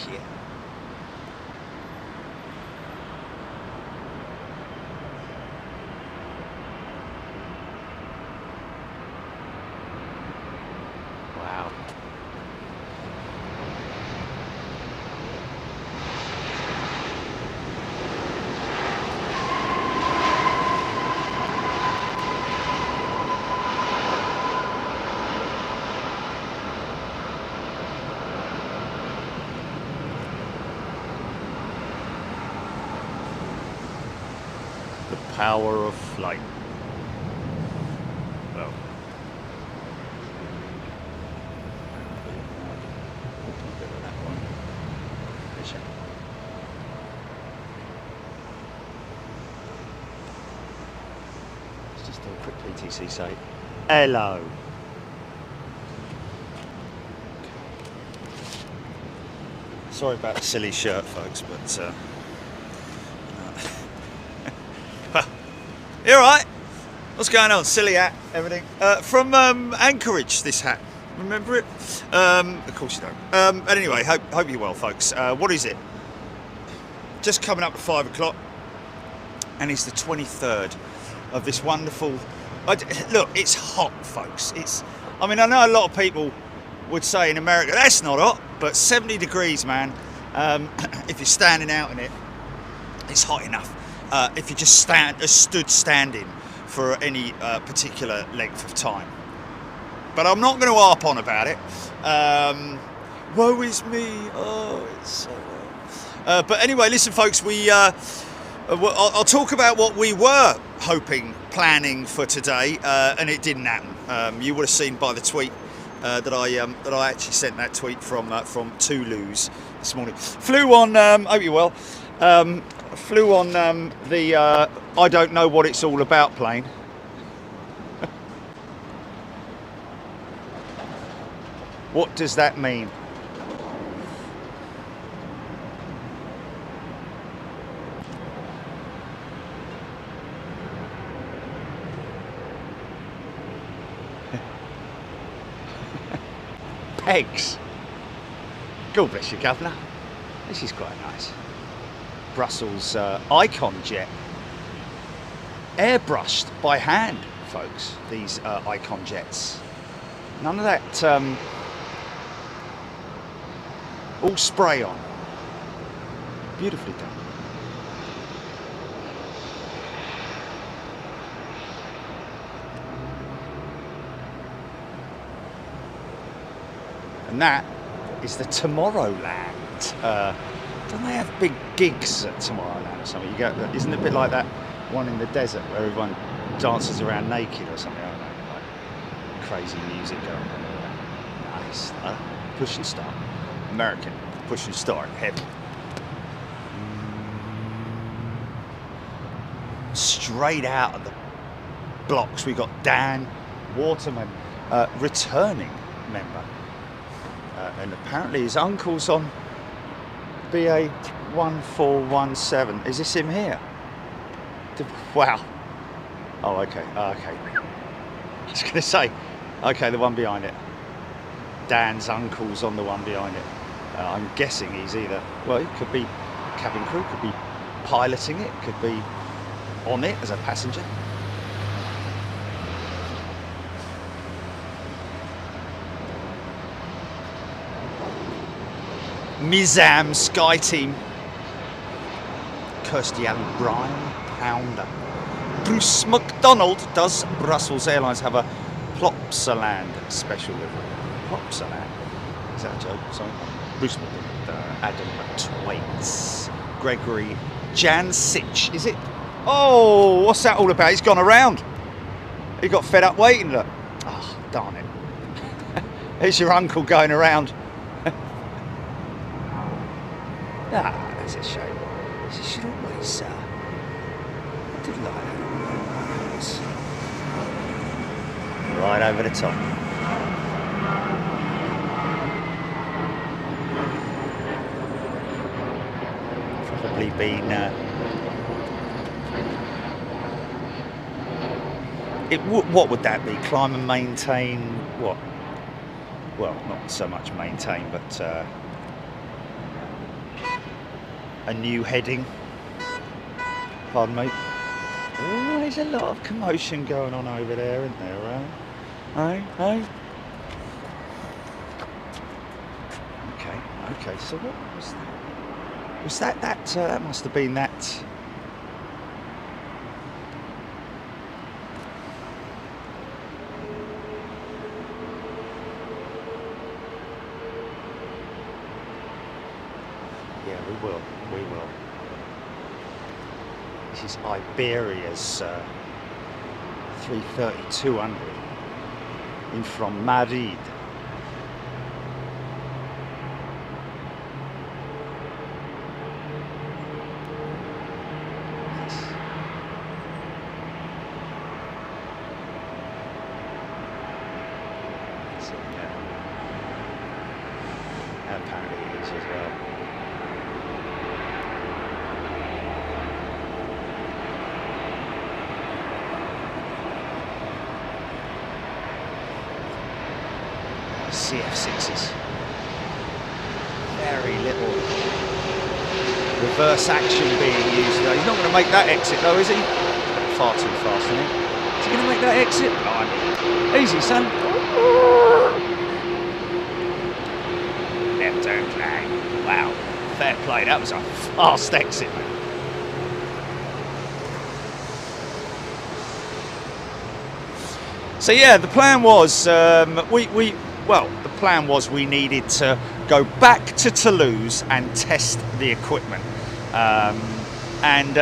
Shit. Wow. Power of flight. Well, let's just do a quick PTC say hello. Sorry about the silly shirt, folks, but you alright? What's going on? Silly hat, everything. From Anchorage, this hat. Remember it? Of course you don't. But anyway, hope you're well, folks. What is it? Just coming up to 5 o'clock, and it's the 23rd of this wonderful... Look, it's hot, folks. I mean, I know a lot of people would say in America, that's not hot, but 70 degrees, man. If you're standing out in it, it's hot enough. If you just stood standing for any particular length of time. But I'm not going to harp on about it. Woe is me. Oh, it's so... but anyway, listen, folks, I'll talk about what we were planning for today, and it didn't happen. You would have seen by the tweet that I actually sent that tweet from Toulouse this morning. Flew on, hope you're well, flew on the I don't know what it's all about plane. What does that mean? Pegs. God bless you, Governor. This is quite nice. Brussels Icon jet. Airbrushed by hand, folks, these Icon jets. None of that all spray on. Beautifully done. And that is the Tomorrowland. Don't they have big gigs at Tomorrowland or something? You go, isn't it a bit like that one in the desert where everyone dances around naked or something? I don't know, like crazy music going on. Nice. Push and start. American push and start. Heavy. Straight out of the blocks, we got Dan Waterman, returning member. And apparently his uncle's on BA 1417. Is this him here? Wow. Oh, okay. Okay. I was going to say, okay, the one behind it. Dan's uncle's on the one behind it. I'm guessing he's either, well, he could be cabin crew, could be piloting it, could be on it as a passenger. Mizam Sky Team. Kirsty Allen, Brian Pounder. Bruce McDonald. Does Brussels Airlines have a Plopsaland special livery? Plopsaland? Is that a joke? Sorry. Bruce McDonald. Adam Twaits. Gregory Jansich. Is it? Oh, what's that all about? He's gone around. He got fed up waiting, look. Oh, darn it. There's your uncle going around. Ah, that's a shame. She should always, I did like that. Right over the top. Probably been, what would that be? Climb and maintain what? Well, not so much maintain, but a new heading. Pardon me. Oh, there's a lot of commotion going on over there, isn't there? Hey? Okay. So what was that? Was that that must have been that. Yeah, we will. This is Iberia's 330-200 in from Madrid. Apparently it is as well. CF6s. Very little reverse action being used though. He's not going to make that exit though, is he? Far too fast, isn't he? Is he going to make that exit? Oh, easy, son. Left turn flag. Wow, fair play. That was a fast exit, man. So yeah, the plan was the plan was we needed to go back to Toulouse and test the equipment, and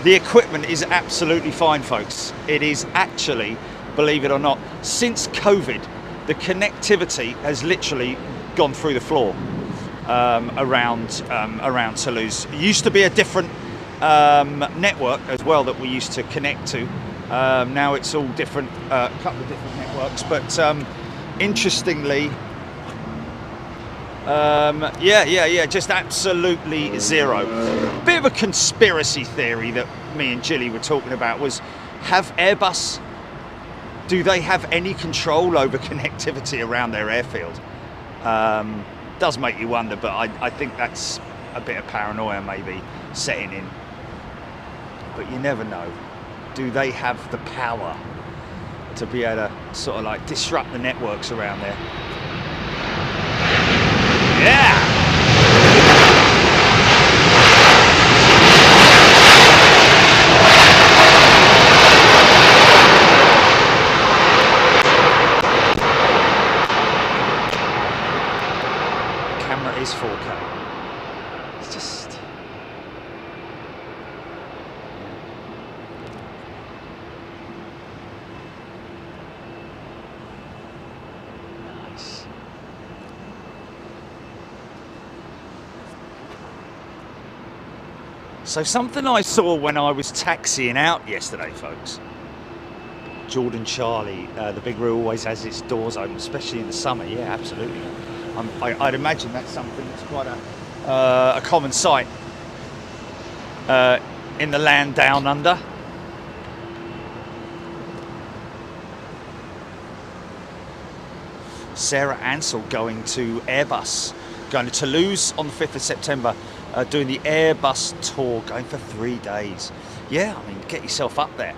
the equipment is absolutely fine, folks. It is actually, believe it or not, since COVID, the connectivity has literally gone through the floor around Toulouse. It used to be a different network as well that we used to connect to. Now it's all different, a couple of different networks, but interestingly, just absolutely zero. Bit of a conspiracy theory that me and Jilly were talking about was, have AIRBUS, do they have any control over connectivity around their airfield? Does make you wonder, but I think that's a bit of paranoia maybe setting in. But you never know. Do they have the power to be able to sort of like disrupt the networks around there? Yeah! Camera is 4K. It's just... nice. So something I saw when I was taxiing out yesterday, folks. Jordan Charlie, the Big Roo always has its doors open, especially in the summer. Yeah, absolutely. I'd imagine that's something that's quite a common sight in the land down under. Sarah Ansell going to AIRBUS, going to Toulouse on the 5th of September, doing the AIRBUS tour, going for 3 days. Yeah, I mean, get yourself up there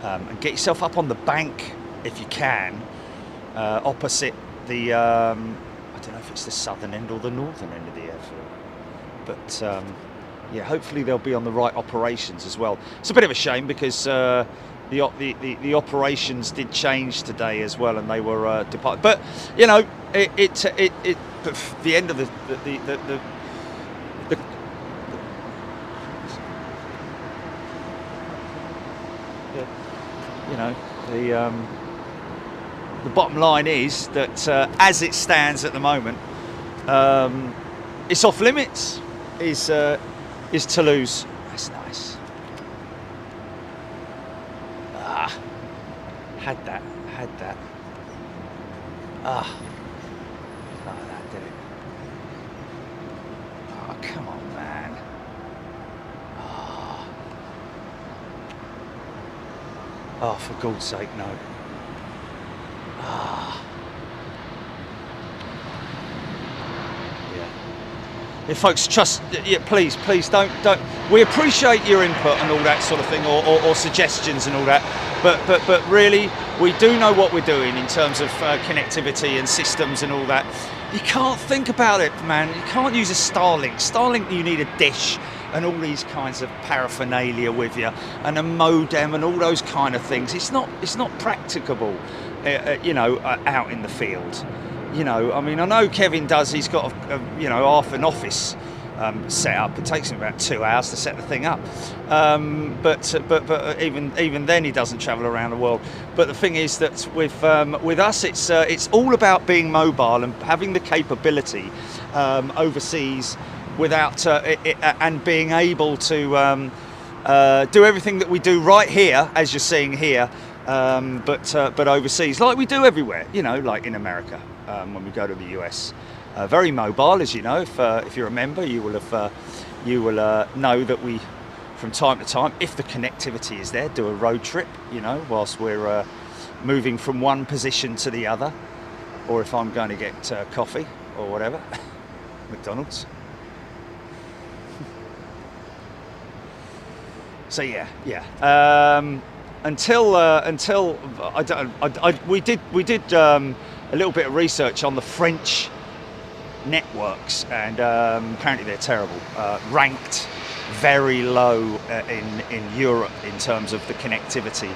and get yourself up on the bank if you can, opposite the, I don't know if it's the southern end or the northern end of the airfield, but yeah, hopefully they'll be on the right operations as well. It's a bit of a shame because the operations did change today as well, and they were departed. But you know, the end of the you know, the bottom line is that as it stands at the moment, it's off limits. Is Toulouse? That's nice. Had that. Like that, did it? Oh, come on, man. Oh, for God's sake, no. Yeah. folks, trust. Yeah, please don't. We appreciate your input and all that sort of thing, or suggestions and all that. But really, we do know what we're doing in terms of connectivity and systems and all that. You can't think about it, man. You can't use a Starlink. Starlink, you need a dish and all these kinds of paraphernalia with you, and a modem and all those kind of things. It's not practicable, out in the field. I mean, I know Kevin does. He's got half an office set up. It takes him about 2 hours to set the thing up. But even then, he doesn't travel around the world. But the thing is that with us, it's all about being mobile and having the capability overseas without and being able to do everything that we do right here, as you're seeing here, but overseas, like we do everywhere. Like in America. When we go to the US, very mobile, as you know. If you're a member, you will know that we, from time to time, if the connectivity is there, do a road trip. Whilst we're moving from one position to the other, or if I'm going to get coffee or whatever, McDonald's. So yeah. Until we did a little bit of research on the French networks, and apparently they're terrible, ranked very low in Europe in terms of the connectivity,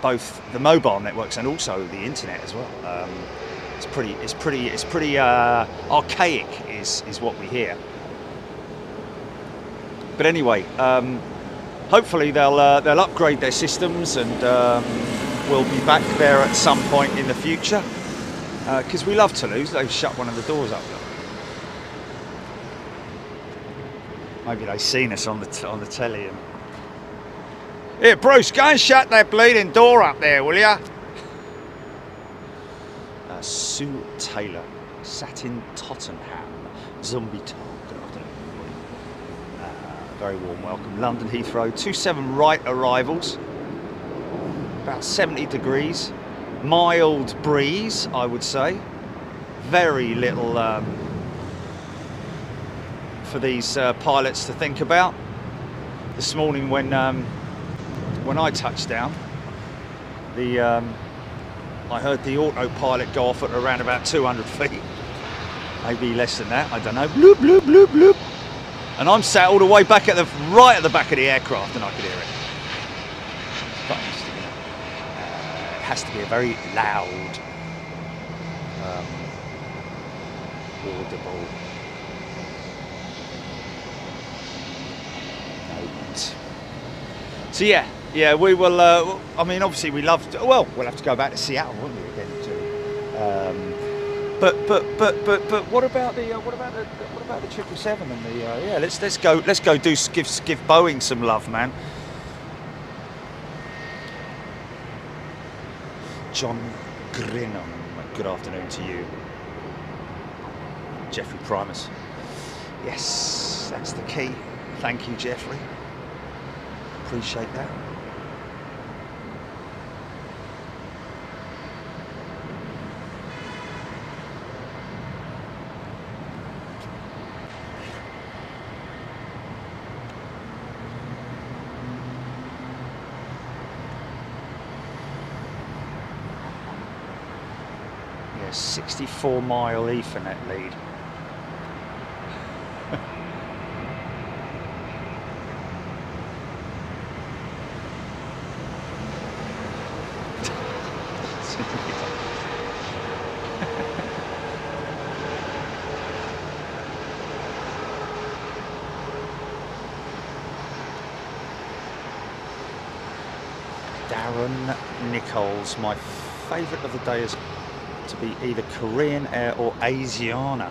both the mobile networks and also the internet as well. It's pretty archaic is what we hear. But anyway, hopefully they'll upgrade their systems, and we'll be back there at some point in the future, because we love Toulouse. They've shut one of the doors up. Maybe they've seen us on the telly. And here, Bruce, go and shut that bleeding door up there, will ya? Sue Taylor, Satin Tottenham, Zombie Talk. Good afternoon, everybody. Very warm welcome. London Heathrow, 27 right arrivals. About 70 degrees, mild breeze, I would say. Very little for these pilots to think about. This morning, when I touched down, I heard the autopilot go off at around about 200 feet, maybe less than that. I don't know. Bloop bloop bloop bloop, and I'm sat all the way back right at the back of the aircraft, and I could hear it. It has to be a very loud, audible note. So yeah, we will. I mean, obviously, we love. Well, we'll have to go back to Seattle, won't we, again? But what about the 777 and the? Let's go. Give Boeing some love, man. John Grinham, good afternoon to you. Jeffrey Primus. Yes, that's the key. Thank you, Jeffrey. Appreciate that. Yeah, 64-mile Ethernet lead. Darren Nichols, my favourite of the day is to be either Korean Air or Asiana.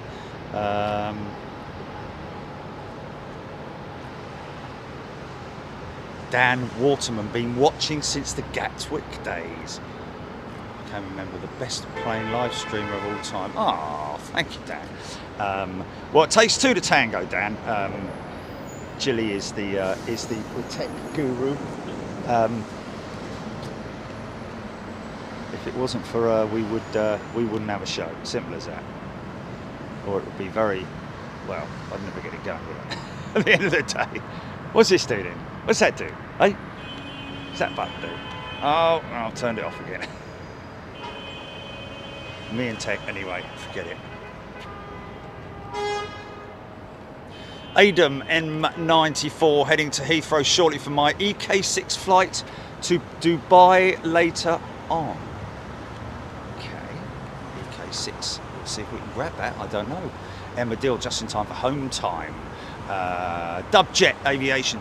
Dan Waterman, been watching since the Gatwick days. I can't remember, the best plane live streamer of all time. Oh, thank you, Dan. Well, it takes two to tango, Dan. Jilly is the tech guru. If it wasn't for her, we wouldn't have a show. Simple as that. or it would be very, well, I'd never get it going, would I? At the end of the day. What's this do then? What's that do? Hey? What's that button do? Oh, I've turned it off again. Me and tech, anyway, forget it. Adam M94 heading to Heathrow shortly for my EK6 flight to Dubai later on. Okay, EK6. Let's see if we can grab that. I don't know. Emma Deal just in time for home time. Dubjet Aviation.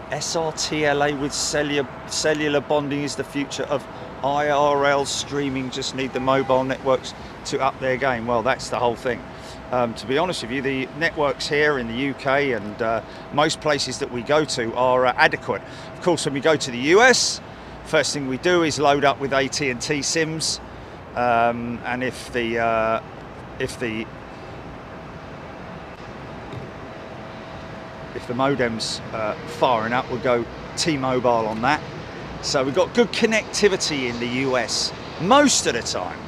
SRTLA with cellular bonding is the future of IRL streaming. Just need the mobile networks to up their game. Well, that's the whole thing. To be honest with you, the networks here in the UK and most places that we go to are adequate. Of course, when we go to the US, first thing we do is load up with AT&T SIMs, and if the modem's far enough, we'll go T-Mobile on that. So we've got good connectivity in the US most of the time.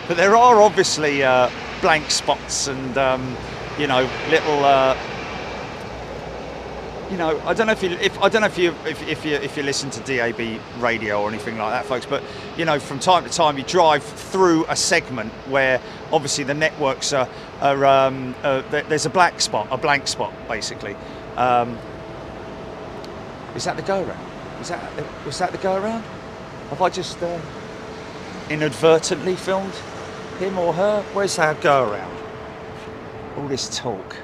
But there are obviously blank spots and you know, little you know, I don't know if you listen to DAB radio or anything like that, folks, but you know, from time to time you drive through a segment where obviously the networks are there's a blank spot basically. Is that the go around? Was that the go around? Have I just inadvertently filmed him or her? Where's that go around? All this talk.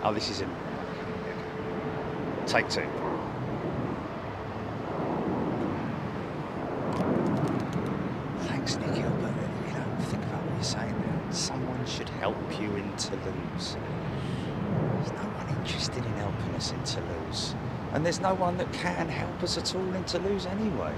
Oh, this is in take two. Thanks, Nicky. But you know, think about what you're saying there. Someone should help you in Toulouse. There's no one interested in helping us in Toulouse, and there's no one that can help us at all in Toulouse anyway.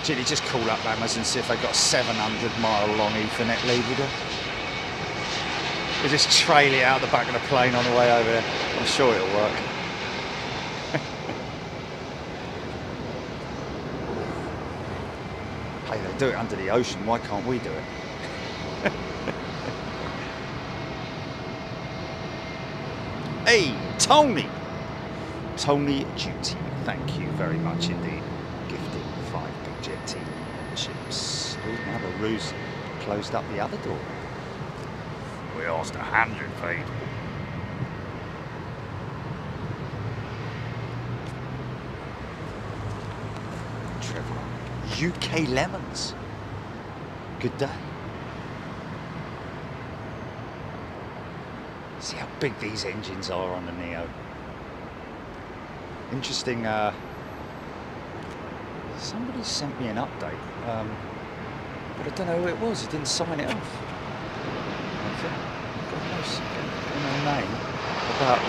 Gee, just call up Amazon and see if they've got a 700-mile long Ethernet lead with them. We'll just trail it out the back of the plane on the way over there. I'm sure it'll work. Hey, they do it under the ocean. Why can't we do it? Hey, Tony! Tony Duty, thank you very much indeed. Gifting 5 big jet team memberships. Oh, now the ruse closed up the other door. We asked 100 feet. Trevor, UK Lemons. Good day. See how big these engines are on the Neo. Interesting. Somebody sent me an update, but I don't know who it was. He didn't sign it off. No name about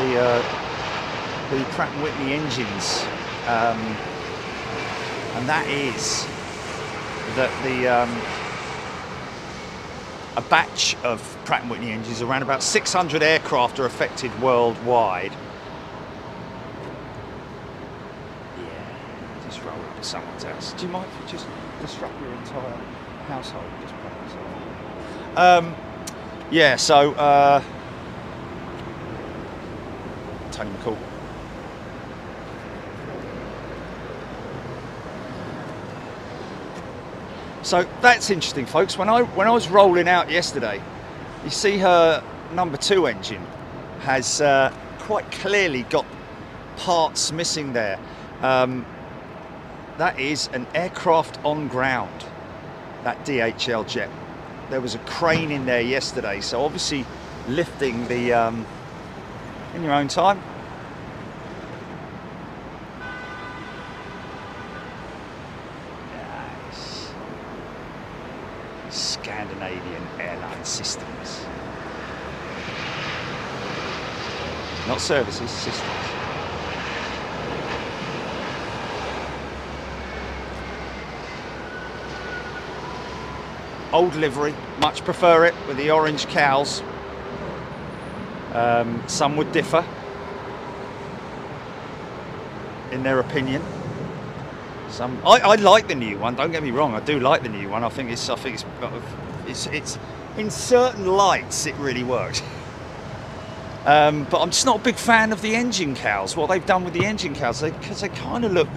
the Pratt & Whitney engines, and that is that a batch of Pratt & Whitney engines, around about 600 aircraft, are affected worldwide. Someone's house. Do you mind if you just disrupt your entire household? Just yeah, so Tony McCall. So that's interesting, folks. When I was rolling out yesterday, you see her number 2 engine has quite clearly got parts missing there. That is an aircraft on ground, that DHL jet. There was a crane in there yesterday, so obviously lifting the, in your own time. Nice. Scandinavian Airline Systems. Not services, systems. Old livery, much prefer it with the orange cowls. Some would differ in their opinion. I like the new one. Don't get me wrong. I do like the new one. I think it's in certain lights it really works. But I'm just not a big fan of the engine cowls. What they've done with the engine cowls, because they kind of look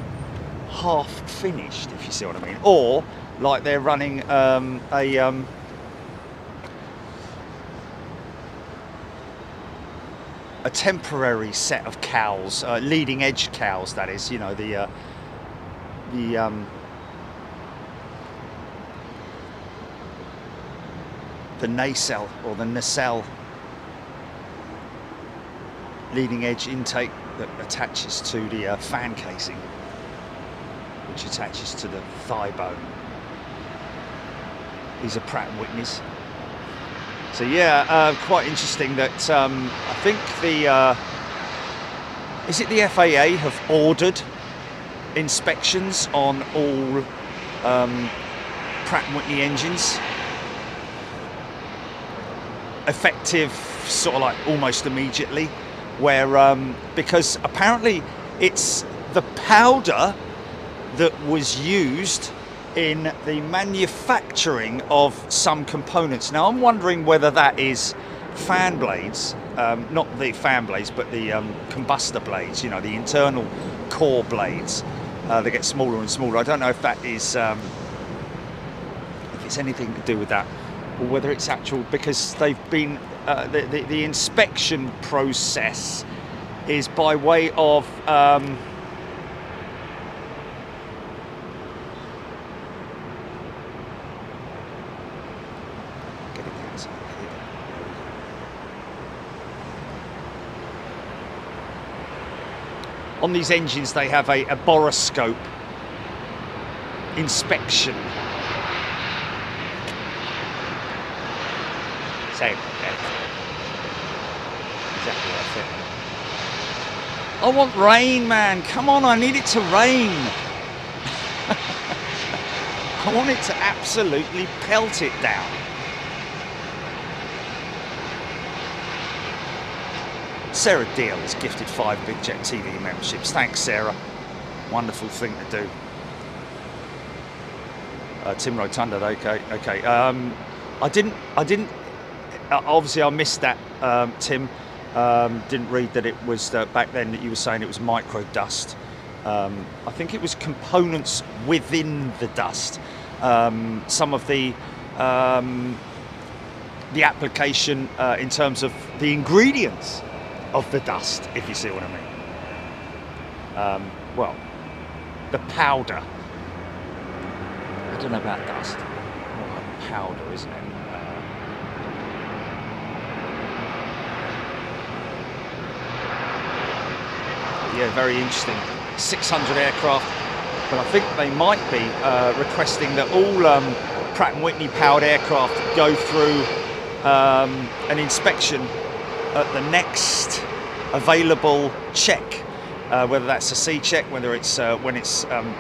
half finished, if you see what I mean, or like they're running a temporary set of cowls, leading edge cowls. That is, you know, the nacelle or the nacelle leading edge intake that attaches to the fan casing, which attaches to the thigh bone. These are Pratt & Whitneys. So yeah, quite interesting that I think is it the FAA have ordered inspections on all Pratt & Whitney engines, effective sort of like almost immediately, where because apparently it's the powder that was used in the manufacturing of some components. Now I'm wondering whether that is fan blades, not the fan blades, but the combustor blades, you know, the internal core blades. They get smaller and smaller. I don't know if that is, if it's anything to do with that, or whether it's actual, because they've been, the inspection process is by way of, on these engines they have a boroscope inspection. Same. Exactly what I said. I want rain, man. Come on, I need it to rain. I want it to absolutely pelt it down. Sarah Deal has gifted 5 Big Jet TV memberships. Thanks, Sarah. Wonderful thing to do. Tim Rotunda, okay. I didn't. Obviously, I missed that, Tim. Didn't read that it was back then that you were saying it was micro dust. I think it was components within the dust. Some of the application in terms of the ingredients of the dust, if you see what I mean. Well, the powder. I don't know about dust. More like powder, isn't it? Yeah, very interesting. 600 aircraft, but I think they might be requesting that all Pratt & Whitney powered aircraft go through an inspection at the next available check, whether that's a C check, whether it's when it's on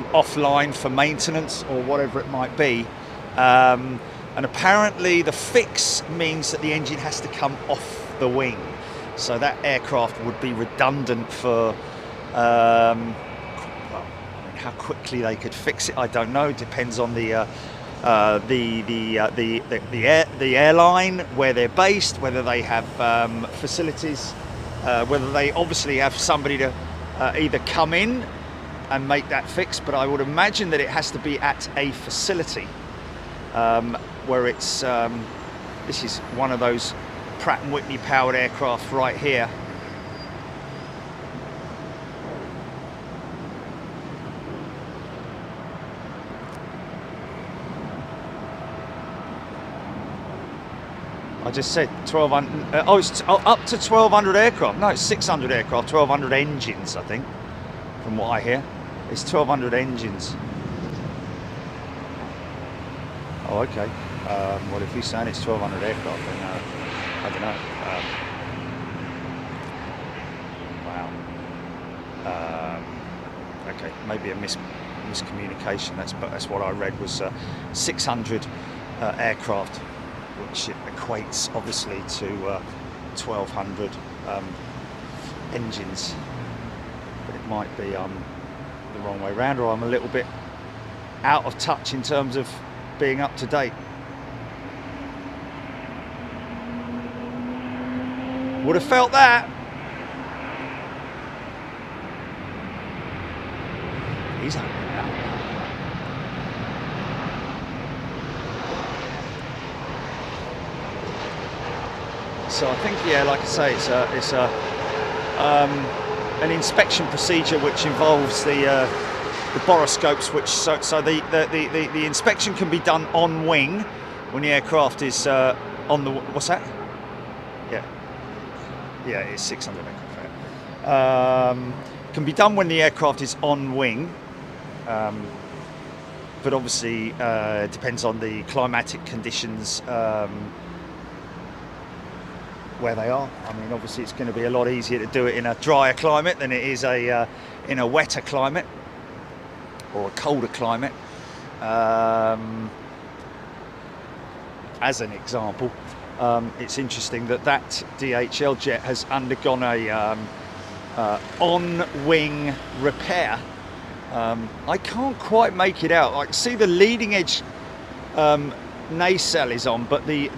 offline for maintenance or whatever it might be. And apparently the fix means that the engine has to come off the wing. So that aircraft would be redundant for, well, I mean, how quickly they could fix it, I don't know. It depends on the airline, where they're based, whether they have facilities, whether they obviously have somebody to either come in and make that fix. But I would imagine that it has to be at a facility where it's. This is one of those Pratt & Whitney powered aircraft right here. I just said 1,200. Oh, it's up to 1,200 aircraft. No, it's 600 aircraft, 1,200 engines, I think, from what I hear. It's 1,200 engines. Oh, okay. Well, if he's saying it's 1,200 aircraft, then I don't know. Wow. Okay, maybe a miscommunication. That's what I read was 600 aircraft, which equates obviously to 1,200 engines. But it might be the wrong way round, or I'm a little bit out of touch in terms of being up to date. Would have felt that. He's over now. So I think, yeah, like I say, it's an inspection procedure which involves the borescopes, which so the inspection can be done on wing when the aircraft is on the, what's that? Yeah, it's 600 aircraft. Can be done when the aircraft is on wing, but obviously depends on the climatic conditions where they are. I mean, obviously it's going to be a lot easier to do it in a drier climate than it is in a wetter climate or a colder climate. As an example, it's interesting that DHL jet has undergone a on-wing repair. I can't quite make it out. I see the leading edge nacelle is on, but the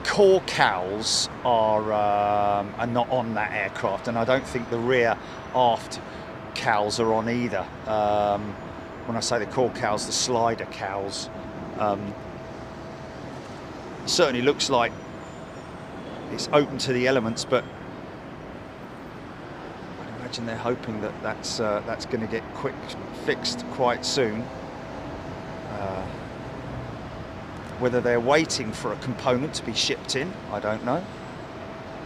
core cowls are not on that aircraft, and I don't think the rear aft cowls are on either. When I say the core cowls, the slider cowls. Certainly looks like it's open to the elements, but I imagine they're hoping that that's going to get fixed quite soon. Whether they're waiting for a component to be shipped in, I don't know.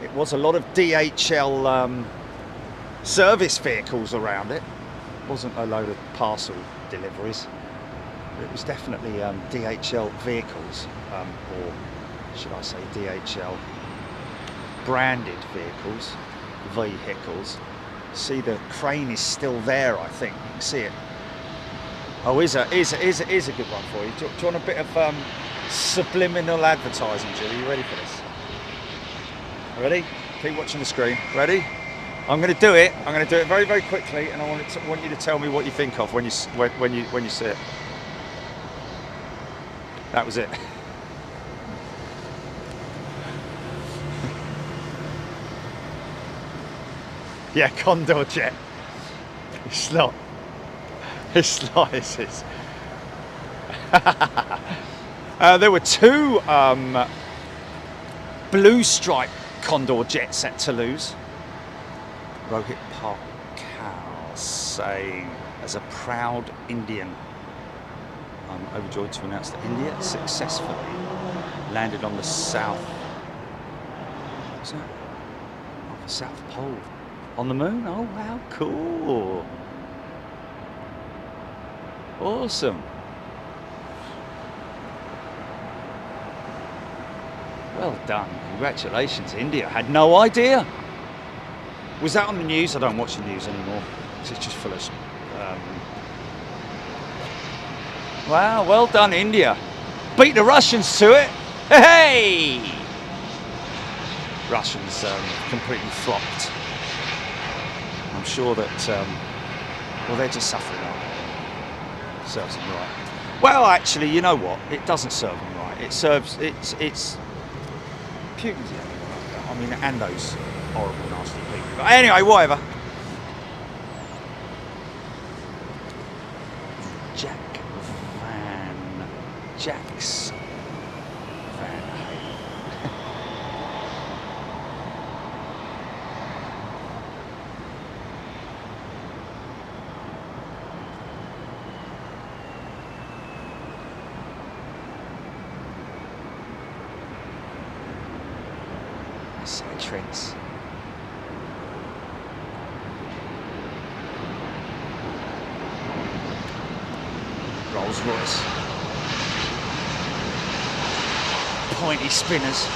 It was a lot of DHL service vehicles around it. It wasn't a load of parcel deliveries. It was definitely DHL vehicles, or should I say DHL branded vehicles. See, the crane is still there, I think. You can see it. Oh, is a good one for you. Do you want a bit of subliminal advertising, Jill? Are you ready for this? Ready? Keep watching the screen. Ready? I'm going to do it. I'm going to do it very, very quickly, and I want you to tell me what you think of when you see it. That was it. Yeah, Condor jet. It's not. It's not. It's. There were two blue stripe Condor jets set to lose. Rohit Parkal saying, as a proud Indian, I'm overjoyed to announce that India successfully landed on the south. What's that? Oh, the South Pole. On the moon? Oh wow, cool. Awesome. Well done. Congratulations, India. Had no idea. Was that on the news? I don't watch the news anymore. It's just full of... Wow, well done, India. Beat the Russians to it. Hey! Russians completely flopped. I'm sure that, well, they're just suffering, aren't they? Serves them right. Well, actually, you know what? It doesn't serve them right. It serves, it's Putin's the only one like that. I mean, and those horrible, nasty people. But anyway, whatever. Jax Van Halen. I say Trents. Rolls-Royce. Pointy spinners.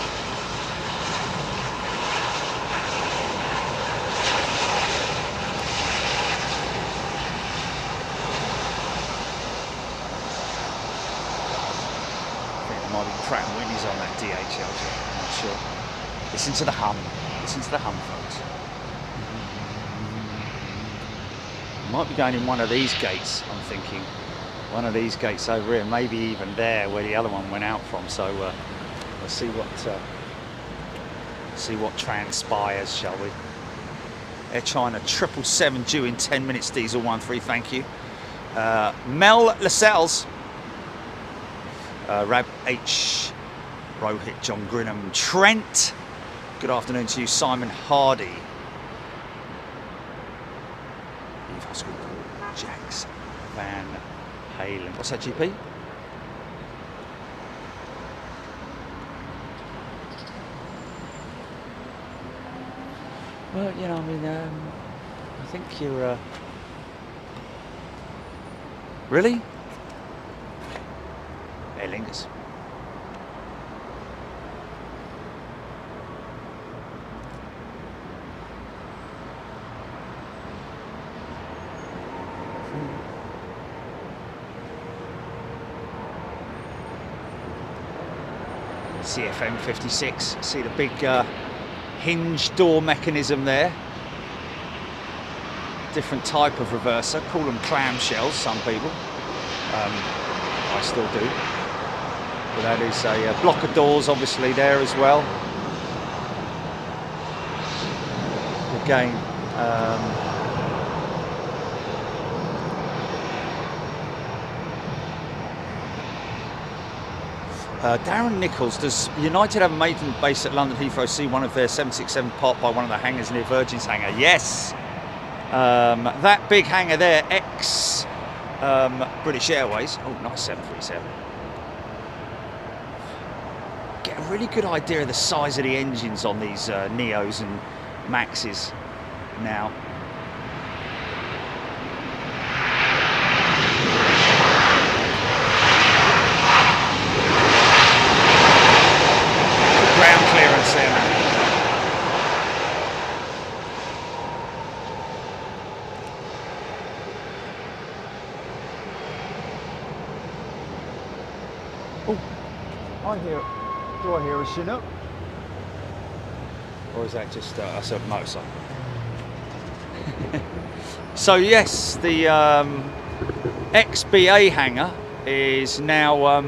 Might be Pratt & Whitney's on that DHL, I'm not sure. Listen to the hum. Listen to the hum, folks. Might be going in one of these gates, I'm thinking. One of these gates over here, maybe even there where the other one went out from. So we'll see what transpires, shall we? Air China 777 due in 10 minutes, diesel 13, thank you. Mel Lascelles. Rab H, Rohit, John Grinham, Trent. Good afternoon to you, Simon Hardy. Eve Hospital, Jax Van Halen. What's that, GP? Well, you know, I mean, I think you're. Really? Aer Lingus. CFM 56. See the big hinge door mechanism there. Different type of reverser. Call them clamshells, some people. I still do. But that is a block of doors, obviously, there as well. Again, Darren Nichols, does United have a maiden base at London Heathrow? See one of their 767 parked by one of the hangars near Virgin's hangar? Yes. That big hangar there, ex British Airways. Oh, nice 737. Get a really good idea of the size of the engines on these Neos and Maxes now. Ground clearance there, man. Oh, I hear. Do I hear a Chinook? Or is that just that's a motorcycle? So yes, the XBA hangar is now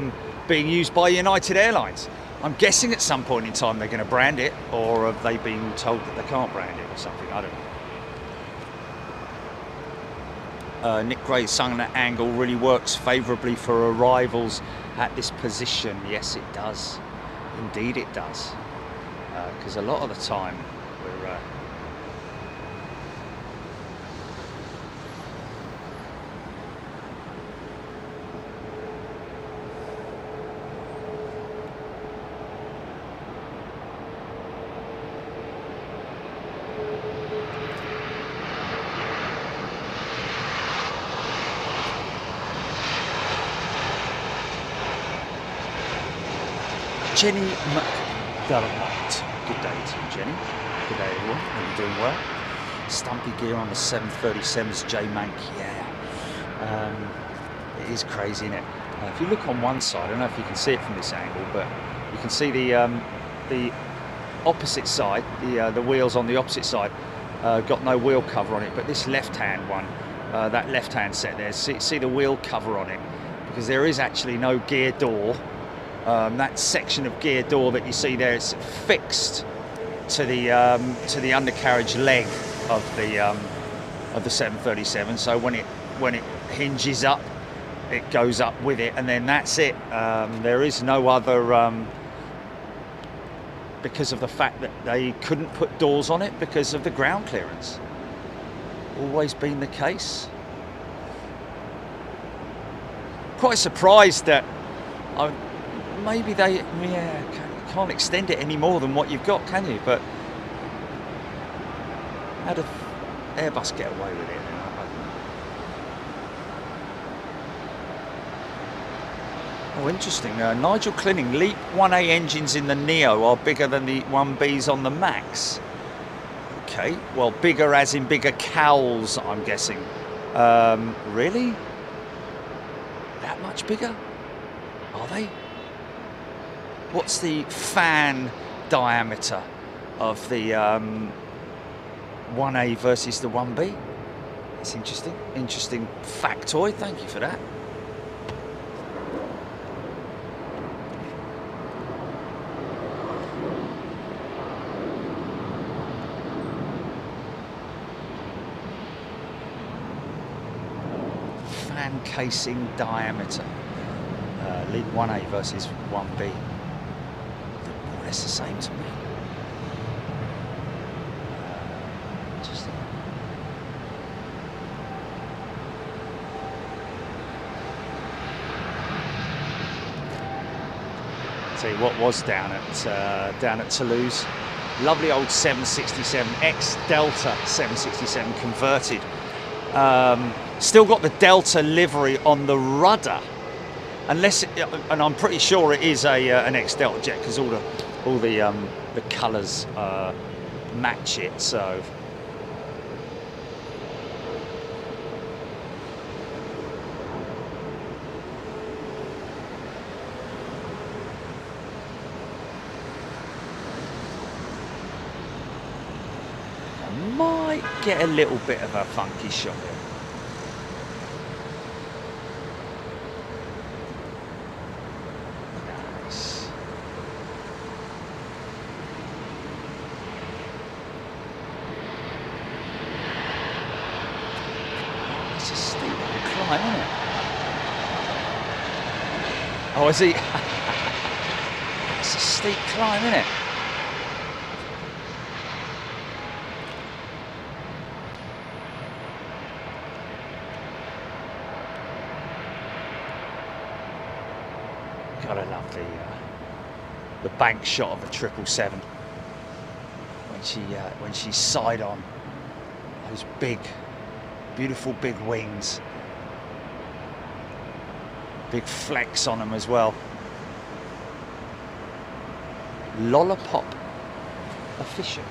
being used by United Airlines. I'm guessing at some point in time they're going to brand it, or have they been told that they can't brand it or something? I don't know. Nick Gray's sun angle really works favourably for arrivals at this position. Yes, it does. Indeed it does. Because a lot of the time we're Jenny McDermott. Good day to you, Jenny. Good day, everyone. Are you doing well? Stumpy gear on the 737's J Mank. Yeah. It is crazy, isn't it? If you look on one side, I don't know if you can see it from this angle, but you can see the opposite side, the wheels on the opposite side, got no wheel cover on it. But this left-hand one, that left-hand set there, see the wheel cover on it, because there is actually no gear door. That section of gear door that you see there is fixed to the undercarriage leg of the 737. So when it hinges up, it goes up with it, and then that's it. There is no other, because of the fact that they couldn't put doors on it because of the ground clearance. Always been the case. Quite surprised that maybe they can't extend it any more than what you've got, can you? But how did Airbus get away with it? Oh, interesting. Nigel Clinning, LEAP 1A engines in the Neo are bigger than the 1Bs on the Max. Okay, well, bigger as in bigger cowls, I'm guessing. Really? That much bigger? Are they? What's the fan diameter of the 1A versus the 1B? It's interesting. Interesting factoid. Thank you for that. Fan casing diameter. LEAP 1A versus 1B. More or less the same to me. Interesting. Tell you what was down at Toulouse. Lovely old 767 X Delta 767 converted. Still got the Delta livery on the rudder, unless, and I'm pretty sure it is an X Delta jet because all the colours match it. So. Might get a little bit of a funky shot here. Nice. It's a steep little climb, isn't it? Oh, is he? It's a steep climb, isn't it? Gotta love the bank shot of the 777 when she's side on, those big, beautiful big wings, big flex on them as well. Lollipop official,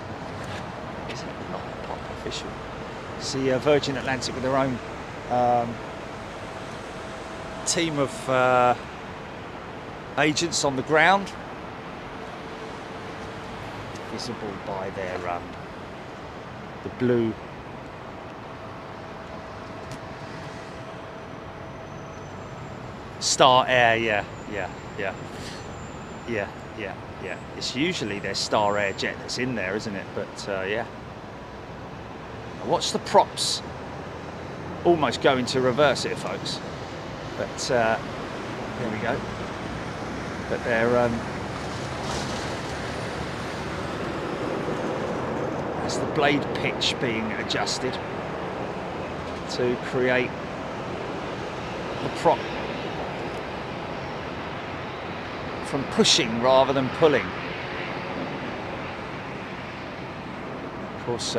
is it Lollipop official? See Virgin Atlantic with their own team of agents on the ground, visible by their the blue Star Air. Yeah. It's usually their Star Air jet that's in there, isn't it? But yeah. Watch the props almost go into reverse here, folks. But there we go. But they're that's the blade pitch being adjusted to create the prop from pushing rather than pulling. Of course,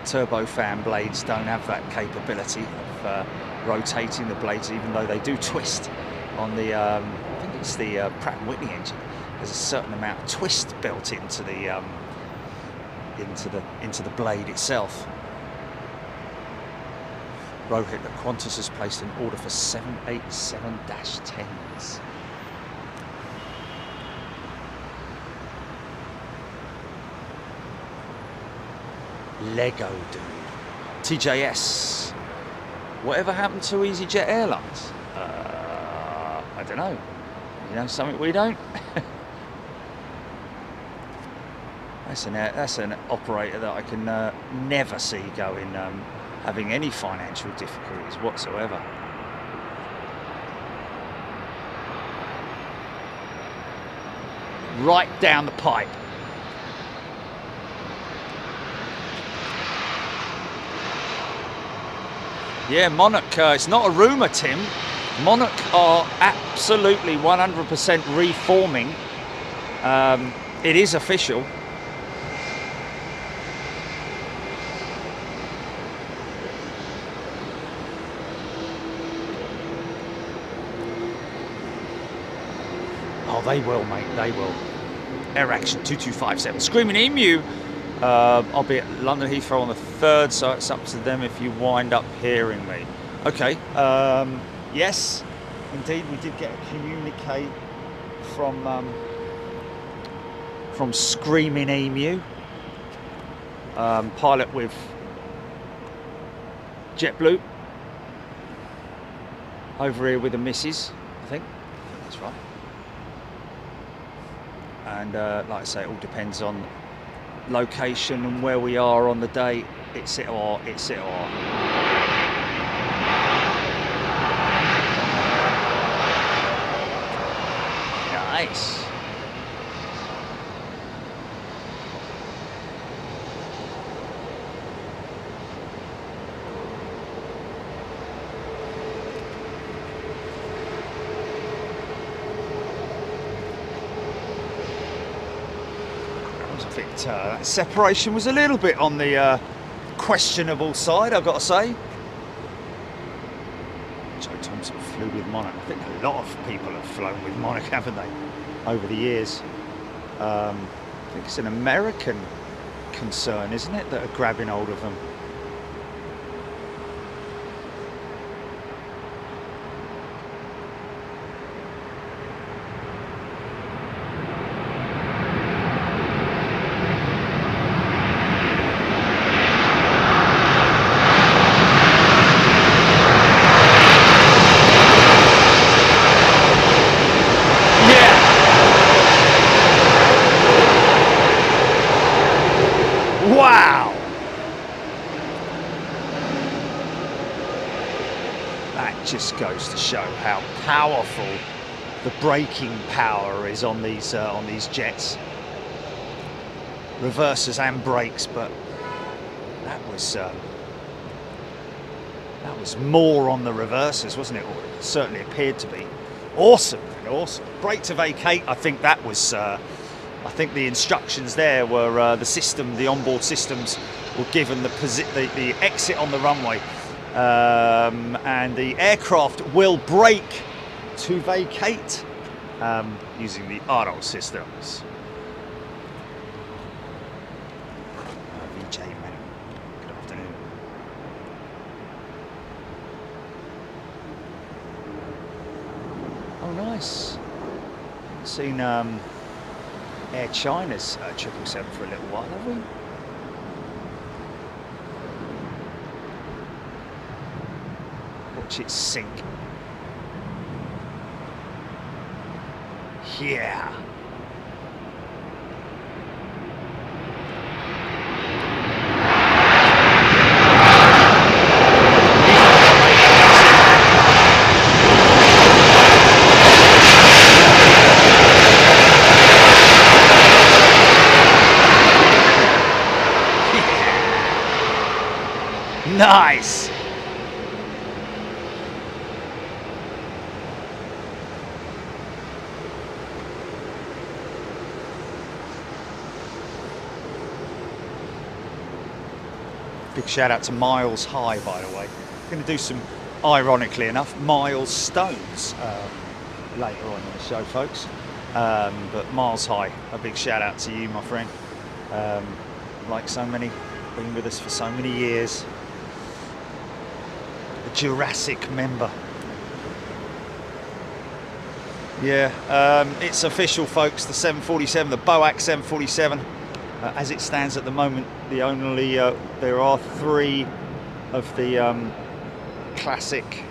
turbofan blades don't have that capability of rotating the blades, even though they do twist on the I think it's the Pratt & Whitney engine. There's a certain amount of twist built into the blade itself. Rohit, that Qantas has placed an order for 787-10s. Lego dude. TJS. Whatever happened to EasyJet Airlines? I don't know. You know something we don't? That's an operator that I can never see going having any financial difficulties whatsoever. Right down the pipe. Yeah, Monarch, it's not a rumour, Tim. Monarch are absolutely 100% reforming. It is official. they will, mate, they will. Air Action 2257. Screaming Emu. I'll be at London Heathrow on the 3rd, so it's up to them if you wind up hearing me. Okay, yes, indeed, we did get a communique from Screaming Emu. Pilot with JetBlue. Over here with the missus, I think that's right. And like I say, it all depends on location and where we are on the day. It's it or it's it or. Nice. That separation was a little bit on the questionable side, I've got to say. Joe Thompson flew with Monarch. I think a lot of people have flown with Monarch, haven't they, over the years? I think it's an American concern, isn't it, that are grabbing hold of them. Wow! That just goes to show how powerful the braking power is on these jets. Reversers and brakes, but that was more on the reversers, wasn't it? Or it certainly appeared to be. Awesome, awesome. Brake to vacate. I think that was. I think the instructions there were the onboard systems were given the exit on the runway, and the aircraft will brake to vacate using the auto systems. VJ, man. Good afternoon. Oh, nice. Seen Air China's 777 for a little while, have we? Watch it sink. Yeah. Nice. Big shout out to Miles High, by the way. I'm going to do some, ironically enough, milestones later on in the show, folks. But Miles High, a big shout out to you, my friend. Like so many, been with us for so many years. A Jurassic member. Yeah, it's official, folks. The 747, the Boeing 747, as it stands at the moment, the only there are 3 of the classic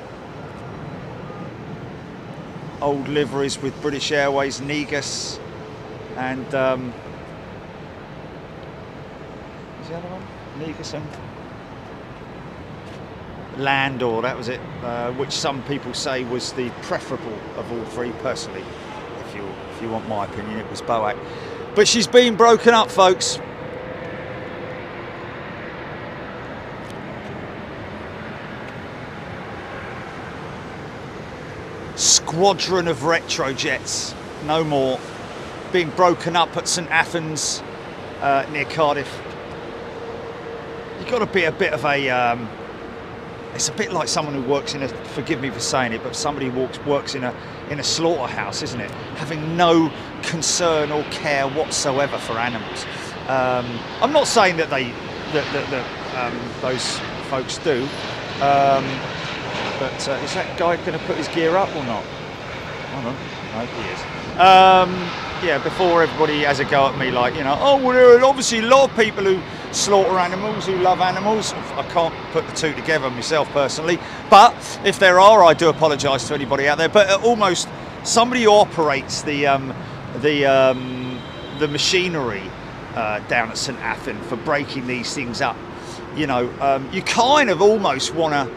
old liveries with British Airways, Negus, and what's the other one? Negus and Landor, that was it, which some people say was the preferable of all 3. Personally, if you want my opinion, it was Boeing. But she's been broken up, folks. Squadron of retrojets, no more. Being broken up at St Athens, near Cardiff. You've got to be a bit of a It's a bit like someone who works in a, forgive me for saying it, but somebody who works in a slaughterhouse, isn't it? Having no concern or care whatsoever for animals. I'm not saying that those folks do, but is that guy going to put his gear up or not? Hold on, no, he is. Yeah, before everybody has a go at me like, you know, oh, well, there are obviously a lot of people who slaughter animals, who love animals. I can't put the two together myself personally, but if there are, I do apologise to anybody out there. But almost somebody who operates the machinery down at St Athan for breaking these things up, you know, you kind of almost want to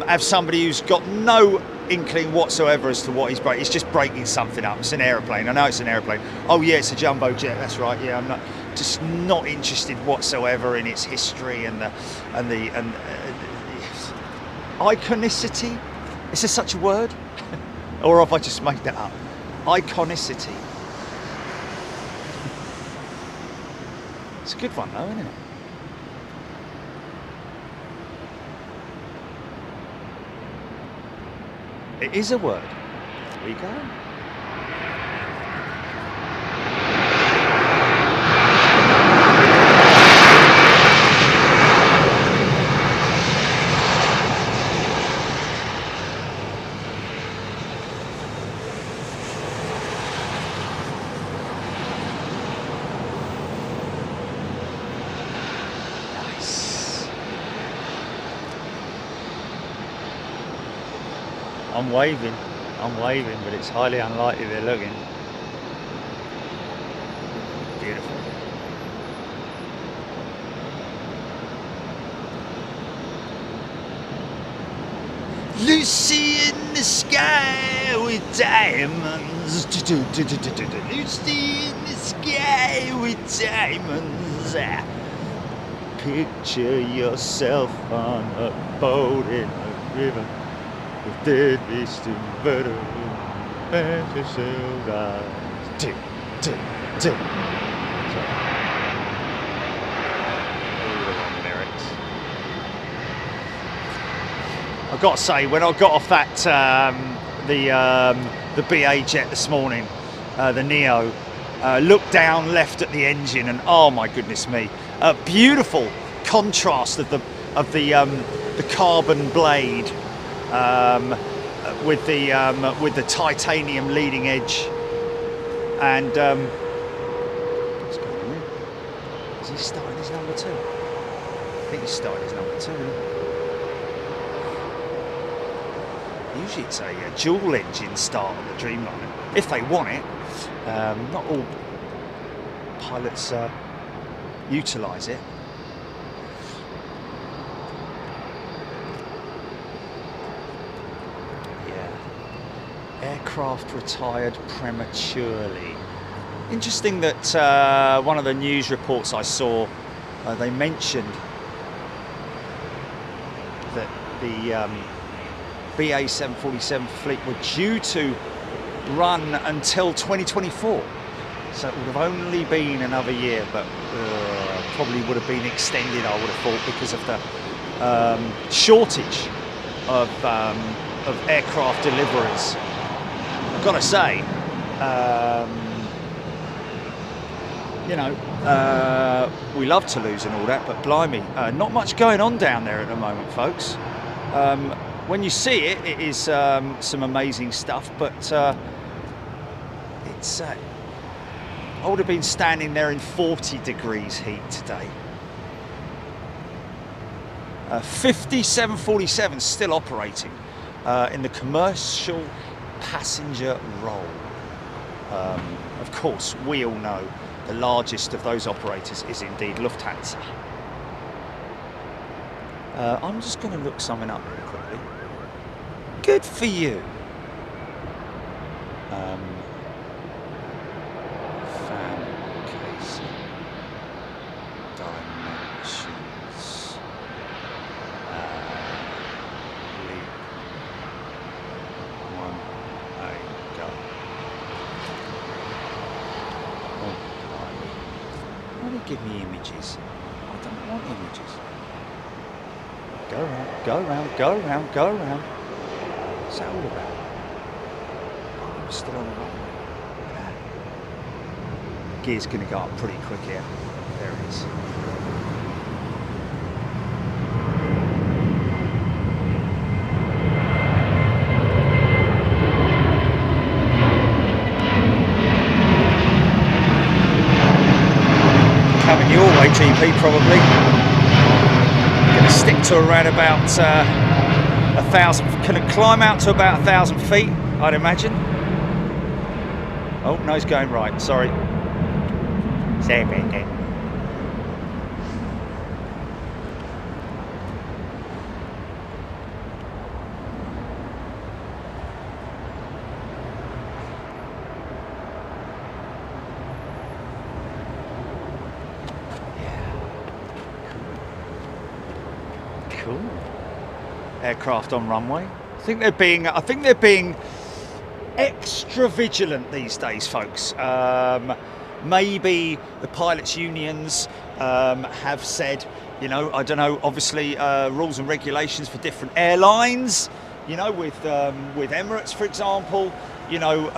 have somebody who's got no inkling whatsoever as to what he's breaking. It's just breaking something up. It's an aeroplane. I know it's an aeroplane. Oh yeah, it's a jumbo jet. That's right. Yeah, I'm not interested whatsoever in its history and iconicity. Is there such a word, or have I just made that up? Iconicity. It's a good one though, isn't it? It is a word. There we go. I'm waving, but it's highly unlikely they're looking. Beautiful. Lucy in the sky with diamonds. Lucy in the sky with diamonds. Picture yourself on a boat in a river. With dead beasts to better and yourselves eyes. Tick, tick, tick. Sorry. All the wrong lyrics. I've got to say, when I got off that the BA jet this morning, the Neo, looked down, left at the engine, and oh my goodness me, a beautiful contrast of the carbon blade. With the titanium leading edge, and what's going on here? Is he starting his number 2? I think he's starting his number 2. Usually it's a dual engine start on the Dreamliner if they want it. Not all pilots utilise it. Aircraft retired prematurely. Interesting that one of the news reports I saw, they mentioned that the BA 747 fleet were due to run until 2024. So it would have only been another year, but probably would have been extended, I would have thought, because of the shortage of aircraft deliveries. I've got to say, you know, we love Toulouse and all that, but blimey, not much going on down there at the moment, folks. When you see it, it is some amazing stuff, but it's I would have been standing there in 40 degrees heat today. 50 747s still operating in the commercial passenger role. Of course, we all know the largest of those operators is indeed Lufthansa. I'm just going to look something up really quickly. Good for you. Fan casing dimensions. Leap 1A go. Oh, why do you give me images? I don't want images. Go around, go around, go around, go around. What's that all about? Oh, I'm still on the runway. Gear's going to go up pretty quick here. There it is. Coming your way, GP, probably. Going to stick to around about 1,000. Can it climb out to about 1,000 feet, I'd imagine. Oh, no, he's going right. Sorry. Say it again. Cool. Aircraft on runway. I think they're being extra vigilant these days, folks. Maybe the pilots' unions have said, you know, I don't know, obviously rules and regulations for different airlines, you know, with Emirates, for example, you know,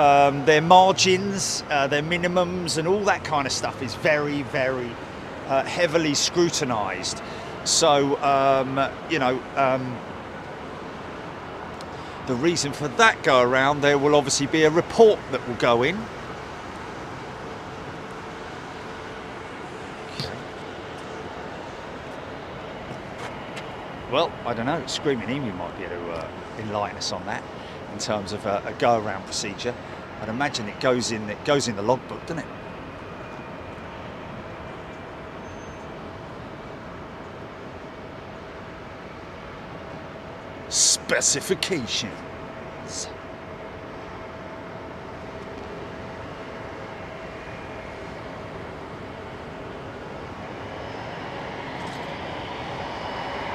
their margins, their minimums and all that kind of stuff is very, very heavily scrutinised. So, you know, the reason for that go around, there will obviously be a report that will go in. Well, I don't know, Screaming Emu might be able to enlighten us on that in terms of a go-around procedure. I'd imagine it goes in the logbook, doesn't it? Specifications.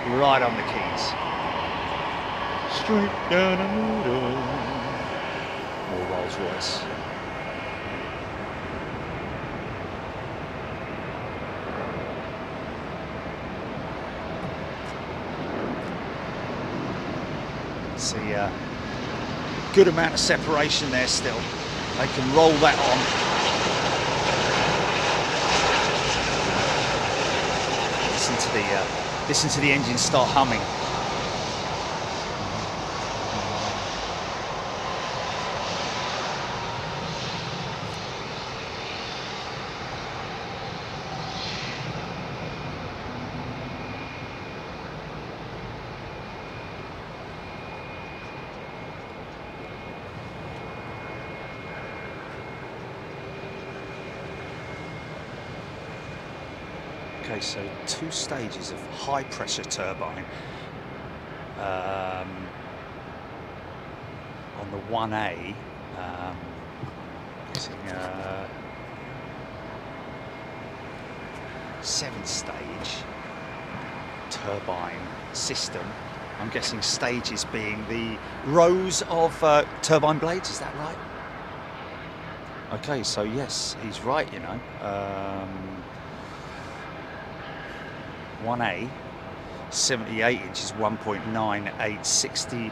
Right on the keys. Straight down the middle. More Rolls Royce. See a good amount of separation there still. They can roll that on. Listen to the engine start humming. Okay, so 2 stages of high pressure turbine on the 1A, using a 7-stage turbine system. I'm guessing stages being the rows of turbine blades, is that right? Okay, so yes, he's right, you know. 1A, 78 inches, 1.9860.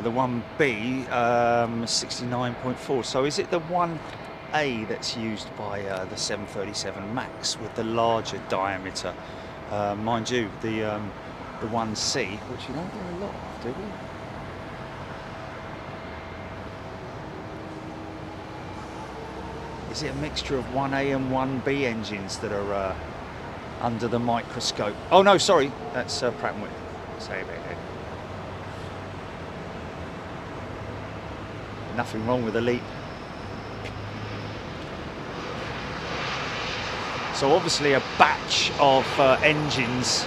The 1B, 69.4. So is it the 1A that's used by the 737 MAX with the larger diameter? Mind you, the 1C, which you don't do a lot of, do we? Is it a mixture of 1A and 1B engines that are under the microscope? Oh no, sorry, that's Pratt & Whitney. Say about it. Nothing wrong with the LEAP. So obviously a batch of engines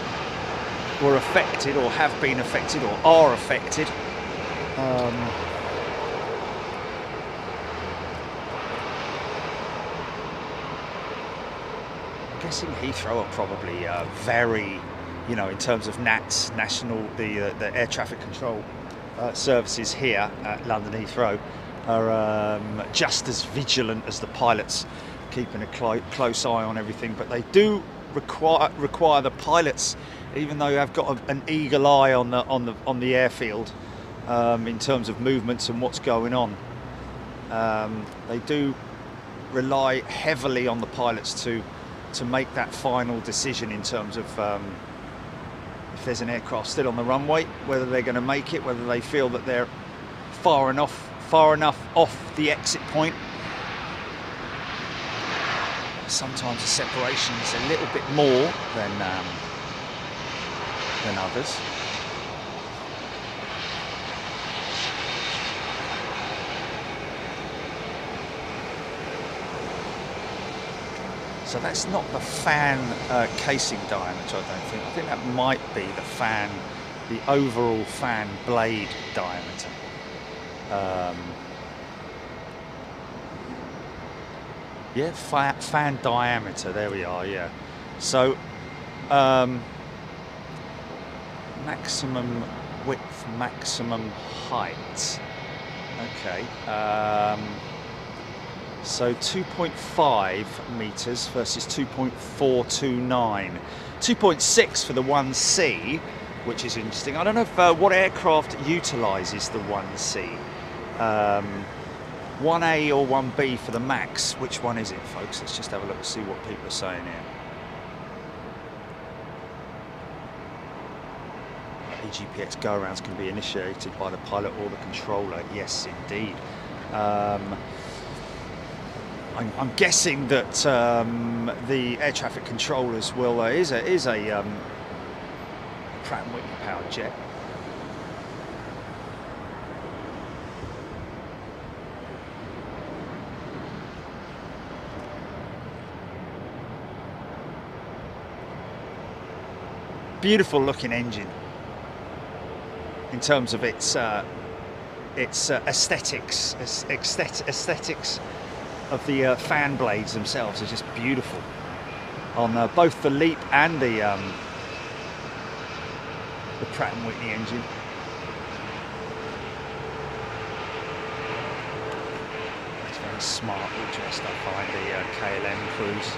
were affected, or have been affected, or are affected. I'm guessing Heathrow are probably very, you know, in terms of NATS, the air traffic control services here at London Heathrow are just as vigilant as the pilots, keeping a close eye on everything. But they do require the pilots, even though I've got an eagle eye on the airfield in terms of movements and what's going on. They do rely heavily on the pilots to make that final decision in terms of if there's an aircraft still on the runway, whether they're going to make it, whether they feel that they're far enough off the exit point. Sometimes the separation is a little bit more than others. So that's not the fan casing diameter, I don't think. I think that might be the overall fan blade diameter. Yeah, fan diameter, there we are, yeah. So, maximum width, maximum height. Okay. So 2.5 meters versus 2.429. 2.6 for the 1C, which is interesting. I don't know if what aircraft utilizes the 1C. 1A or 1B for the MAX. Which one is it, folks? Let's just have a look and see what people are saying here. EGPX go-arounds can be initiated by the pilot or the controller. Yes, indeed. I'm guessing that the air traffic controllers will is a Pratt & Whitney powered jet. Beautiful looking engine in terms of its aesthetics. Aesthetics of the fan blades themselves are just beautiful on both the LEAP and the Pratt & Whitney engine. It's very smartly dressed up by the KLM crews.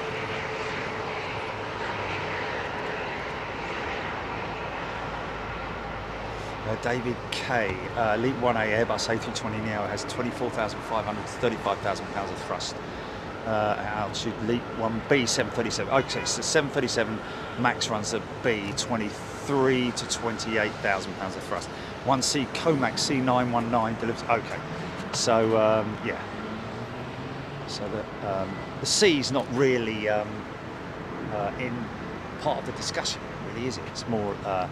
David K. LEAP 1A Airbus A320neo has 24,500 to 35,000 pounds of thrust. Altitude LEAP 1B 737. Okay, so 737 MAX runs at B 23 to 28,000 pounds of thrust. 1C Comac C919 delivers. Okay, so yeah. So the C is not really in part of the discussion, really, is it? It's more A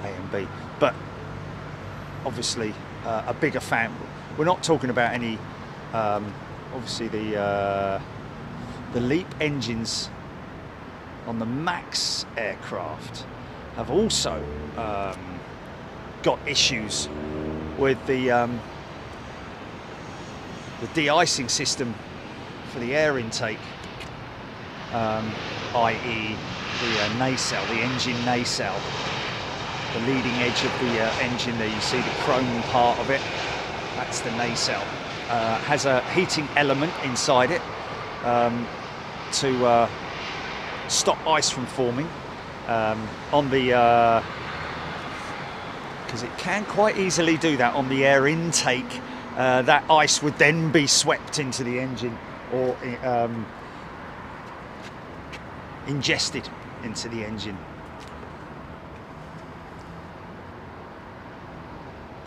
and B, but. Obviously, a bigger fan. We're not talking about any. Obviously, the LEAP engines on the MAX aircraft have also got issues with the de-icing system for the air intake, i.e., the nacelle, the engine nacelle. The leading edge of the engine there, you see the chrome part of it, that's the nacelle. Has a heating element inside it to stop ice from forming on the, because it can quite easily do that on the air intake. That ice would then be swept into the engine or ingested into the engine.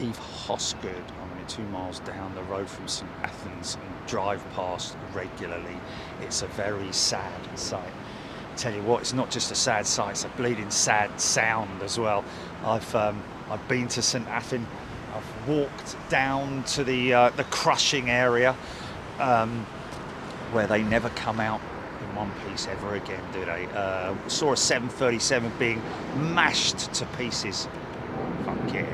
Eve Hosgood, I'm only 2 miles down the road from St Athens and drive past regularly. It's a very sad sight. Tell you what, it's not just a sad sight, it's a bleeding sad sound as well. I've been to St Athens. I've walked down to the crushing area where they never come out in one piece ever again, do they? Saw a 737 being mashed to pieces. Fuck yeah.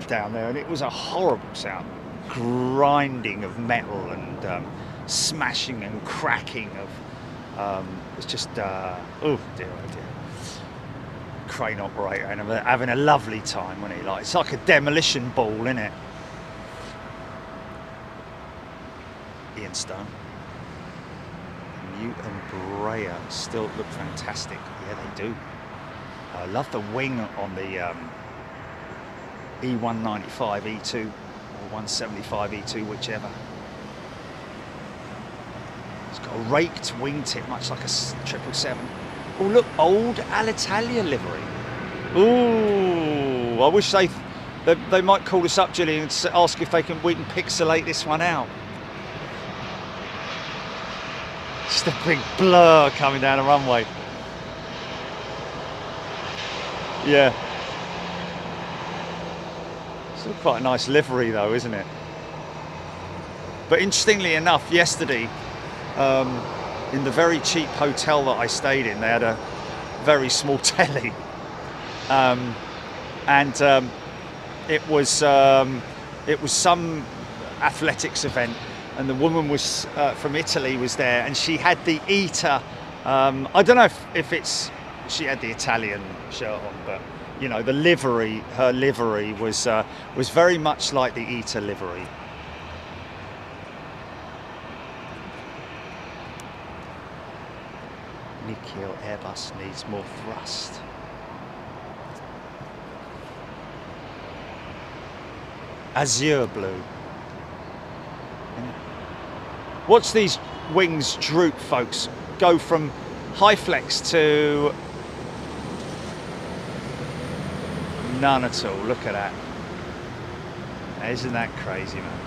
Down there, and it was a horrible sound, grinding of metal and smashing and cracking of it's just oh dear, oh dear. Crane operator and having a lovely time, wasn't he? Like, it's like a demolition ball, isn't it? Ian Stone. And Butte and Brea still look fantastic. Yeah, they do. I love the wing on the E195 E2 or 175 E2, whichever. It's got a raked wingtip, much like a 777. Oh, look, old Alitalia livery. Ooh, I wish they might call us up, Gillian, and ask if we can pixelate this one out. Just a big blur coming down the runway. Yeah. Still quite a nice livery though, isn't it? But interestingly enough, yesterday, in the very cheap hotel that I stayed in, they had a very small telly. It was some athletics event, and the woman was from Italy was there, and she had the ITA. I don't know if she had the Italian shirt on, but you know, the livery, her livery was very much like the ITA livery. Nikhil, Airbus needs more thrust. Azure blue. Watch these wings droop, folks. Go from high flex to none at all. Look at that. Isn't that crazy, man?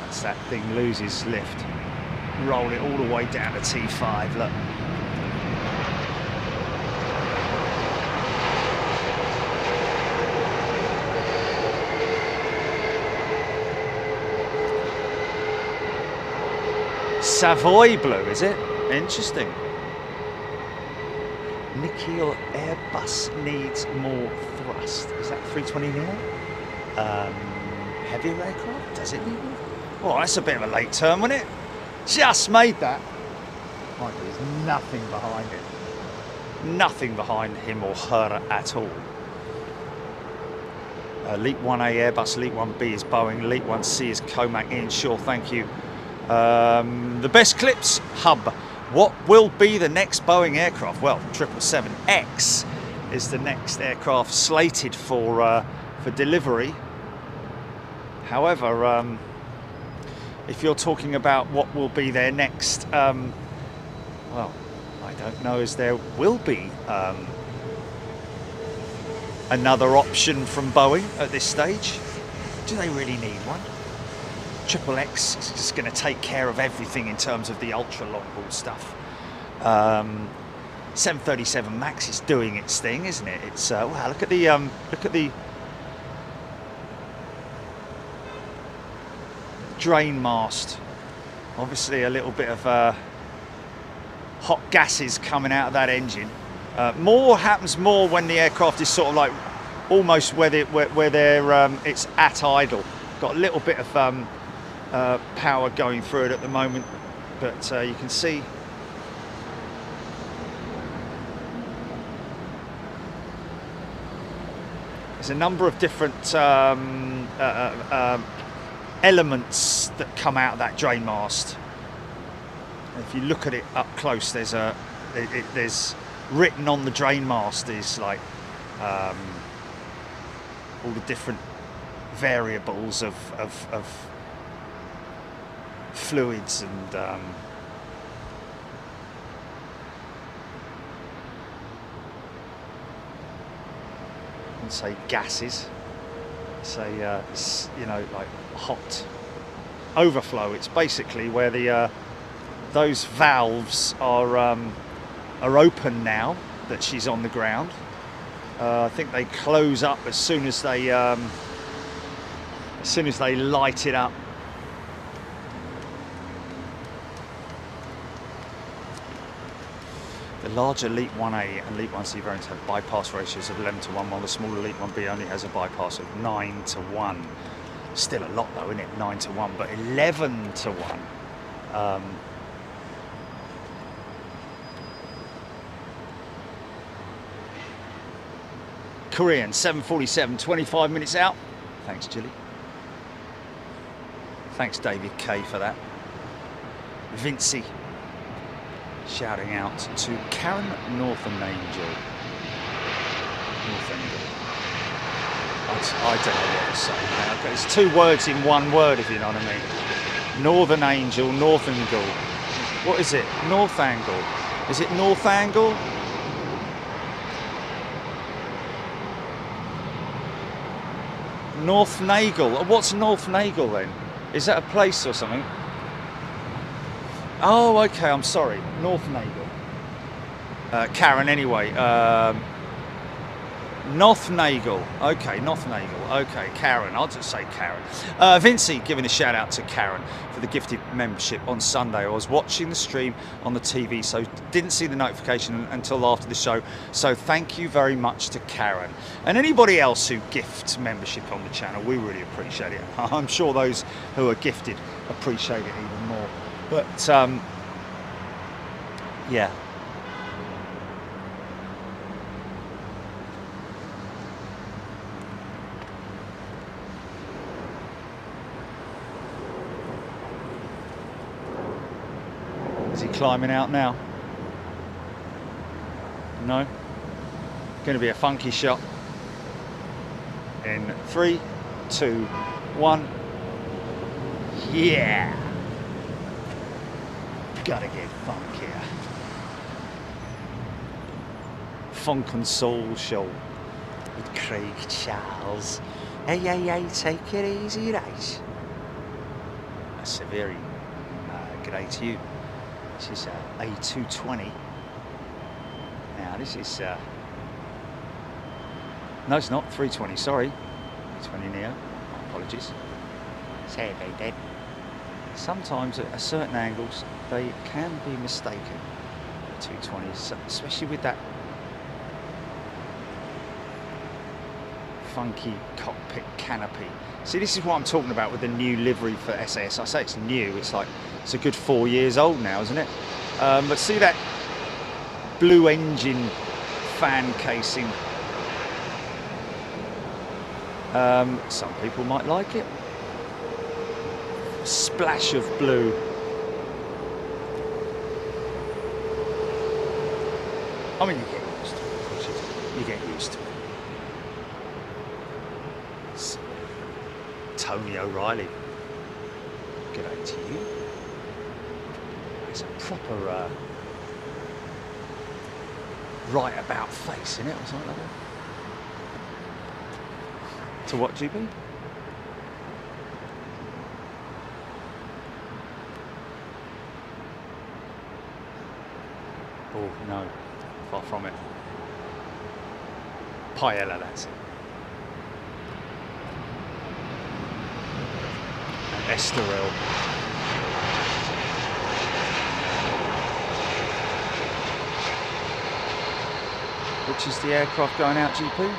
That's that thing loses lift. Roll it all the way down to T5, look. Savoy blue, is it? Interesting. Nikhil, Airbus needs more thrust. Is that 320 nil? Heavier aircraft? Does it need more? Oh, that's a bit of a late turn, wasn't it? Just made that. Mind you, there's nothing behind it. Nothing behind him or her at all. Elite 1A Airbus, Elite 1B is Boeing, Elite 1C is Comac. Ian Shaw, thank you. The best clips hub. What will be the next Boeing aircraft? Well, 777X is the next aircraft slated for delivery. However, if you're talking about what will be their next, well, I don't know, as there will be another option from Boeing at this stage. Do they really need one? XXX is just going to take care of everything in terms of the ultra long haul stuff. 737 Max is doing its thing, isn't it? It's wow, look at the drain mast. Obviously a little bit of hot gases coming out of that engine. More happens more when the aircraft is sort of like almost where it's at idle. Got a little bit of power going through it at the moment, but you can see there's a number of different elements that come out of that drain mast. If you look at it up close, there's written on the drain mast is like all the different variables of fluids and say gases, say you know, like hot overflow. It's basically where the those valves are open now that she's on the ground. I think they close up as soon as they light it up. The larger Elite 1A and Elite 1C variants have bypass ratios of 11:1, while the smaller Elite 1B only has a bypass of 9:1. Still a lot though, isn't it? 9:1, but 11:1. Korean 747, 25 minutes out. Thanks, Gilly. Thanks, David K, for that. Vinci. shouting out to Karen Northern Angel. I don't know what to say now. It's two words in one word, if you know what I mean. Northern Angel, North Angle. What is it? North Angle. Is it North Angle? North Nagel. What's North Nagel then? Is that a place or something? Oh, okay, I'm sorry. North Nagel. Karen, anyway. North Nagel. Okay, North Nagel. Okay, Karen. I'll just say Karen. Vincey giving a shout out to Karen for the gifted membership on Sunday. I was watching the stream on the TV, so didn't see the notification until after the show. So thank you very much to Karen. And anybody else who gifts membership on the channel, we really appreciate it. I'm sure those who are gifted appreciate it even more. But, yeah. Is he climbing out now? No? Going to be a funky shot. In 3, 2, 1. Yeah! Gotta get funkier. Funk and Soul Show with Craig Charles. Hey, take it easy, right? That's a very great view. This is A220. Now this is, no it's not, 320, sorry. 320 Neo, apologies. Say they did. Sometimes at certain angles they can be mistaken. 220s, especially with that funky cockpit canopy. See, this is what I'm talking about with the new livery for SAS. I say it's new, it's like, it's a good 4 years old now, isn't it? But see that blue engine fan casing? Some people might like it. Splash of blue. I mean, you get used to it. You get used to it. It's Tony O'Reilly. Good day to you. It's a proper right about face, isn't it, or something like that? To what, GB? Oh no, far from it. Paella, that's it. And Estoril. Which is the aircraft going out, GP?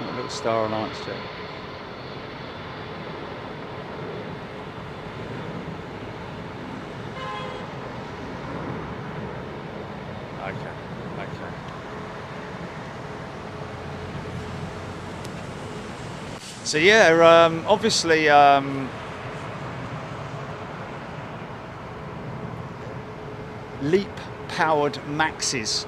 A little Star Alliance jet. Okay. So yeah, obviously LEAP powered Maxes.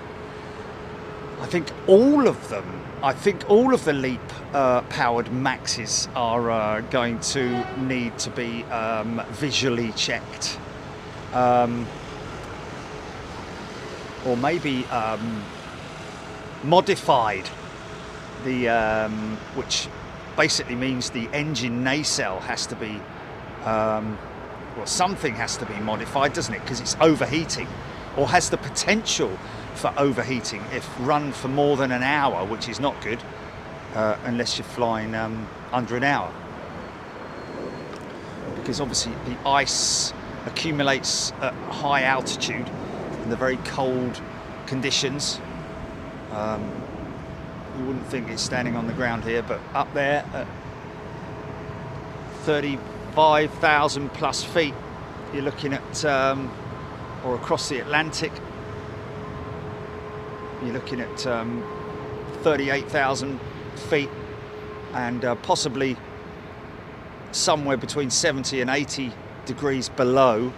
I think all of the LEAP powered Maxes are going to need to be visually checked, or maybe modified. Which basically means the engine nacelle has to be, well, something has to be modified, doesn't it? Because it's overheating, or has the potential for overheating if run for more than an hour, which is not good unless you're flying under an hour, because obviously the ice accumulates at high altitude in the very cold conditions. You wouldn't think it's standing on the ground here, but up there at 35,000 plus feet, you're looking at, or across the Atlantic, you're looking at 38,000 feet, and possibly somewhere between 70 and 80 degrees below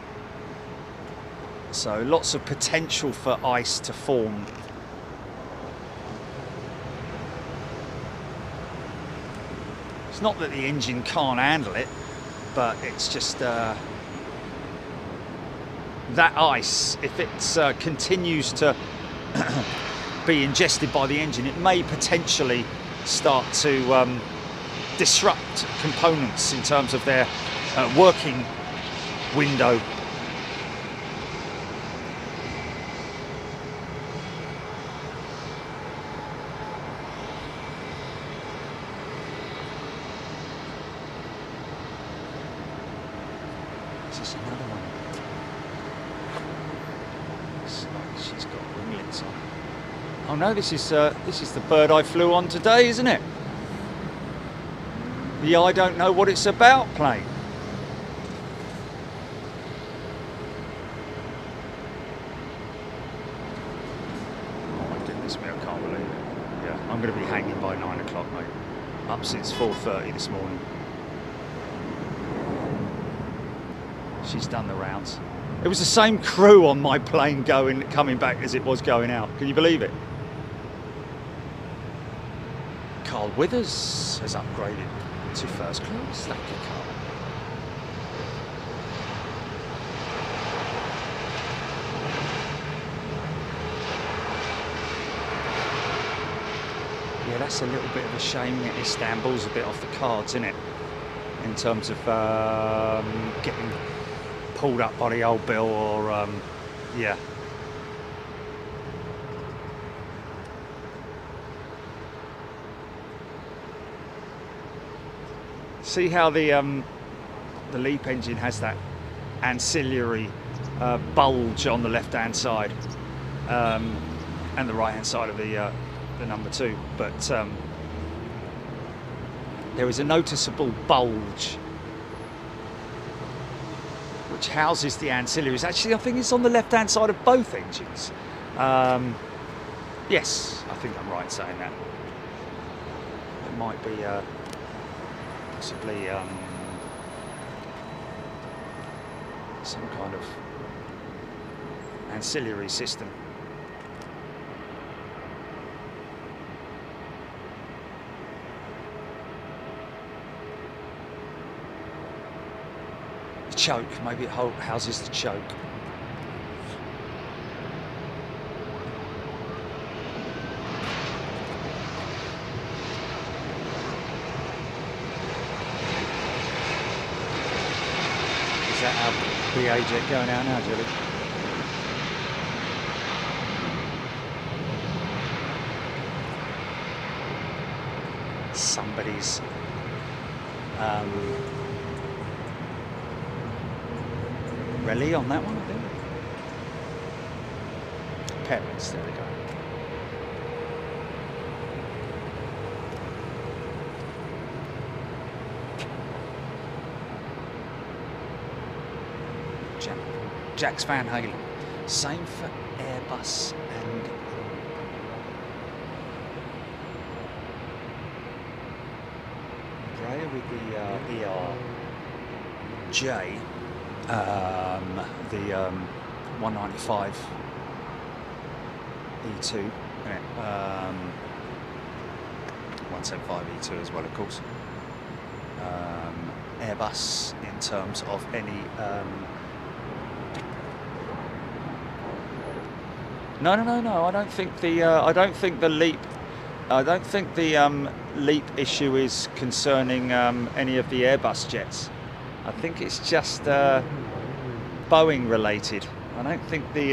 So lots of potential for ice to form. It's not that the engine can't handle it, but it's just that ice, if it continues to be ingested by the engine, it may potentially start to disrupt components in terms of their working window. Is this another one? Looks like she's got ringlets on. Oh no, this is the bird I flew on today, isn't it? The I don't know what it's about plane. Oh my goodness me, I can't believe it. Yeah, I'm going to be hanging by 9 o'clock, mate. Up since 4:30 this morning. She's done the rounds. It was the same crew on my plane coming back as it was going out. Can you believe it? Carl Withers has upgraded to first class. Thank you, Carl. Yeah, that's a little bit of a shame. Istanbul's a bit off the cards, isn't it? In terms of getting pulled up by the old bill, or yeah. See how the LEAP engine has that ancillary bulge on the left-hand side and the right-hand side of the number 2, but there is a noticeable bulge which houses the ancillaries. Actually, I think it's on the left-hand side of both engines. Yes, I think I'm right saying that. It might be possibly some kind of ancillary system. The choke, maybe it houses the choke. Is that our BA jet going out now, Julie? Somebody's rally on that one, I think. Parents, there we go. Jack's Van Halen. Same for Airbus and Embraer with the ERJ, the 195 E2, 175 E2 as well, of course. Airbus in terms of any No. I don't think the LEAP. I don't think the LEAP issue is concerning any of the Airbus jets. I think it's just Boeing related. I don't think the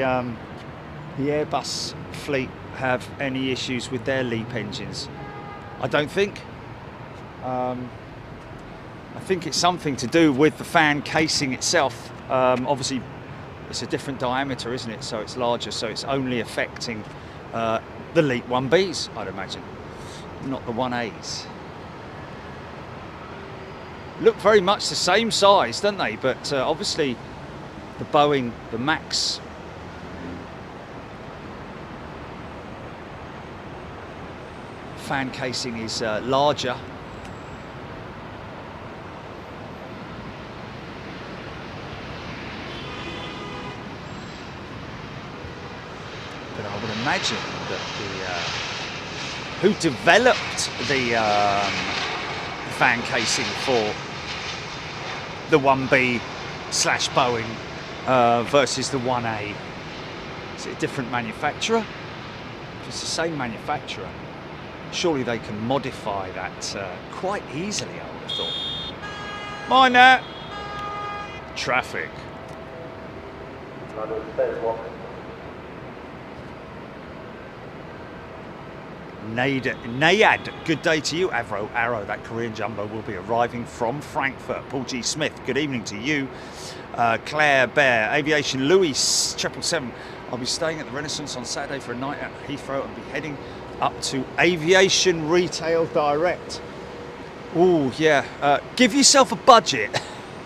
Airbus fleet have any issues with their LEAP engines. I don't think. I think it's something to do with the fan casing itself. Obviously, it's a different diameter, isn't it? So it's larger, so it's only affecting the LEAP 1Bs, I'd imagine, not the 1As. Look very much the same size, don't they? But obviously the Boeing, the Max, fan casing is larger. would imagine that who developed the fan casing for the 1B/Boeing versus the 1A. Is it a different manufacturer? If it's the same manufacturer, surely they can modify that quite easily, I would have thought. Mind that. Traffic. Nayad, good day to you. Arrow, that Korean jumbo will be arriving from Frankfurt. Paul G. Smith, good evening to you. Claire Bear, Aviation Louis 777. I'll be staying at the Renaissance on Saturday for a night at Heathrow and be heading up to Aviation Retail Direct. Oh yeah, give yourself a budget.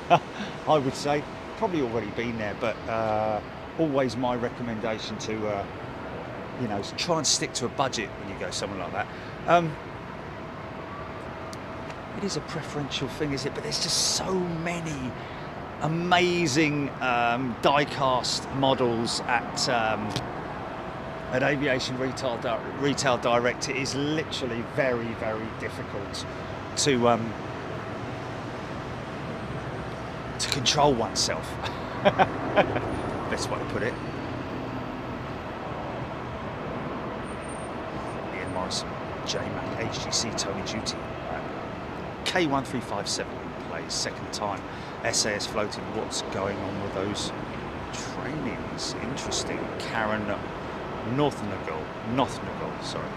I would say, probably already been there, but always my recommendation to you know, try and stick to a budget when you go somewhere like that. It is a preferential thing, is it? But there's just so many amazing die-cast models at Aviation Retail Direct. It is literally very, very difficult to control oneself. Best way to put it. Ian Morrison, J-Mac, HGC, Tony Duty, K1357 plays second time. SAS floating. What's going on with those trainings? Interesting. Karen Northnagle, sorry.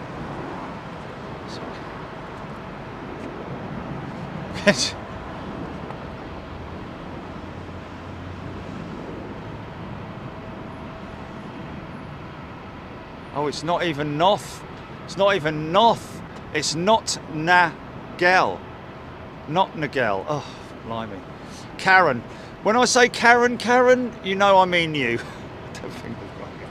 Oh, it's not even North. It's not even North. It's not Nagel. Not Nagel. Oh, blimey. Karen. When I say Karen, you know I mean you. I don't think we've got it.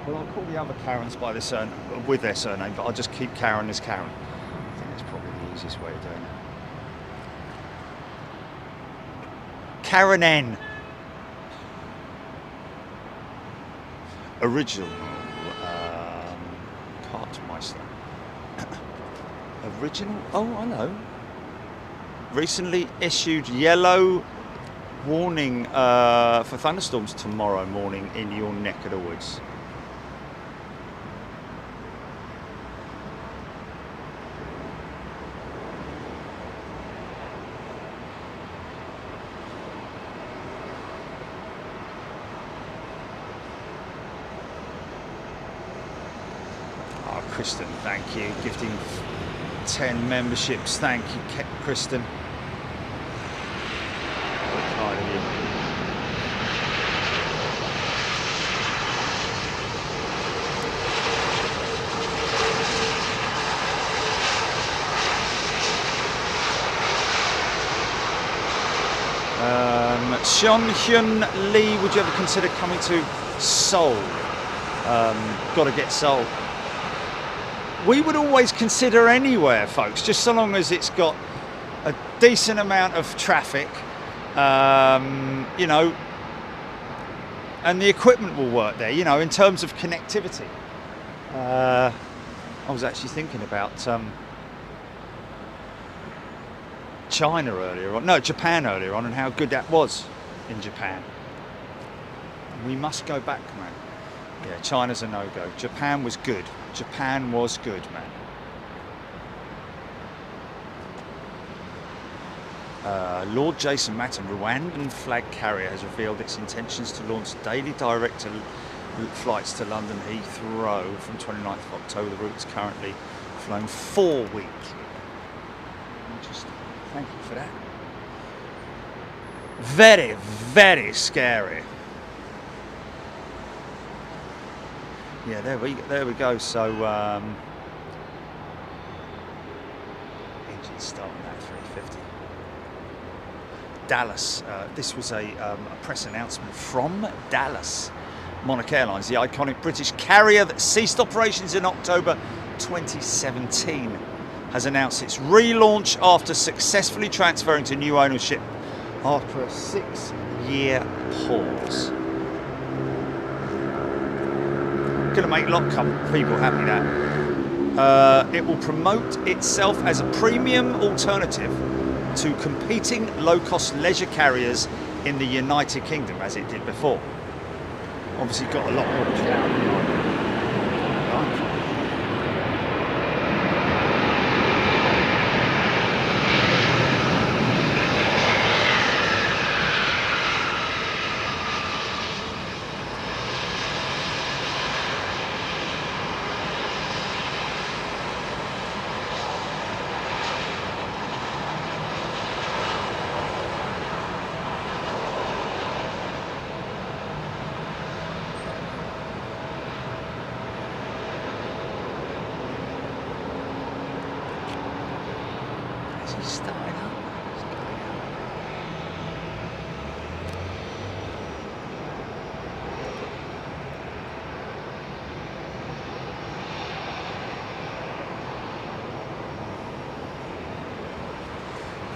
Well, I'll call the other Karens by their with their surname, but I'll just keep Karen as Karen. I think that's probably the easiest way of doing it. Karen N. Original Cartmeister. Original? Oh, I know. Recently issued yellow warning for thunderstorms tomorrow morning in your neck of the woods. Kristen, thank you. Gifting 10 memberships. Thank you, Kristen. Very kind of you. Sean Hyun Lee, would you ever consider coming to Seoul? Gotta get Seoul. We would always consider anywhere, folks, just so long as it's got a decent amount of traffic, you know, and the equipment will work there, you know, in terms of connectivity. I was actually thinking about Japan earlier on, and how good that was in Japan. We must go back, man. Yeah, China's a no-go. Japan was good. Japan was good, man. Lord Jason Matton, Rwandan flag carrier, has revealed its intentions to launch daily direct flights to London Heathrow from 29th of October. The route is currently flown 4 weeks. Interesting. Thank you for that. Very, very scary. Yeah, there we go. So engine starting at 350. Dallas. This was a press announcement from Dallas. Monarch Airlines, the iconic British carrier that ceased operations in October 2017, has announced its relaunch after successfully transferring to new ownership after a 6-year pause. going to make a lot of people happy, that. It will promote itself as a premium alternative to competing low-cost leisure carriers in the United Kingdom, as it did before. Obviously got a lot more cloud.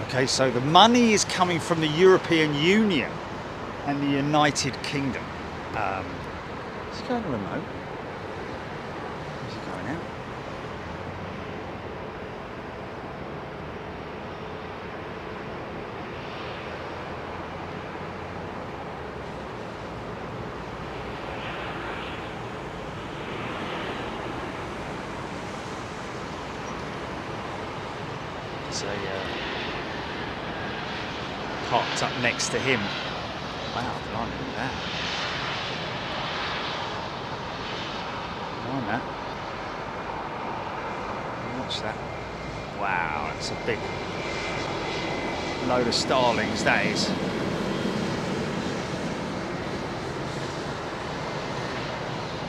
Okay, so the money is coming from the European Union and the United Kingdom. Is he going remote? Is he going out? It's parked up next to him. Wow, blimey, look at that. Blimey, that. Watch that. Wow, that's a big load of starlings, that is.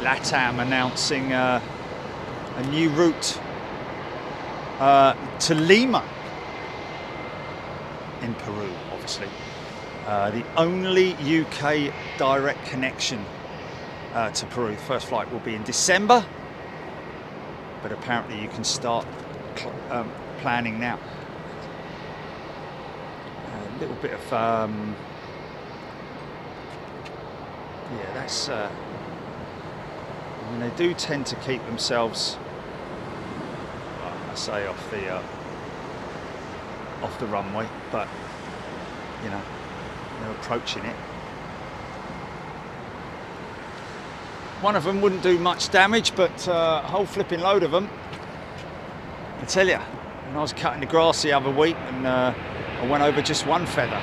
LATAM announcing a new route to Lima in Peru, obviously. The only UK direct connection to Peru. The first flight will be in December, but apparently you can start planning now. A little bit of yeah, that's I mean, they do tend to keep themselves, I say, off the runway, but you know, they're approaching it. One of them wouldn't do much damage, but a whole flipping load of them. I tell you, when I was cutting the grass the other week, and I went over just one feather.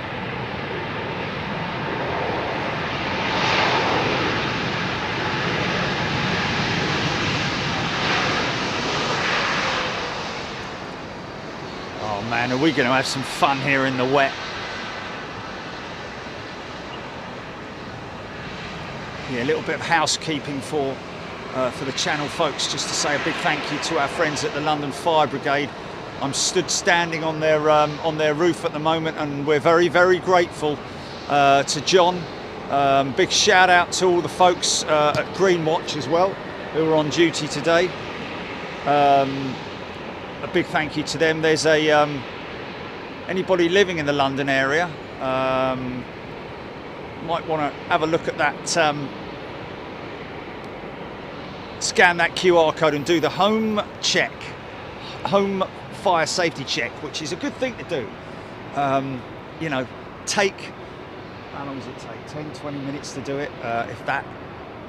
Oh man, are we going to have some fun here in the wet? Yeah, a little bit of housekeeping for the channel folks, just to say a big thank you to our friends at the London Fire Brigade. I'm standing on their roof at the moment, and we're very, very grateful to John. Big shout out to all the folks at Greenwatch as well, who are on duty today. A big thank you to them. There's anybody living in the London area might want to have a look at that, scan that QR code and do the home fire safety check, which is a good thing to do. You know, how long does it take? 10-20 minutes to do it, if that,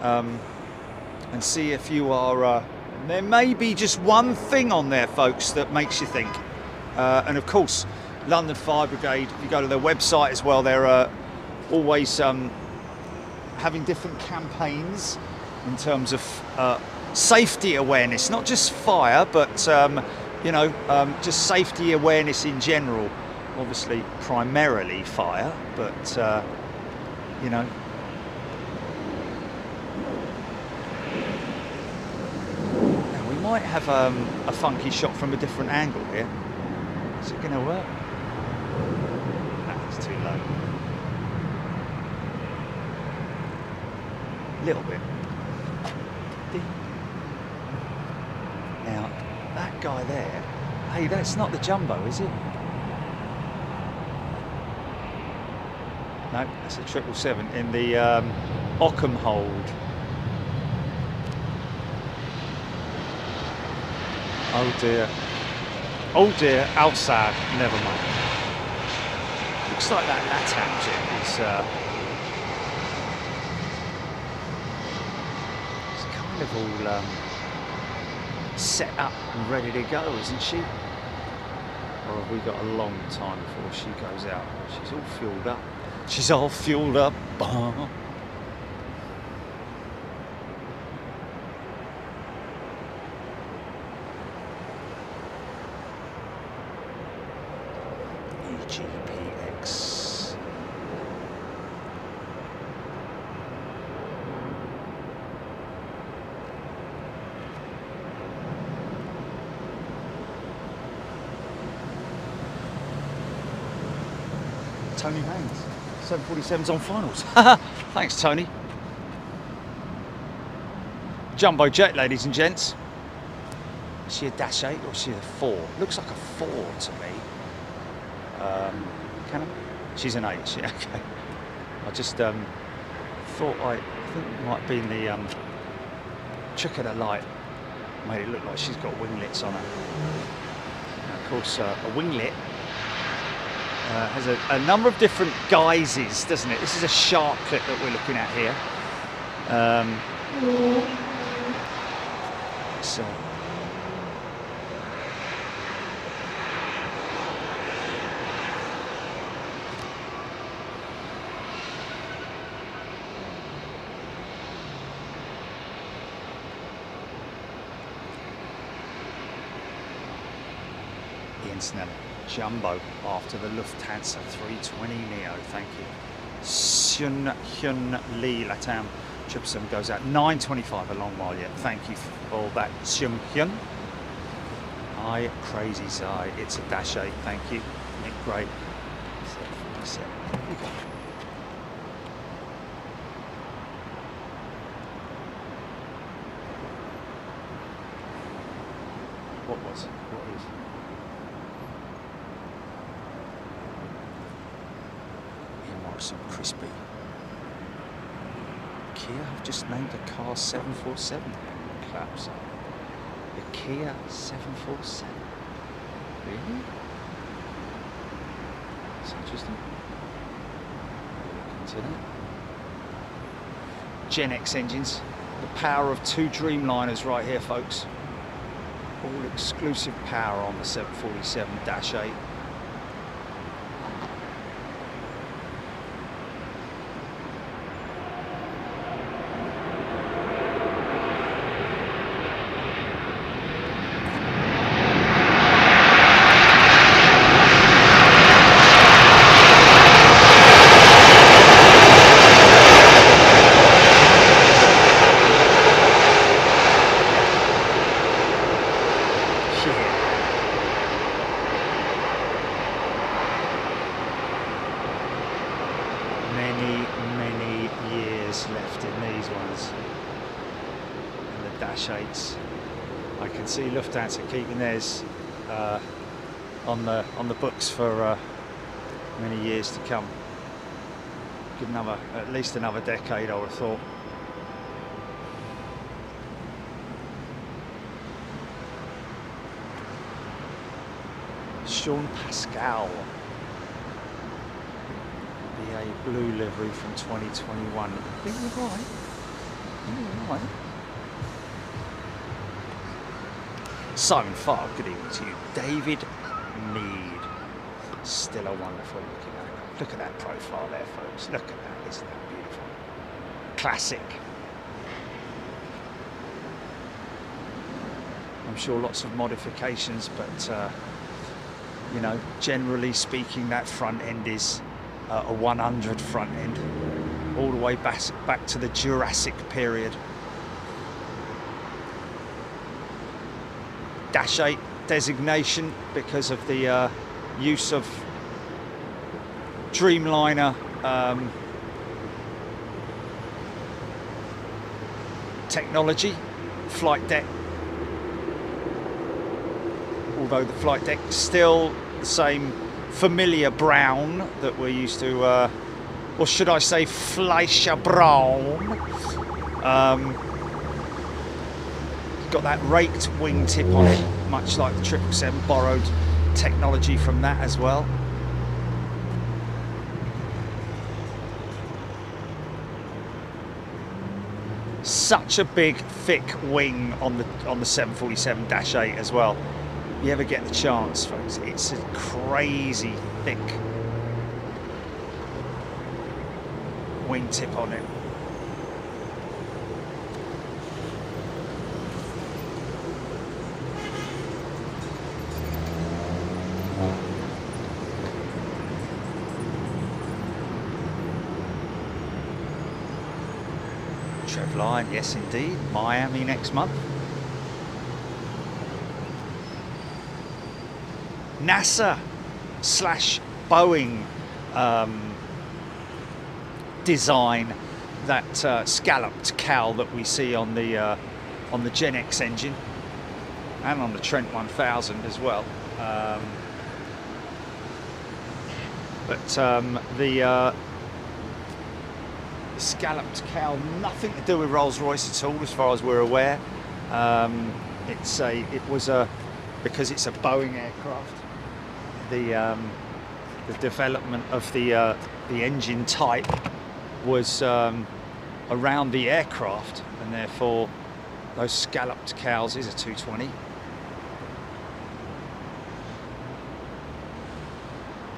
and see if you are there may be just one thing on there, folks, that makes you think. And of course, London Fire Brigade, if you go to their website as well, they're always having different campaigns in terms of safety awareness, not just fire, but you know, just safety awareness in general. Obviously, primarily fire, but you know. Now we might have a funky shot from a different angle here. Is it going to work? That's too low. A little bit. Now, that guy there, hey, that's not the jumbo, is it? No, that's a 777 in the Ockham hold. Oh dear. Oh dear, outside. Never mind. Looks like that LATAM jet is it's kind of all set up and ready to go, isn't she? Or have we got a long time before she goes out? She's all fueled up. She's all fueled up. EGPX. Tony Haynes. 747's on finals. Thanks, Tony. Jumbo jet, ladies and gents. Is she a dash 8 or is she a 4? Looks like a 4 to me. Can I? She's an 8. She, okay. I just thought I think it might have been the trick of the light made it look like she's got winglets on her. And of course, a winglet has a number of different guises, doesn't it? This is a shark clip that we're looking at here. So Ian Snell. Jumbo after the Lufthansa 320 Neo, thank you. Sun Hyun Lee Latam. 777 goes out 9:25 a long while yet. Thank you for all that, Sun Hyun. Hi, Crazy Zai. It's a dash 8, thank you. Nick, great. 747. Here we go. What is? Some crispy. Kia have just named a car 747. Claps. The Kia 747. Really? That's interesting. Look into that. Gen X engines. The power of 2 Dreamliners right here, folks. All exclusive power on the 747-8. Many years left in these ones. And the dash 8s. I can see Lufthansa keeping theirs on the books for many years to come. Good at least another decade, I would have thought. Sean Pascal. BA blue livery from 2021. I think you're right. You're right. Simon Farr, good evening to you. David Mead. Still a wonderful looking at. Look at that profile there, folks. Look at that. Isn't that beautiful? Classic. I'm sure lots of modifications, but you know, generally speaking, that front end is a 100 front end, all the way back to the Jurassic period. Dash 8 designation because of the use of Dreamliner technology, flight deck. Although the flight deck is still the same familiar brown that we're used to, or should I say Fleischer Braun. got that raked wingtip on it, much like the 777, borrowed technology from that as well. Such a big, thick wing on the 747-8 as well. If you ever get the chance, folks, it's a crazy thick wingtip on it. Trev Line, yes indeed, Miami next month. NASA / Boeing design that scalloped cowl that we see on the Gen X engine and on the Trent 1000 as well. The scalloped cowl, nothing to do with Rolls-Royce at all, as far as we're aware. Because it's a Boeing aircraft. The development of the engine type was around the aircraft, and therefore those scalloped cowls is a 220.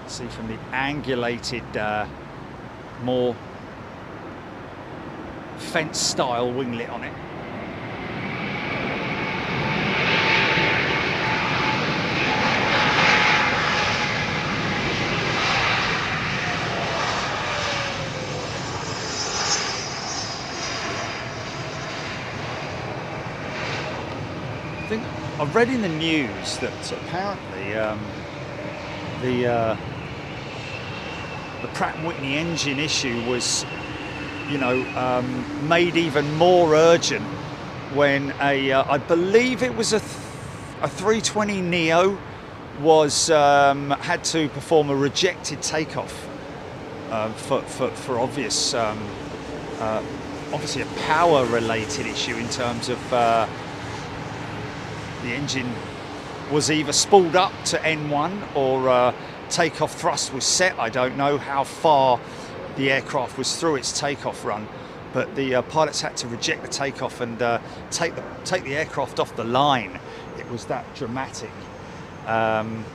See from the angulated, more fence style winglet on it. I think I've read in the news that apparently the Pratt & Whitney engine issue was, made even more urgent when I believe it was a 320 Neo was had to perform a rejected takeoff for obvious, obviously a power related issue in terms of the engine was either spooled up to N1 or takeoff thrust was set. I don't know how far the aircraft was through its takeoff run, but the pilots had to reject the takeoff and take the aircraft off the line. It was that dramatic, and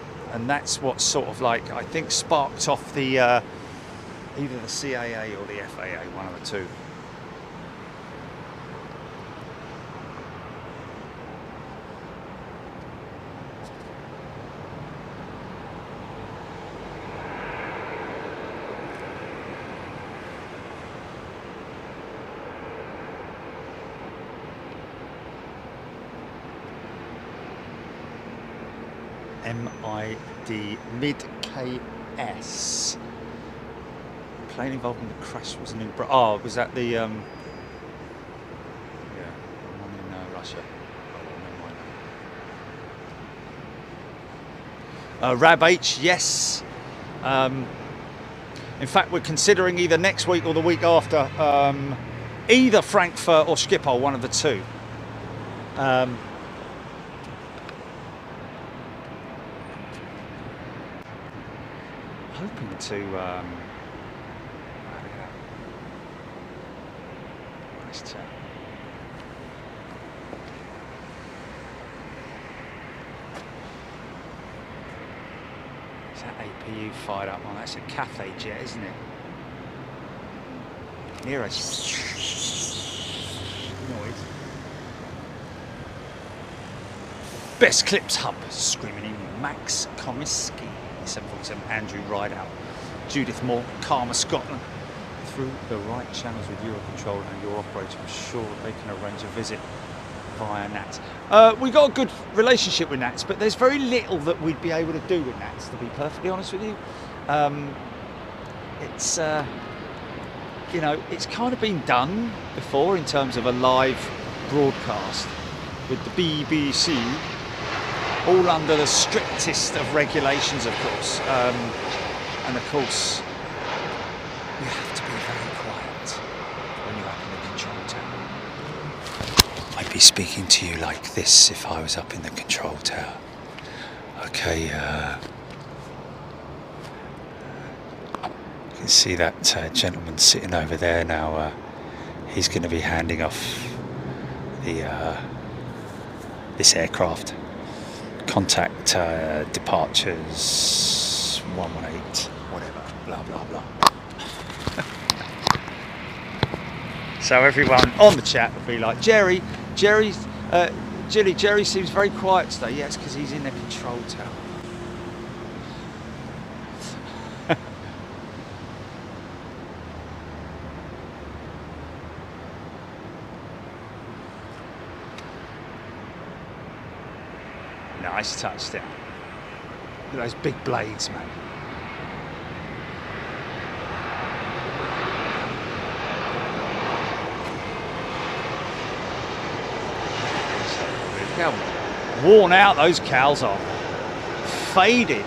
that's what sort of like I think sparked off the either the CAA or the FAA, one of the two. MID KS. Plane involved in the crash wasn't in. Oh, was that the? Yeah, one in Russia. RAB H, yes. In fact, we're considering either next week or the week after, either Frankfurt or Schiphol, one of the two. Hoping to nice chat. Is that APU fired up? Well, that's a Cathay jet, isn't it? Near us. Noise. Best Clips Hub, screaming in Max Komisky. 747 Andrew Rideout, Judith Moore, Karma Scotland. Through the right channels with Eurocontrol and your operator, I'm sure they can arrange a visit via NATS. We've got a good relationship with NATS, but there's very little that we'd be able to do with NATS, to be perfectly honest with you. It's it's kind of been done before in terms of a live broadcast with the BBC, all under the strictest of regulations, of course. And of course, you have to be very quiet when you're up in the control tower. Might be be speaking to you like this if I was up in the control tower. Okay, you can see that gentleman sitting over there now. He's going to be handing off the this aircraft. Contact departures 118, whatever, blah blah blah. So everyone on the chat will be like, Jerry seems very quiet today. Yeah, it's because he's in the control tower. Nice touchdown. Look at those big blades, man. Look how worn out those cows are. Faded.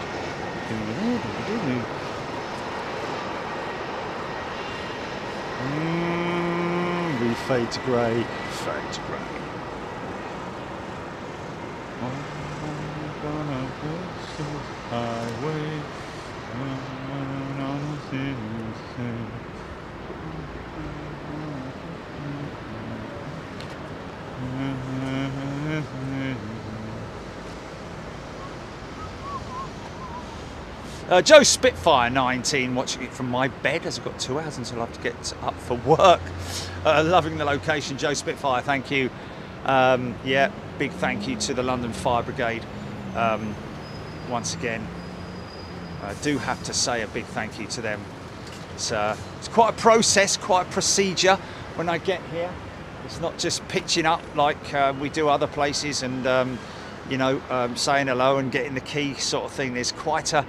We fade to grey. Fade to grey. Highway. Joe Spitfire 19 watching it from my bed as I've got 2 hours until I have to get up for work. Loving the location, Joe Spitfire, thank you. Yeah, big thank you to the London Fire Brigade. Once again, I do have to say a big thank you to them. It's quite a process, quite a procedure when I get here. It's not just pitching up like we do other places and you know, saying hello and getting the key sort of thing. There's quite a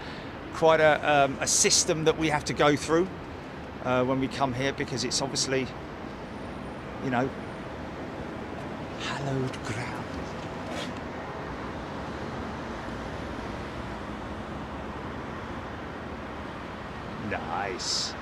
system that we have to go through when we come here, because it's obviously, you know, hallowed ground. Nice.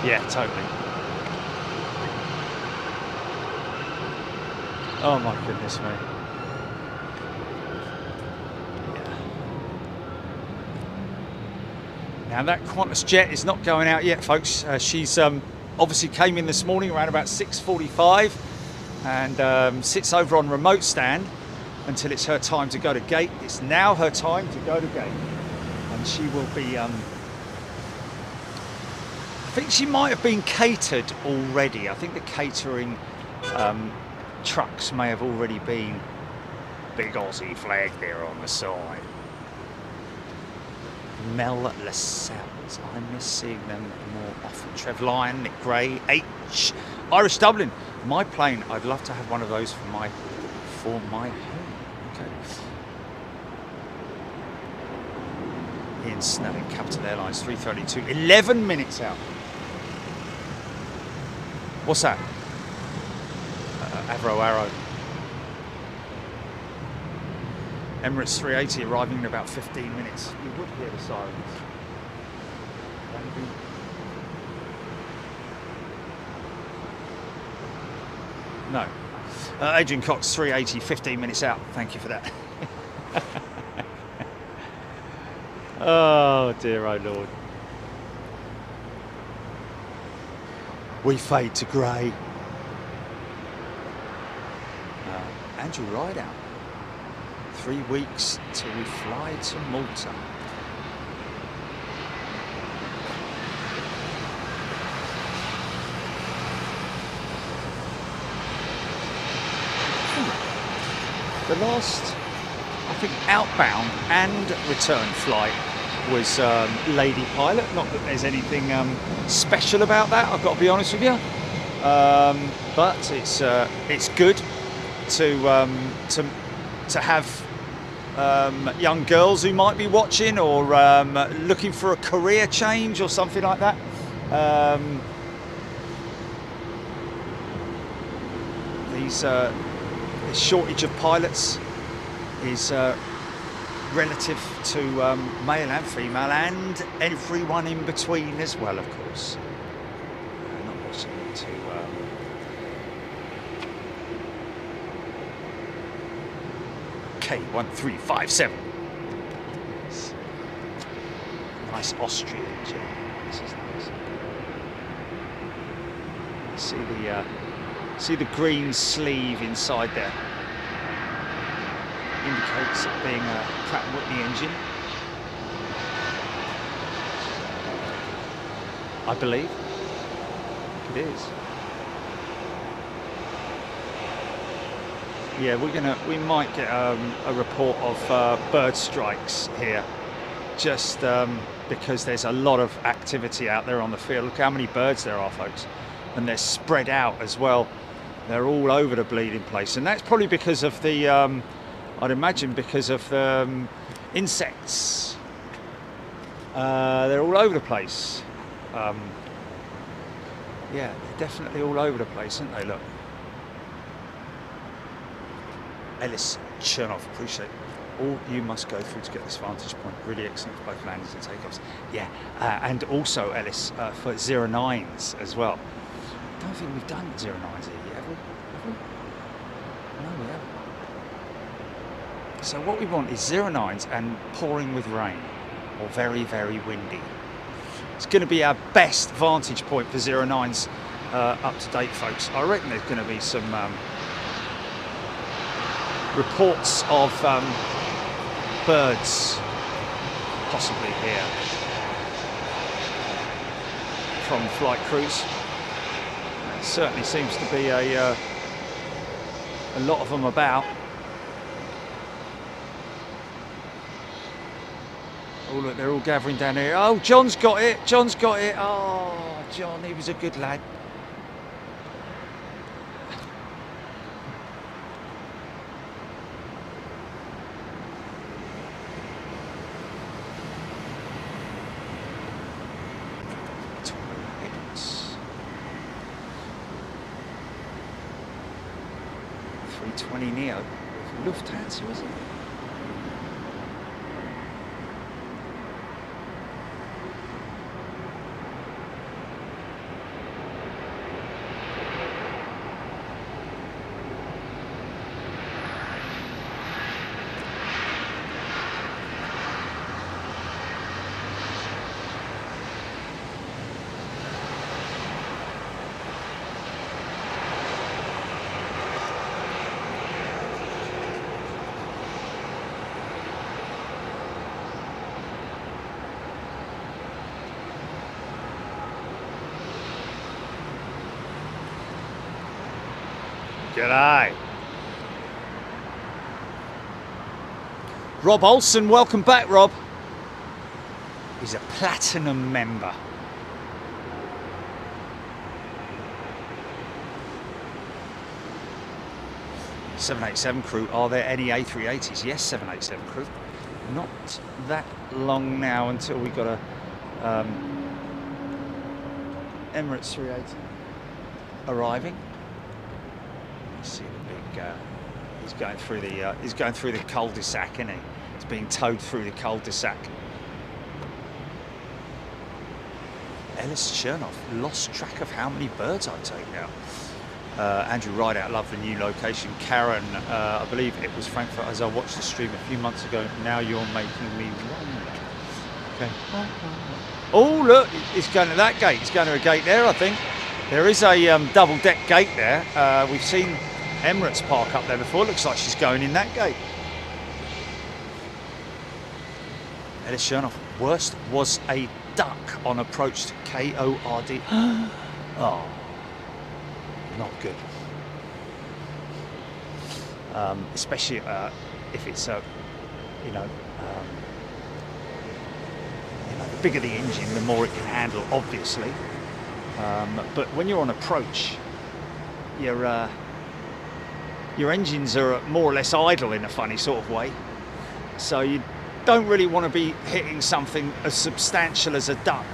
Yeah, totally. Oh my goodness me. Yeah. Now that Qantas jet is not going out yet, folks. She's obviously came in this morning around about 6:45 and sits over on remote stand until it's her time to go to gate. It's now her time to go to gate, and she will be I think she might have been catered already. I think the catering trucks may have already been. Big Aussie flag there on the side. Mel Lascelles, I miss seeing them more often. Trev Lyon, Nick Gray, H. Irish Dublin. My plane, I'd love to have one of those for my home. Okay. Ian Snelling, Capital Airlines 332, 11 minutes out. What's that? Avro Arrow. Emirates 380 arriving in about 15 minutes. You would hear the sirens. No. Adrian Cox 380, 15 minutes out. Thank you for that. Oh dear, oh Lord. We fade to grey. Andrew Rideout. 3 weeks till we fly to Malta. The last, I think, outbound and return flight was Lady Pilot. Not that there's anything special about that, I've got to be honest with you. But it's good to have young girls who might be watching, or looking for a career change or something like that. The shortage of pilots is relative to male and female, and everyone in between as well, of course. Not watching to K1357. Nice Austrian engine. This is nice. See the green sleeve inside there. Indicates it being a Pratt & Whitney engine, I believe. It is. Yeah, we might get a report of bird strikes here, just because there's a lot of activity out there on the field. Look how many birds there are, folks, and they're spread out as well. They're all over the bleeding place, and that's probably because of the I'd imagine because of the insects. They're all over the place. Yeah, they're definitely all over the place, aren't they? Look. Ellis Chernoff, appreciate all you must go through to get this vantage point. Really excellent for both landings and takeoffs. Yeah, and also Ellis for 09s as well. I don't think we've done 09s here yet, have we? No, we haven't. So what we want is 09s and pouring with rain, or very, very windy. It's going to be our best vantage point for 09s up to date, folks. I reckon there's going to be some reports of birds possibly here from flight crews. There certainly seems to be a lot of them about. Oh look, they're all gathering down here. Oh, John's got it, John's got it. Oh, John, he was a good lad. Neo, Lufthansa, is it? G'day. Rob Olsen, welcome back, Rob. He's a platinum member. .787 crew, are there any A380s? Yes, 787 crew. Not that long now until we got a Emirates 380 arriving. See the big. He's going through the cul-de-sac, isn't he? He's being towed through the cul-de-sac. Ellis Chernoff lost track of how many birds I'd taken out. Andrew Rideout, love the new location. Karen, I believe it was Frankfurt as I watched the stream a few months ago. Now you're making me wonder. Okay. Oh look, he's going to that gate. He's going to a gate there, I think. There is a double-deck gate there. We've seen Emirates park up there before. Looks like she's going in that gate. Ellis Chernoff. Worst was a duck on approach to KORD. Oh, not good. Especially if it's the bigger the engine, the more it can handle, obviously. But when you're on approach, your engines are more or less idle in a funny sort of way. So you don't really want to be hitting something as substantial as a duck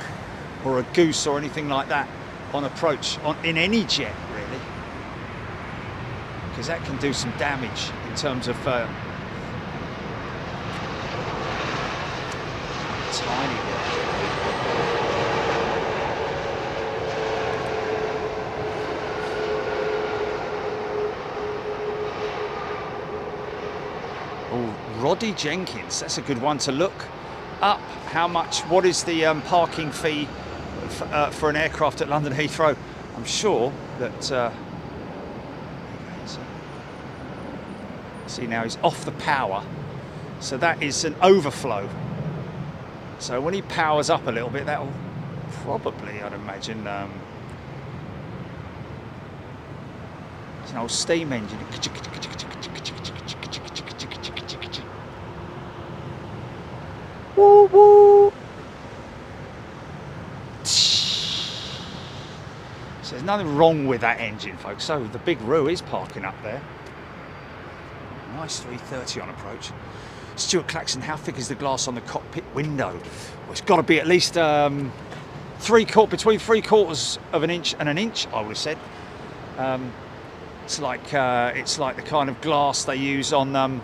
or a goose or anything like that on approach in any jet, really, because that can do some damage in terms of tiny work. Oh, Roddy Jenkins, that's a good one to look up. How much, what is the parking fee for an aircraft at London Heathrow? I'm sure that, see now he's off the power, so that is an overflow. So when he powers up a little bit, that'll probably, I'd imagine, it's an old steam engine. Woo woo. So there's nothing wrong with that engine, folks. So the big Roo is parking up there. Nice 330 on approach. Stuart Claxon, how thick is the glass on the cockpit window? Well, it's got to be at least between 3/4 of an inch and an inch, I would have said. It's like the kind of glass they use on,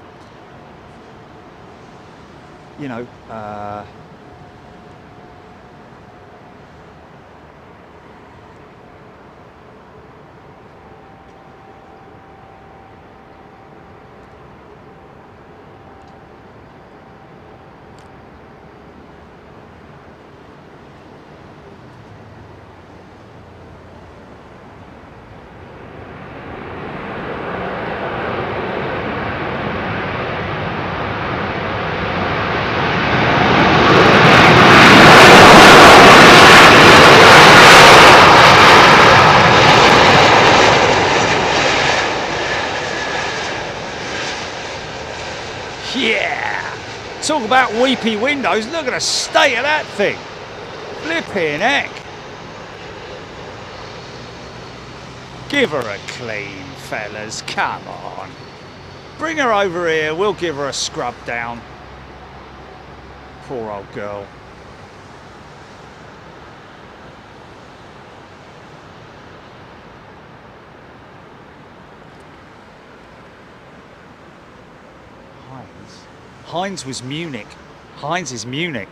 you know, yeah! Talk about weepy windows, look at the state of that thing. Flipping heck. Give her a clean, fellas, come on. Bring her over here, we'll give her a scrub down. Poor old girl. Heinz was Munich. Heinz is Munich.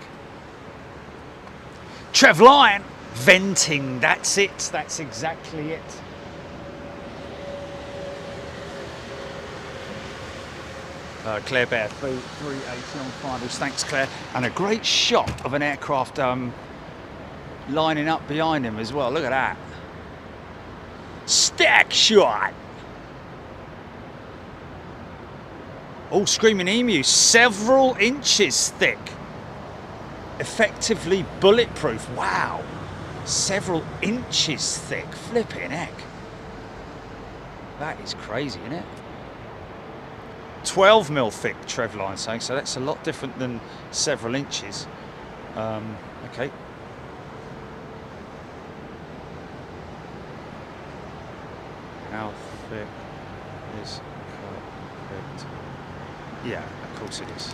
Trev Lyon, venting, that's it. That's exactly it. Claire Bear, 380 on finals. Thanks, Claire. And a great shot of an aircraft lining up behind him as well. Look at that. Stack shot. Oh, Screaming Emu, several inches thick. Effectively bulletproof. Wow. Several inches thick. Flipping heck. That is crazy, isn't it? 12mm thick, Trev Line saying, so that's a lot different than several inches. Okay. How thick is cockpit? Yeah, of course it is.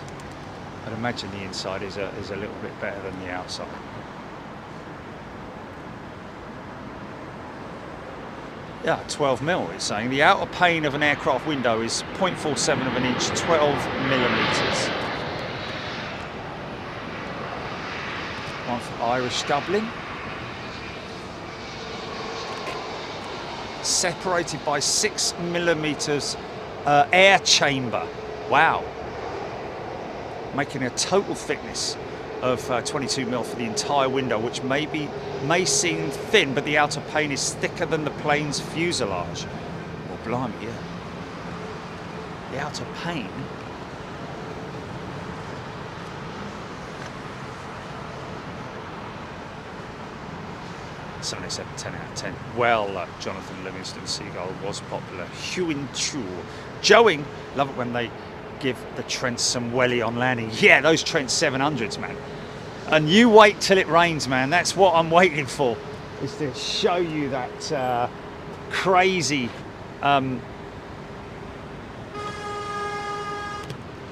I'd imagine the inside is a little bit better than the outside. Yeah, 12mm it's saying. The outer pane of an aircraft window is 0.47 of an inch, 12mm. One for Irish Dublin. Separated by 6mm air chamber. Wow. Making a total thickness of 22mm for the entire window, which may seem thin, but the outer pane is thicker than the plane's fuselage. Oh, blimey, yeah. The outer pane. Somebody said 10 out of 10. Well, Jonathan Livingston Seagull was popular. Huin Chu. Joeing, love it when they give the Trent some welly on landing. Yeah, those Trent 700s, man. And you wait till it rains, man. That's what I'm waiting for, is to show you that crazy,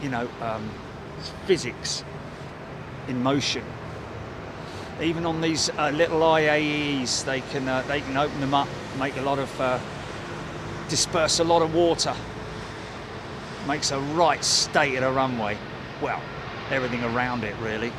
you know, It's physics in motion. Even on these little IAEs, they can open them up, make a lot of disperse a lot of water. Makes a right state of the runway. Well, everything around it really.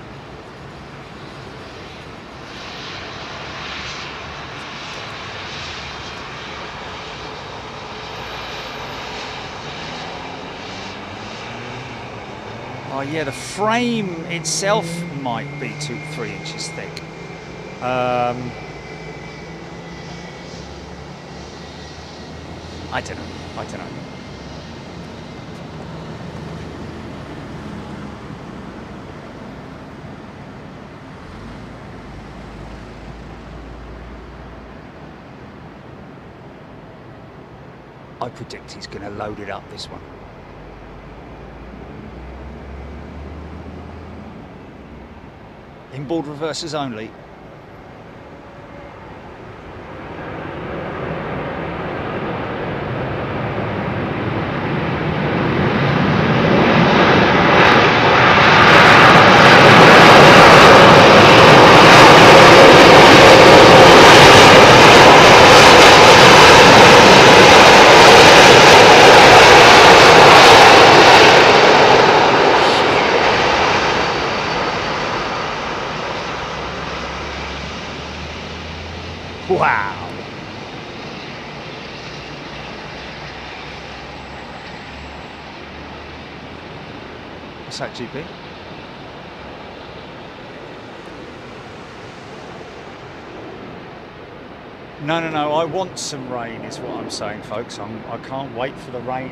Oh yeah, the frame itself might be 2-3 inches thick. I don't know. I predict he's going to load it up, this one. Inboard reversers only. Wow. What's that, GP? No, I want some rain is what I'm saying, folks. I can't wait for the rain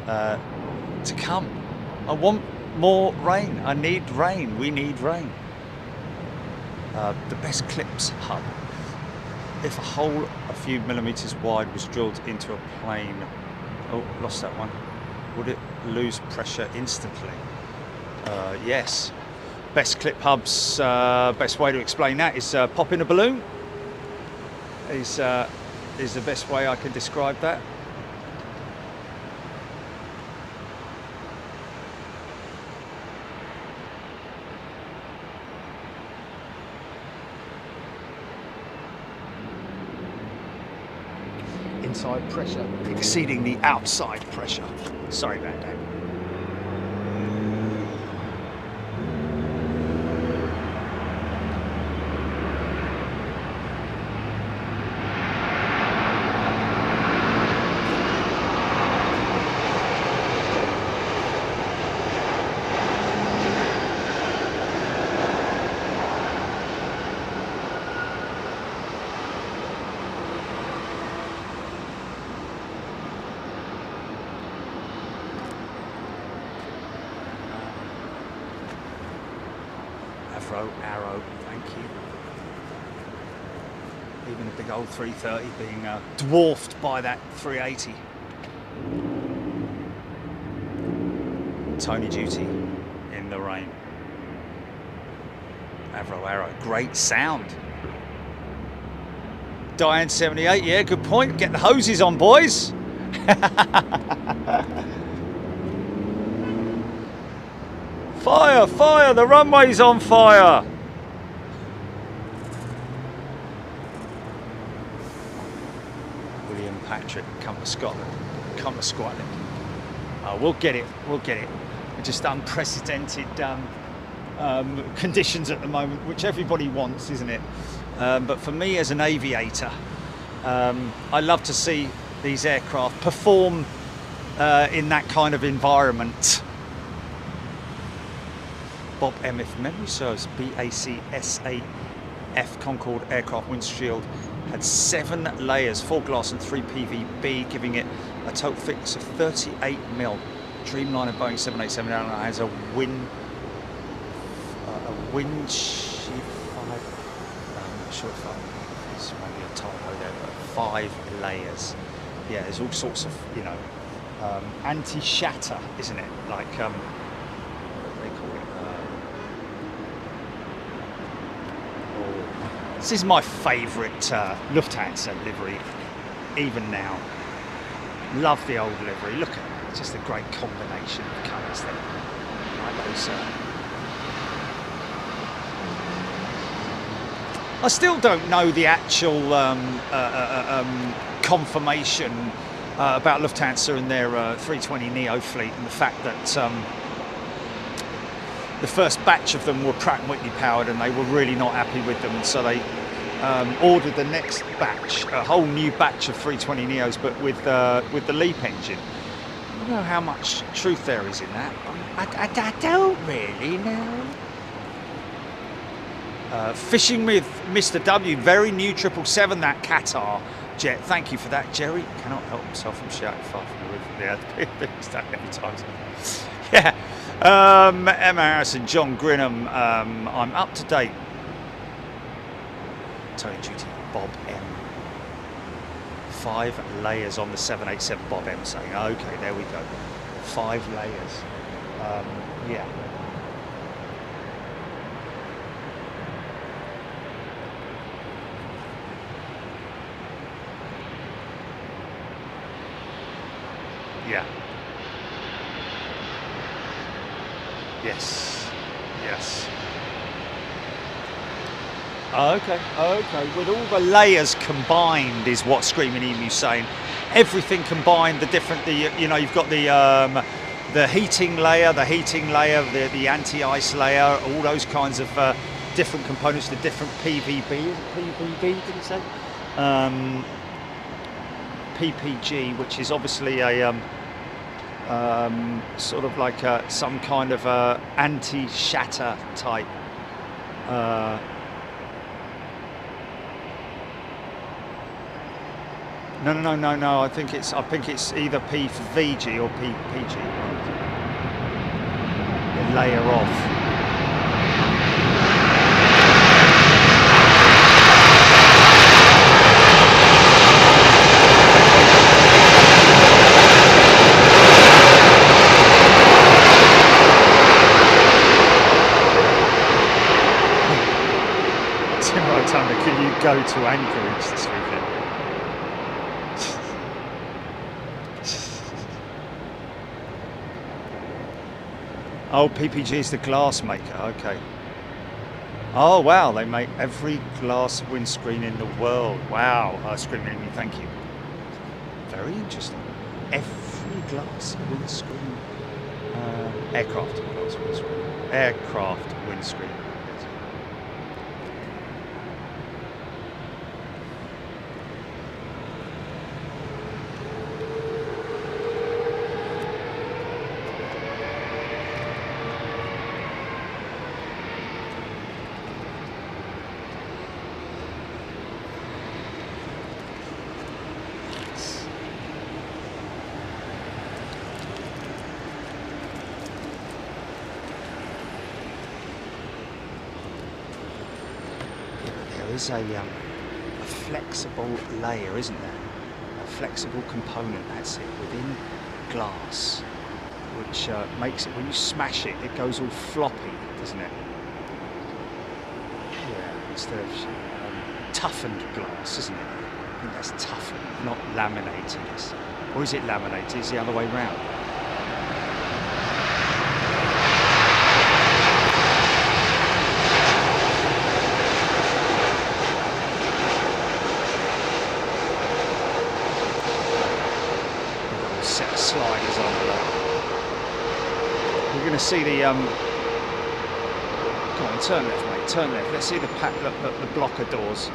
to come. I want more rain. I need rain. We need rain. The best clips hub. If a hole a few millimeters wide was drilled into a plane, oh, lost that one, would it lose pressure instantly? Yes. Best clip hubs, best way to explain that is pop in a balloon. Is the best way I can describe that. Inside pressure exceeding the outside pressure. Sorry about that. Arrow, thank you. Even a big old 330 being dwarfed by that 380. Tony Duty in the rain. Arrow, great sound. Diane 78, yeah, good point. Get the hoses on, boys. Fire, the runway's on fire. William Patrick, come to Scotland. We'll get it. Just unprecedented conditions at the moment, which everybody wants, isn't it? But for me as an aviator, I love to see these aircraft perform in that kind of environment. Bob M, if memory serves, BACSAF Concorde aircraft windshield had 7 layers, 4 glass and 3 PVB, giving it a total thickness of 38 mil. Dreamliner Boeing 787 has a wind sheet 5. I'm not sure if it's maybe a typo there, but 5 layers. Yeah, there's all sorts of anti-shatter, isn't it? Like what do they call it? This is my favourite Lufthansa livery, even now. Love the old livery. Look at it. just a great combination of colours there. Like those. I still don't know the actual confirmation about Lufthansa and their 320neo fleet, and the fact that the first batch of them were Pratt & Whitney powered and they were really not happy with them, and so they ordered the next batch, a whole new batch of 320neos, but with the LEAP engine. I don't know how much truth there is in that. I don't really know. Fishing with Mr. W, very new 777, that Qatar jet. Thank you for that, Jerry. Cannot help himself from shouting far from the roof of the air. Every time. Yeah. Emma Harrison, John Grinham. I'm up to date. Tony Duty, Bob M. 5 layers on the 787, Bob M saying. Okay, there we go. 5 layers. Yeah. Yeah. Yes. Yes. Okay. Okay. With all the layers combined, is what Screaming Emu's saying. Everything combined. The different. You know, you've got the heating layer, the anti-ice layer, all those kinds of different components, the different PVB. PVB, did he say? PPG, which is obviously a sort of like some kind of anti-shatter type no, I think it's either P for VG or PPG. The layer off. Can you go to Anchorage this weekend? Oh, PPG is the glass maker. Okay. Oh wow, they make every glass windscreen in the world. Wow, Screaming at me, thank you. Very interesting. Every glass windscreen, aircraft glass windscreen, aircraft windscreen. Is a flexible layer, isn't there? A flexible component, that's it, within glass, which makes it, when you smash it, it goes all floppy, doesn't it? Yeah, instead of toughened glass, isn't it? I think that's toughened, not laminated. Or is it laminated? It's the other way round. Sliders on below. We're going to see the come on, turn left, mate, turn left. Let's see the blocker doors.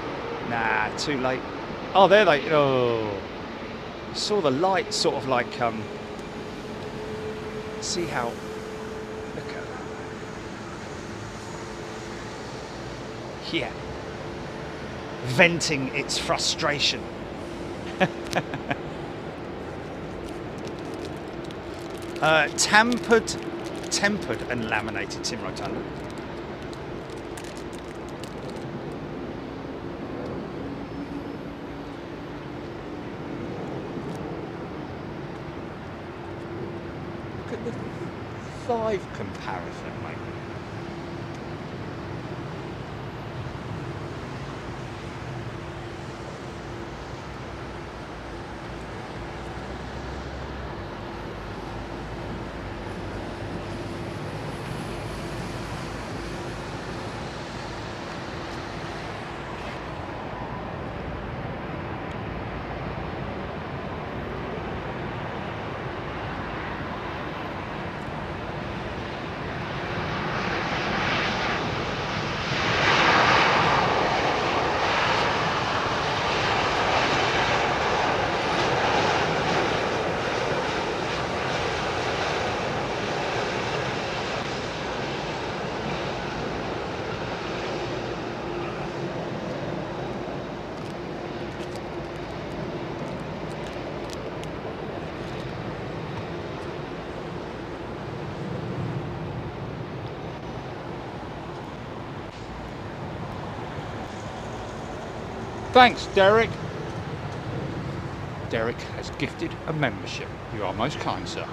Nah, too late. Oh, there they. Oh, saw the light, sort of like see how. Look at that. Yeah, venting its frustration. Tempered and laminated, Tim Rotunda. Look at the live comparison, mate. Thanks, Derek. Derek has gifted a membership. You are most kind, sir.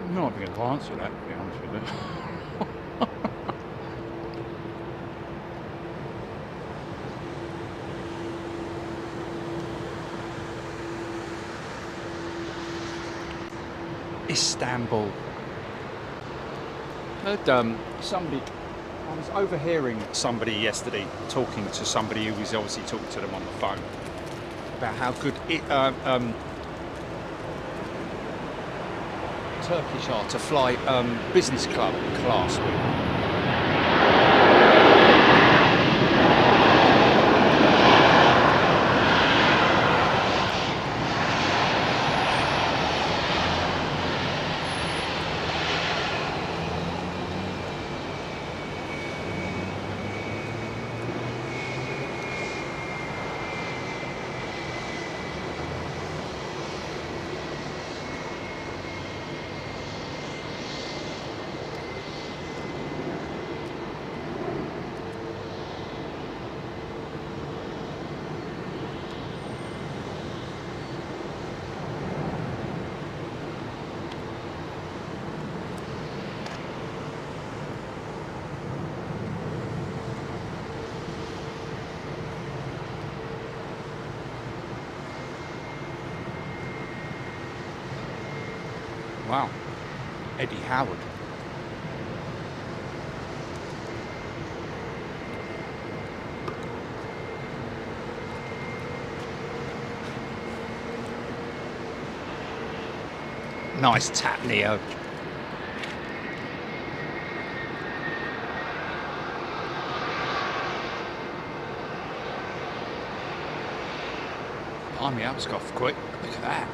I'm not going to answer that, to be honest with you. Istanbul. Heard somebody. I was overhearing somebody yesterday talking to somebody who was obviously talking to them on the phone about how good Turkish are to fly business class with. Wow, Eddie Howard. Nice tap, Neo. Blimey, that was off quick. Look at that.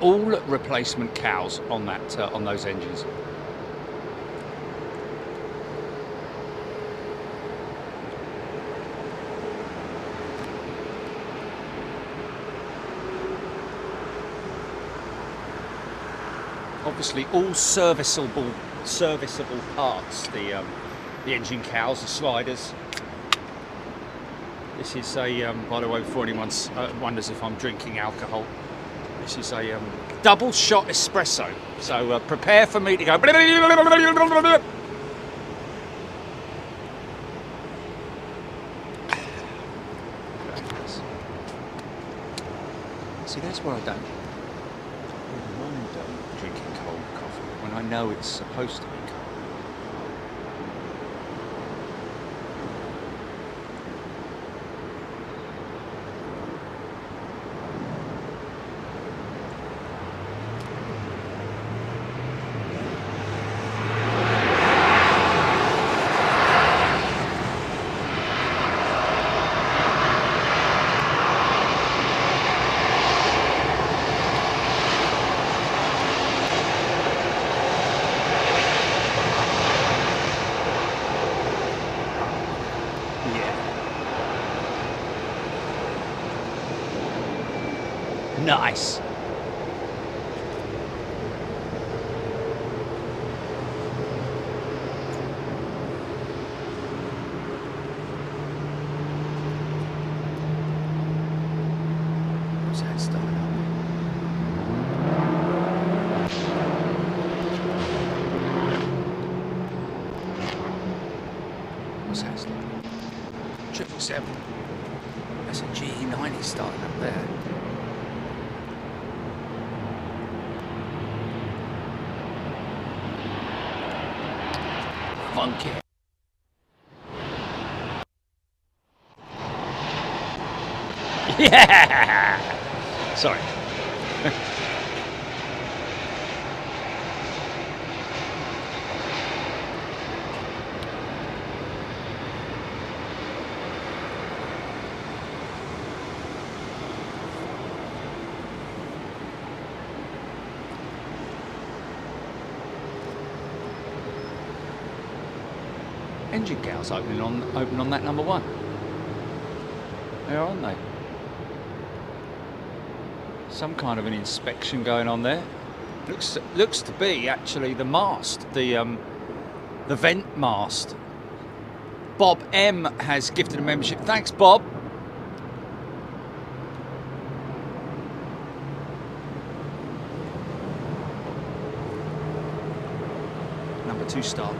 All replacement cows on that on those engines. Obviously, all serviceable parts. The engine cowls, the sliders. This is a by the way, before anyone wonders if I'm drinking alcohol. This is a double shot espresso, so prepare for me to go. See, that's where I don't mind drinking cold coffee when I know it's supposed to be cold. Nice. What's that starting up? What's that starting up? 777. That's a GE90 starting up there. Funky. Yeah! Sorry. Engine gals open on that number one. There, aren't they? Some kind of an inspection going on there. Looks to be actually the mast, the vent mast. Bob M has gifted a membership. Thanks, Bob. Number 2 star.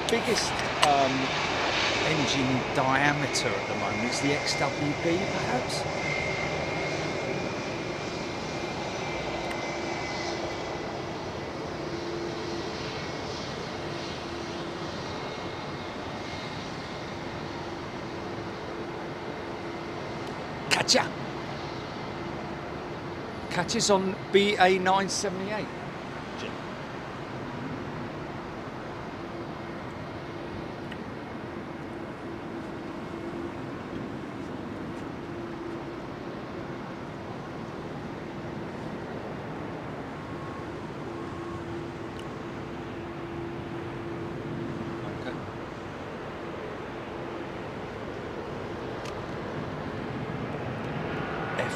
Biggest engine diameter at the moment is the XWB, perhaps. Catcher. Catcher's on BA 978.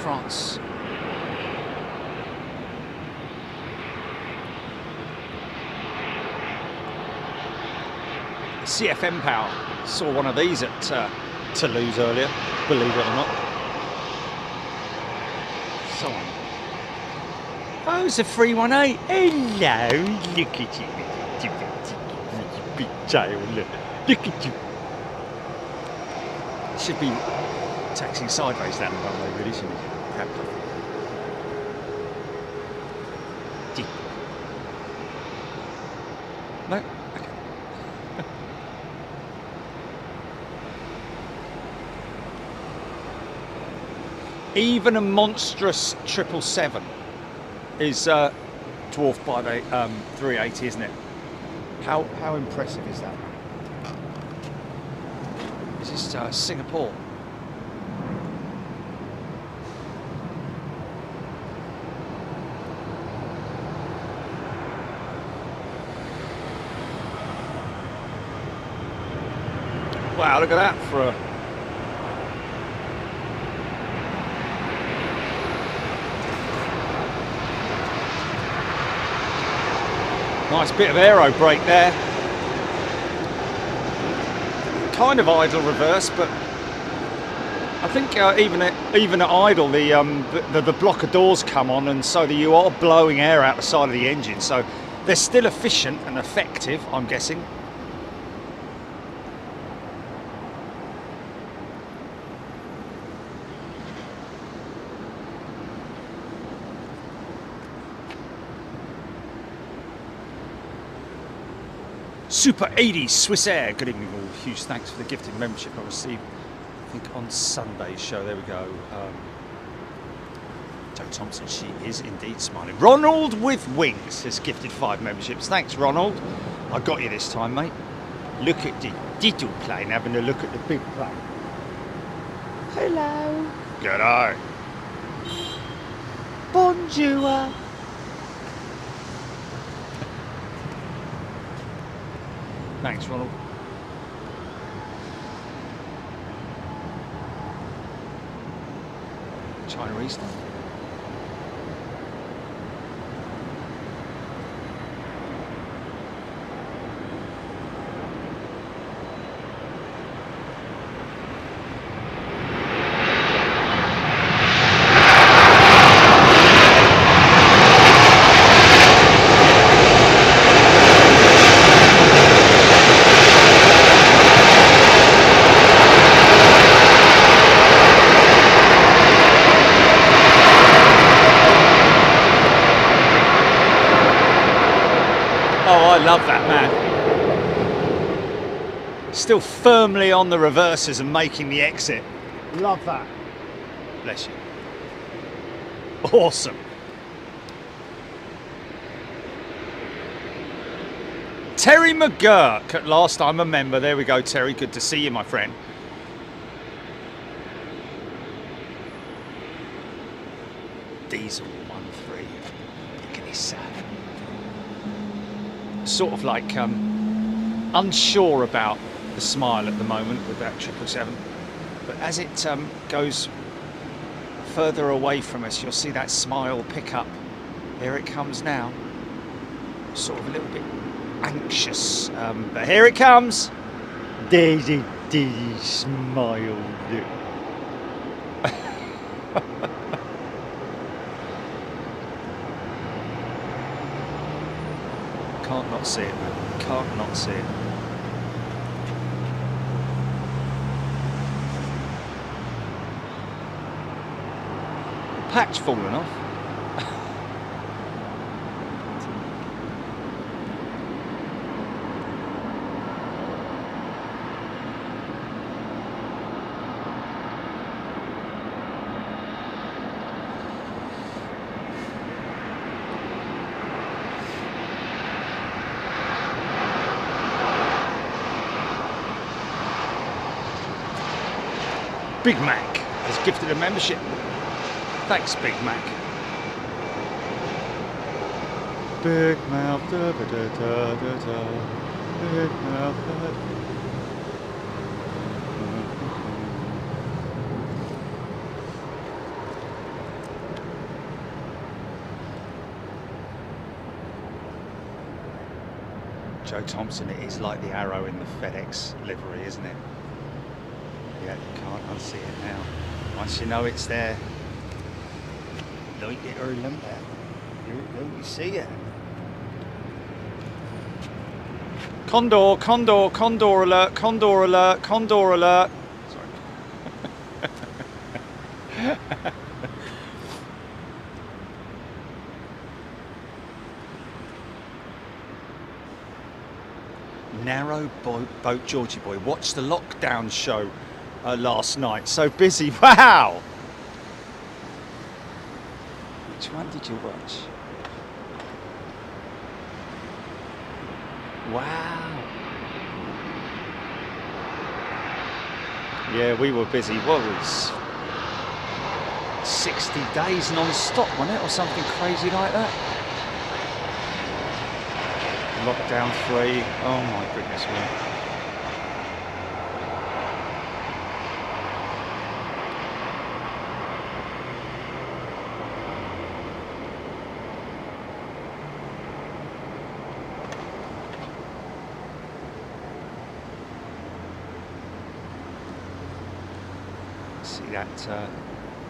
France. CFM Power. Saw one of these at Toulouse earlier, believe it or not. So on. Oh, it's a 318. Hello, look at you. Big tail, look at you. Should be taxing sideways down the runway, really, shouldn't it? No? Okay. Even a monstrous 777 is dwarfed by the 380, isn't it? How impressive is that? Is this Singapore? Wow, look at that for a... Nice bit of aero brake there. Kind of idle reverse, but I think even at idle, the block of doors come on, and so that you are blowing air out the side of the engine. So they're still efficient and effective, I'm guessing. Super 80 Swiss Air, good evening all. Huge thanks for the gifted membership I received, I think, on Sunday's show. There we go. Joe Thompson, she is indeed smiling. Ronald with Wings has gifted 5 memberships. Thanks, Ronald. I got you this time, mate. Look at the little plane having a look at the big plane. Hello. G'day. Bonjour. Thanks, Ronald. China Eastern. love that, man. Still firmly on the reversers and making the exit. Love that. Bless you. Awesome. Terry McGurk, at last I'm a member. There we go, Terry. Good to see you, my friend. Diesel 1.3. Look at this sad. Sort of like unsure about the smile at the moment with that 777. But as it goes further away from us, you'll see that smile pick up. Here it comes now. Sort of a little bit anxious, but here it comes. Daisy, Daisy, smile. Can't not see it, man. Can't not see it. Patch falling off. Big Mac has gifted a membership. Thanks, Big Mac. Big mouth, da da da da da da. Big mouth, da da. Joe Thompson, it is like the arrow in the FedEx livery, isn't it? Yeah, you can't unsee it now. Once you know it's there, like it or lump it, you see it. Condor, condor, condor alert, condor alert, condor alert. Sorry. Narrow boat Georgie boy. Watched the lockdown show last night. So busy. Wow. Which one did you watch? Wow. Yeah, we were busy. What was 60 days non-stop, wasn't it? Or something crazy like that? Lockdown 3. Oh my goodness me. See that a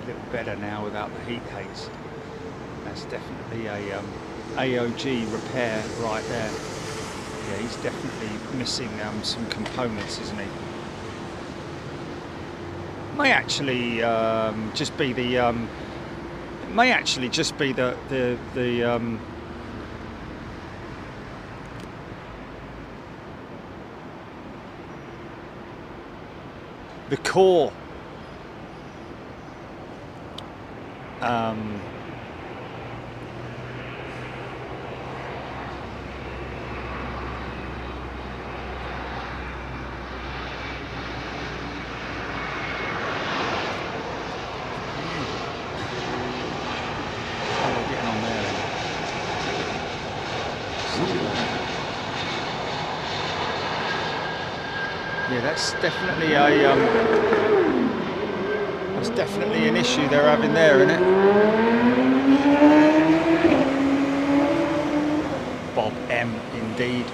little better now without the heat haze. That's definitely a AOG repair right there. Yeah, he's definitely missing some components, isn't he? May actually just be the the core yeah, that's definitely an issue they're having there, isn't it? Bob M, indeed.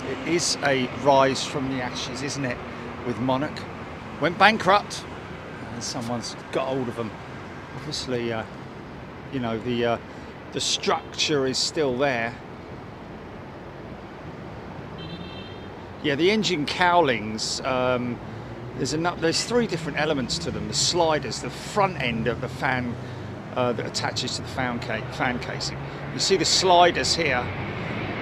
It is a rise from the ashes, isn't it? With Monarch, went bankrupt, and someone's got hold of them. Obviously, you know, the structure is still there. Yeah, the engine cowlings, there's three different elements to them. The sliders, the front end of the fan that attaches to the fan casing. You see the sliders here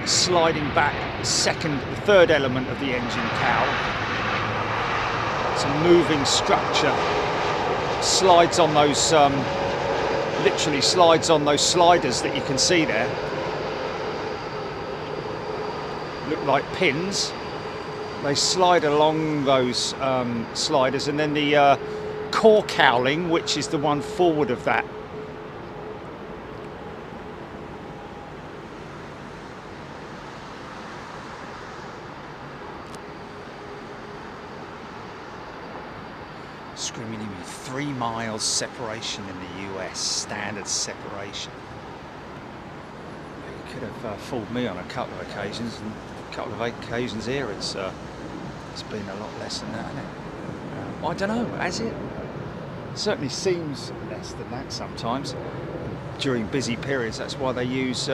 sliding back the third element of the engine cowl. It's a moving structure. Slides on those, literally slides on those sliders that you can see there. Look like pins. They slide along those sliders, and then the core cowling, which is the one forward of that, screaming at me, 3 miles separation in the US, standard separation. You could have fooled me on a couple of occasions, and a couple of occasions here it's been a lot less than that, hasn't it? I don't know, has it? Certainly seems less than that sometimes during busy periods. That's why they use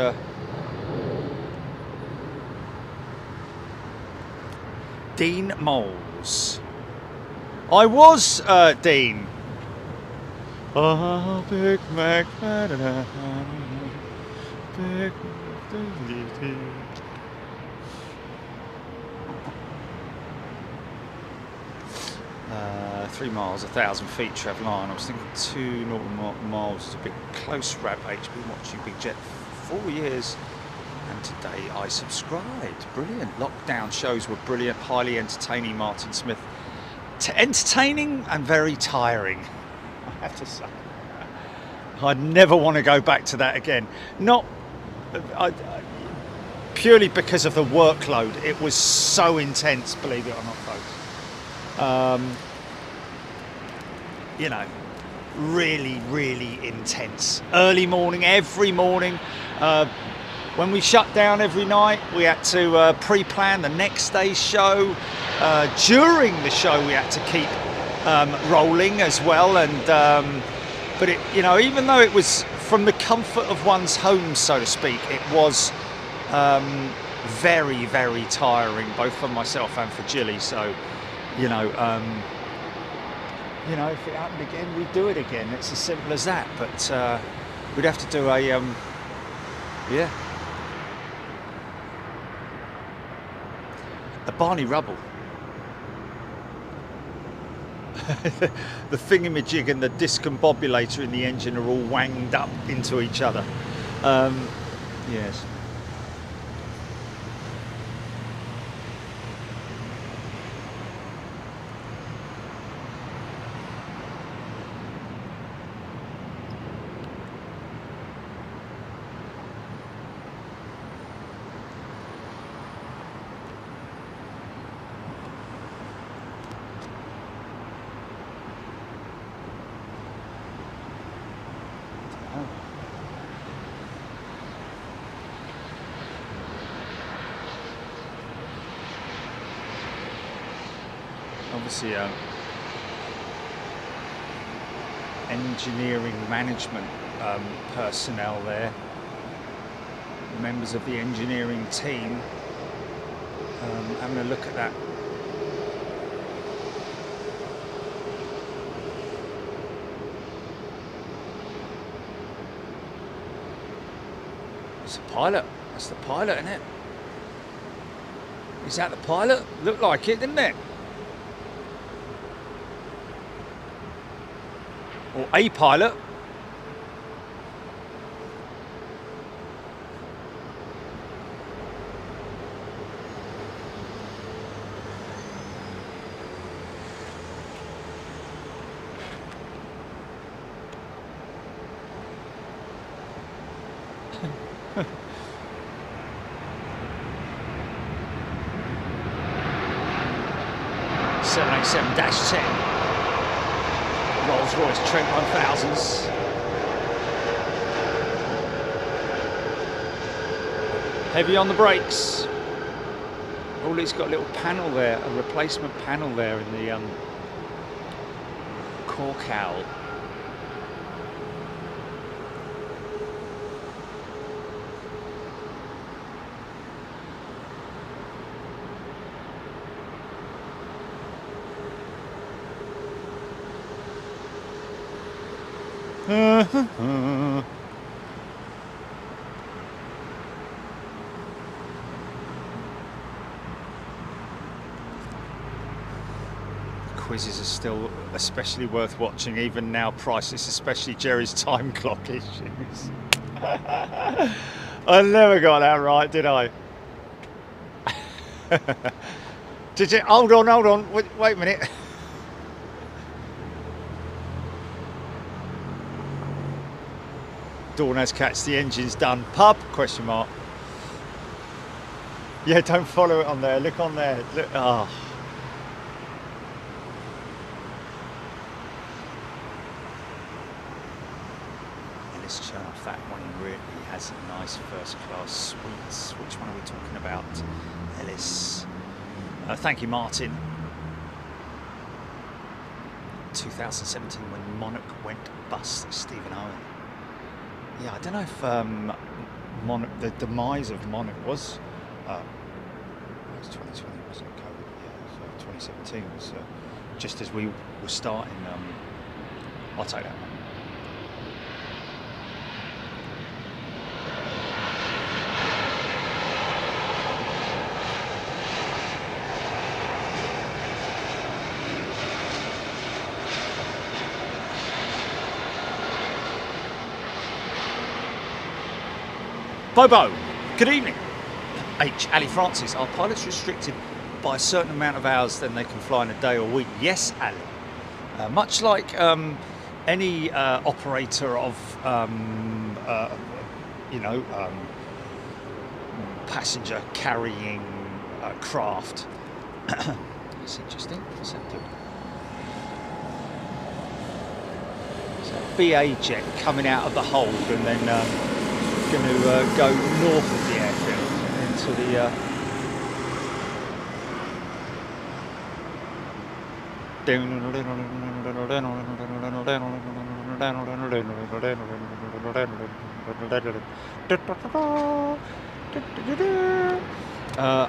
Dean Moles. I was Dean. Oh, Big Mac. Big 3 miles, 1,000 feet travel on. I was thinking 2 nautical miles is a bit close. Rab H been watching Big Jet for 4 years, and today I subscribed. Brilliant. Lockdown shows were brilliant, highly entertaining. Martin Smith. Entertaining and very tiring, I have to say. I'd never want to go back to that again. Not purely because of the workload. It was so intense, believe it or not, folks. You know, really, really intense. Early morning, every morning. When we shut down every night, we had to pre-plan the next day's show. During the show, we had to keep rolling as well. And but it, you know, even though it was from the comfort of one's home, so to speak, it was very, very tiring, both for myself and for Jilly. So, you know, if it happened again, we'd do it again. It's as simple as that. But we'd have to do a, yeah, a Barney Rubble. The thingamajig and the discombobulator in the engine are all wanged up into each other. Yes. Obviously, engineering management personnel there, members of the engineering team, having a look at that. It's the pilot. That's the pilot, isn't it? Is that the pilot? Looked like it, didn't it? Or a pilot. (787-10) Rolls-Royce Trent 1000s. Heavy on the brakes. Oh, it's got a little panel there, a replacement panel there in the core cowl. Quizzes are still especially worth watching, even now priceless, especially Jerry's time clock issues. I never got that right, did I? Did you? Hold on. Wait a minute. Dawn has catch, the engine's done. Pub? Question mark. Yeah, don't follow it on there. Look on there. Look. Oh. Let's turn off that one. He really has a nice first class suites. Which one are we talking about? Ellis. Thank you, Martin. 2017 when Monarch went bust, Stephen Owen. Yeah, I don't know if the demise of Monarch was. It was 2020, wasn't it? COVID. Yeah, so 2017 was just as we were starting. I'll take that one. Bobo, good evening. H. Ali Francis, are pilots restricted by a certain amount of hours then they can fly in a day or week? Yes, Ali. Much like any operator of, passenger carrying craft. That's interesting. What's that doing? So BA jet coming out of the hold and then going to go north of the airfield into the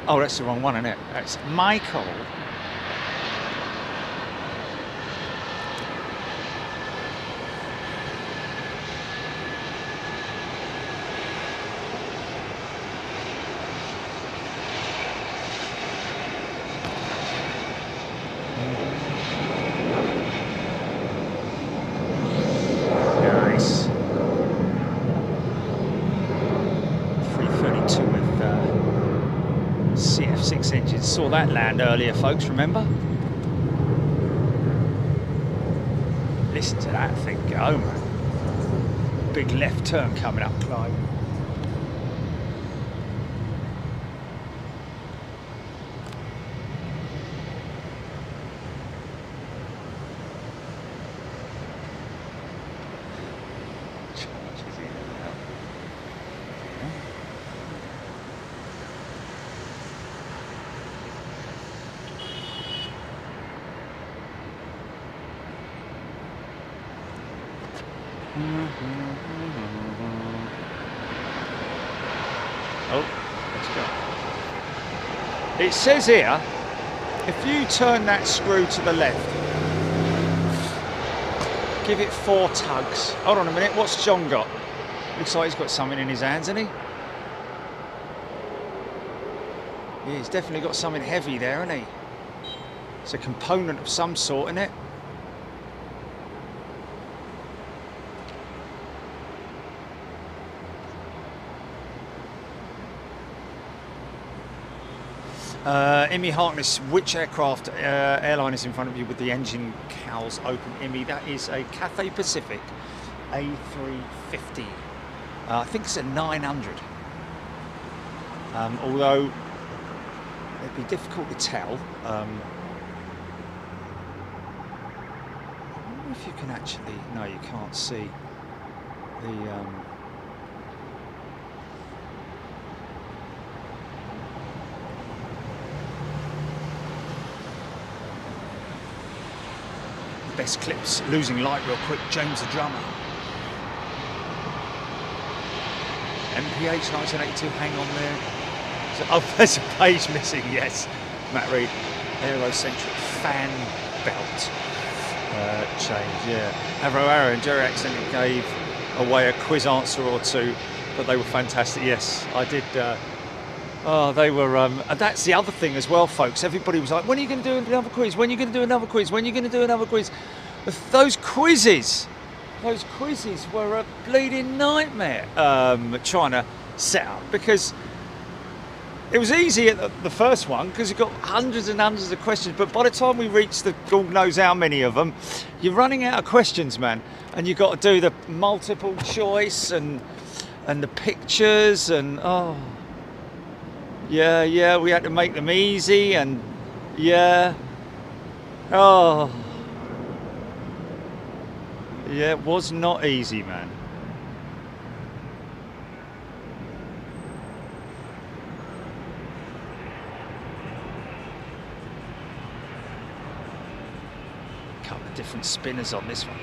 oh, that's the wrong one, isn't it? That's Michael. Saw that land earlier, folks, remember? Listen to that thing go, man. Big left turn coming up, Clive. Oh, let's go. It says here, if you turn that screw to the left, give it 4 tugs. Hold on a minute, what's John got? Looks like he's got something in his hands, hasn't he? Yeah, he's definitely got something heavy there, hasn't he? It's a component of some sort, isn't it? Emmy Harkness, which aircraft airline is in front of you with the engine cowls open? Emmy, that is a Cathay Pacific A350. I think it's a 900. Although it'd be difficult to tell. I wonder if you can actually. No, you can't see the. Best clips, losing light real quick, James the drummer. MPH 1982, hang on there. So, oh, there's a page missing, yes. Matt Reed, Aerocentric fan belt. change, yeah. Arrow and Jerry accidentally gave away a quiz answer or two, but they were fantastic. Yes, I did. Oh, they were, and that's the other thing as well, folks. Everybody was like, when are you going to do another quiz? When are you going to do another quiz? When are you going to do another quiz? Those quizzes were a bleeding nightmare trying to set up, because it was easy at the first one because you got hundreds and hundreds of questions, but by the time we reached the God knows how many of them, you're running out of questions, man, and you've got to do the multiple choice and the pictures, and oh yeah, we had to make them easy, and yeah, oh yeah, it was not easy, man. Couple of different spinners on this one,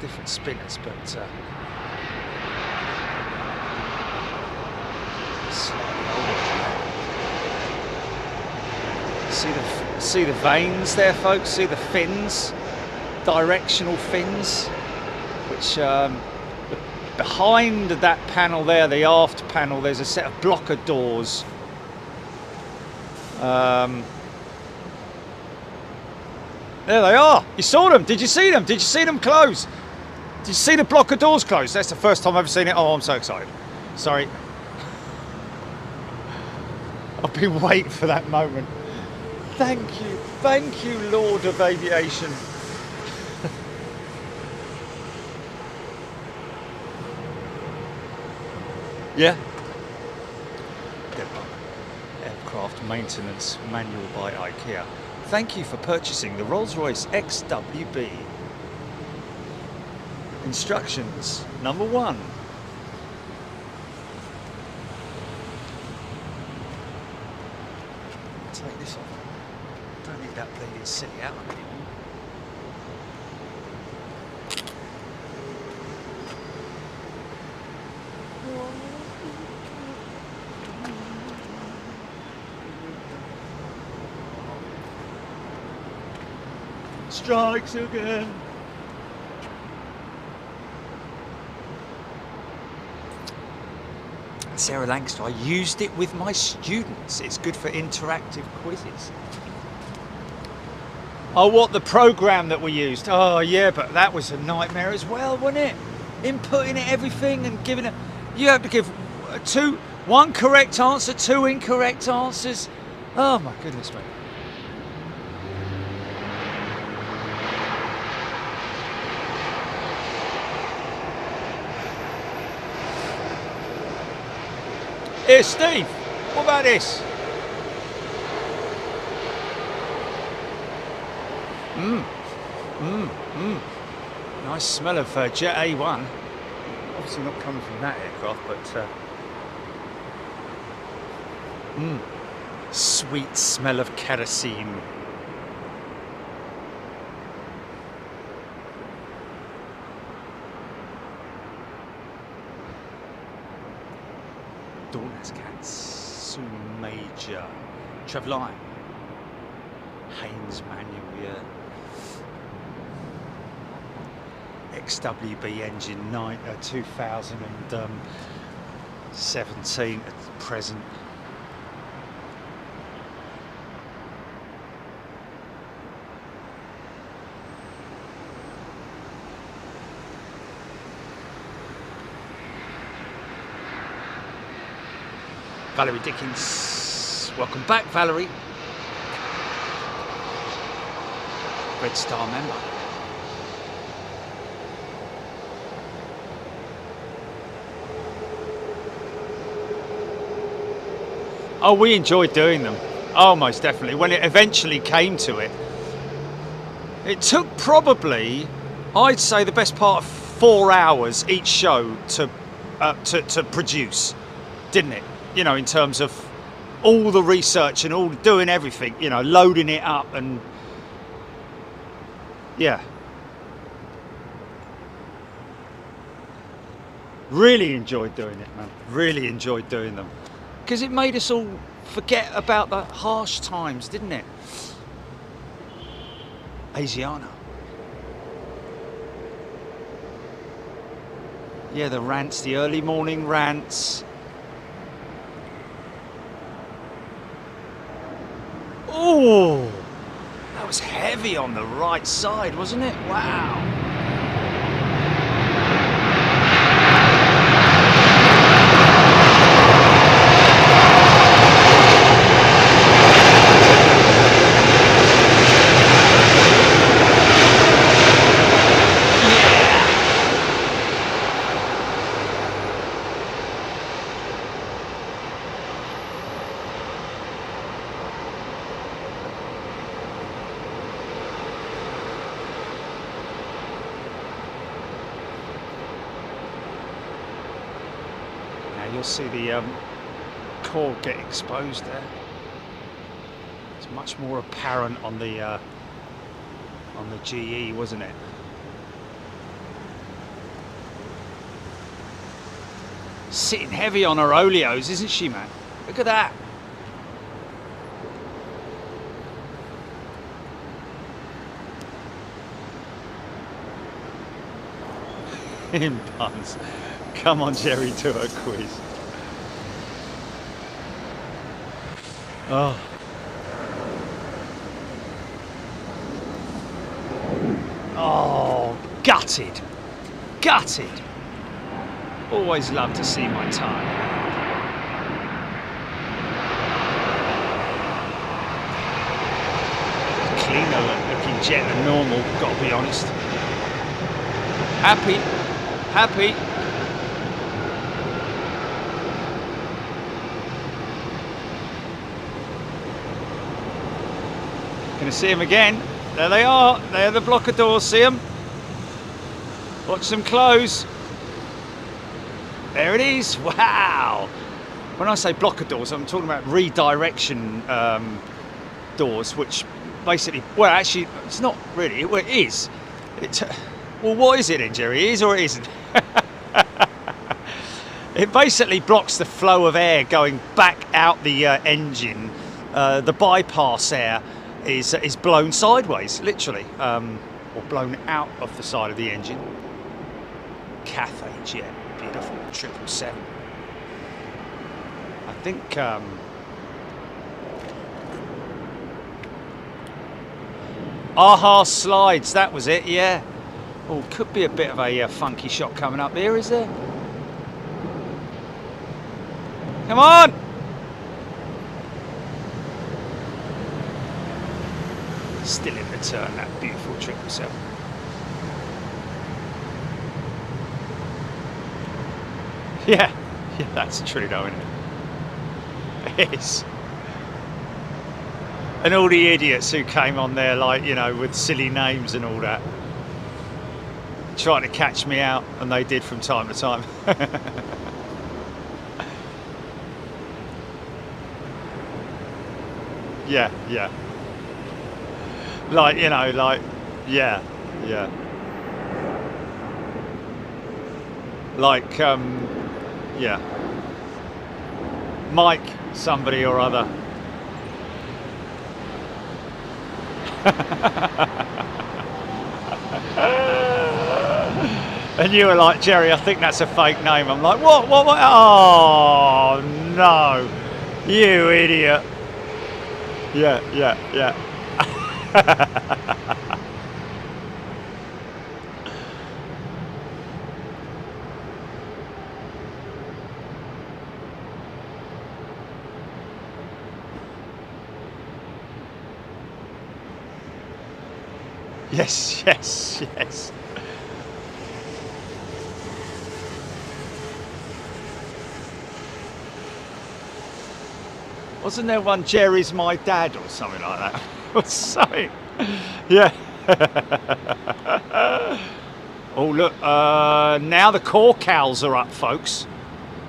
different spinners, but slightly older. See the vanes there, folks. See the fins, directional fins, which behind that panel there, the aft panel, there's a set of blocker doors. There they are. You saw them. Did you see them? Did you see them close? Did you see the blocker doors close? That's the first time I've ever seen it. Oh, I'm so excited. Sorry. I've been waiting for that moment. Thank you, Lord of Aviation. Yeah. Aircraft maintenance manual by IKEA. Thank you for purchasing the Rolls-Royce XWB. Instructions number 1. Take this off. Don't need that bleeding silly out anymore. Strikes again. Sarah Lancaster, I used it with my students. It's good for interactive quizzes. Oh, what, the program that we used? Oh, yeah, but that was a nightmare as well, wasn't it? Inputting everything and giving it. You have to give one correct answer, 2 incorrect answers. Oh, my goodness, mate. Here, Steve, what about this? Nice smell of Jet A1. Obviously not coming from that aircraft, but sweet smell of kerosene. Dornascats, Major, Trevline, Haynes manual, yeah. XWB engine 2017 at present. Valerie Dickens, welcome back, Valerie. Red Star member. Oh, we enjoyed doing them. Oh, most definitely. When it eventually came to it, it took probably, I'd say, the best part of 4 hours each show to produce, didn't it? You know, in terms of all the research and all doing everything, you know, loading it up, and yeah, really enjoyed doing it, man. Really enjoyed doing them, because it made us all forget about the harsh times, didn't it? Asiana, Yeah, the rants, the early morning rants. Oh, that was heavy on the right side, wasn't it? Wow. You'll see the core get exposed there. It's much more apparent on the GE, wasn't it? Sitting heavy on her oleos, isn't she, man? Look at that. In puns. Come on, Jerry, do a quiz. Oh. Oh, gutted. Gutted. Always love to see my time. Cleaner looking jet than normal, gotta be honest. Happy. Happy. Gonna see them again. There they are. They're the blocker doors. See them? Watch them close. There it is. Wow. When I say blocker doors, I'm talking about redirection doors, which basically, well, actually, it's not really. Well, it is. Well, what is it then, Jerry? It is or it isn't? It basically blocks the flow of air going back out the engine. The bypass air is blown sideways, literally, or blown out of the side of the engine. Cathay jet, beautiful 777. I think Aha slides, that was it, yeah. Oh, could be a bit of a funky shot coming up there, is there? Come on! Still in the turn, that beautiful 777. Yeah, that's true though, isn't it? It is. And all the idiots who came on there, like, you know, with silly names and all that, trying to catch me out, and they did from time to time. Yeah. Like, you know, like, yeah. Like, yeah. Mike, somebody or other. And you were like, Jerry, I think that's a fake name. I'm like, what? Oh, no. You idiot. Yeah. Yes. Wasn't there one, Jerry's my dad, or something like that? Or something. Yeah. Oh, look, now the core cowls are up, folks.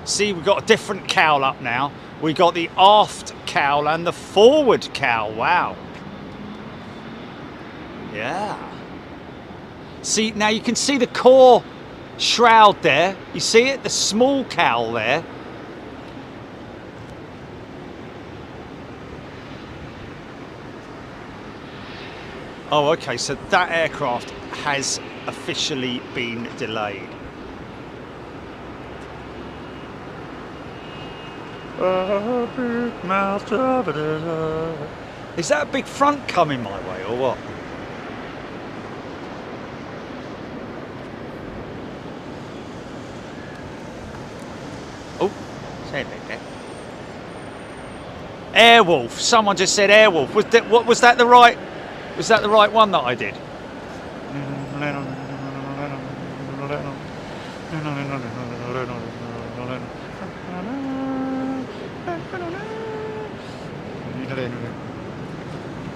See, we've got a different cowl up now. We got the aft cowl and the forward cowl. Wow. Yeah. See, now you can see the core shroud there. You see it? The small cowl there. Oh, okay, so that aircraft has officially been delayed. Big mouth. Is that a big front coming my way or what? Oh, say it like that. Airwolf. Someone just said Airwolf. Was that the right? Was that the right one that I did?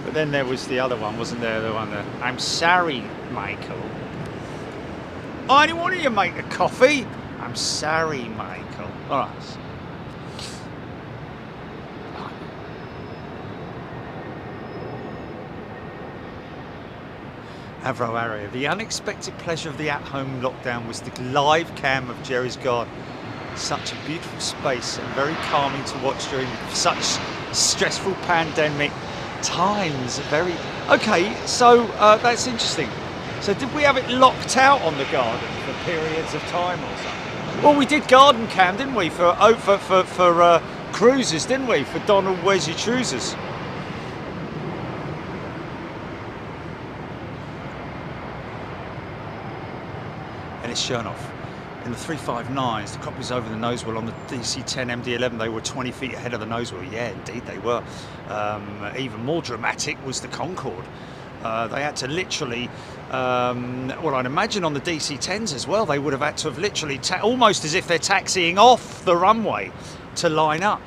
But then there was the other one, wasn't there? The one that I'm sorry, Michael. I only wanted you to make a coffee. I'm sorry, Michael. All right. Heathrow area. The unexpected pleasure of the at-home lockdown was the live cam of Jerry's garden. Such a beautiful space and very calming to watch during such stressful pandemic times. Very okay. So that's interesting. So did we have it locked out on the garden for periods of time or something? Well, we did garden cam, didn't we? For cruises, didn't we? For Donald Where's Your Choosers. And it's Chernoff. In the 359s, the cockpit was over the nose wheel. On the DC-10 MD-11, they were 20 feet ahead of the nose wheel. Yeah, indeed they were. Even more dramatic was the Concorde. They had to literally, well, I'd imagine on the DC-10s as well, they would have had to have literally, almost as if they're taxiing off the runway to line up.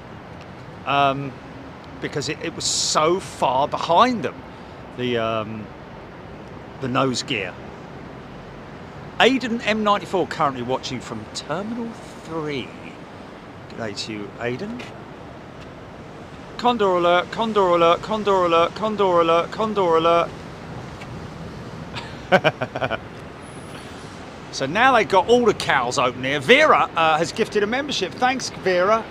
Because it was so far behind them, the nose gear. Aiden M94 currently watching from Terminal 3. G'day to you, Aiden. Condor alert, Condor alert, Condor alert, Condor alert, Condor alert. So now they've got all the cows open here. Vera has gifted a membership. Thanks, Vera.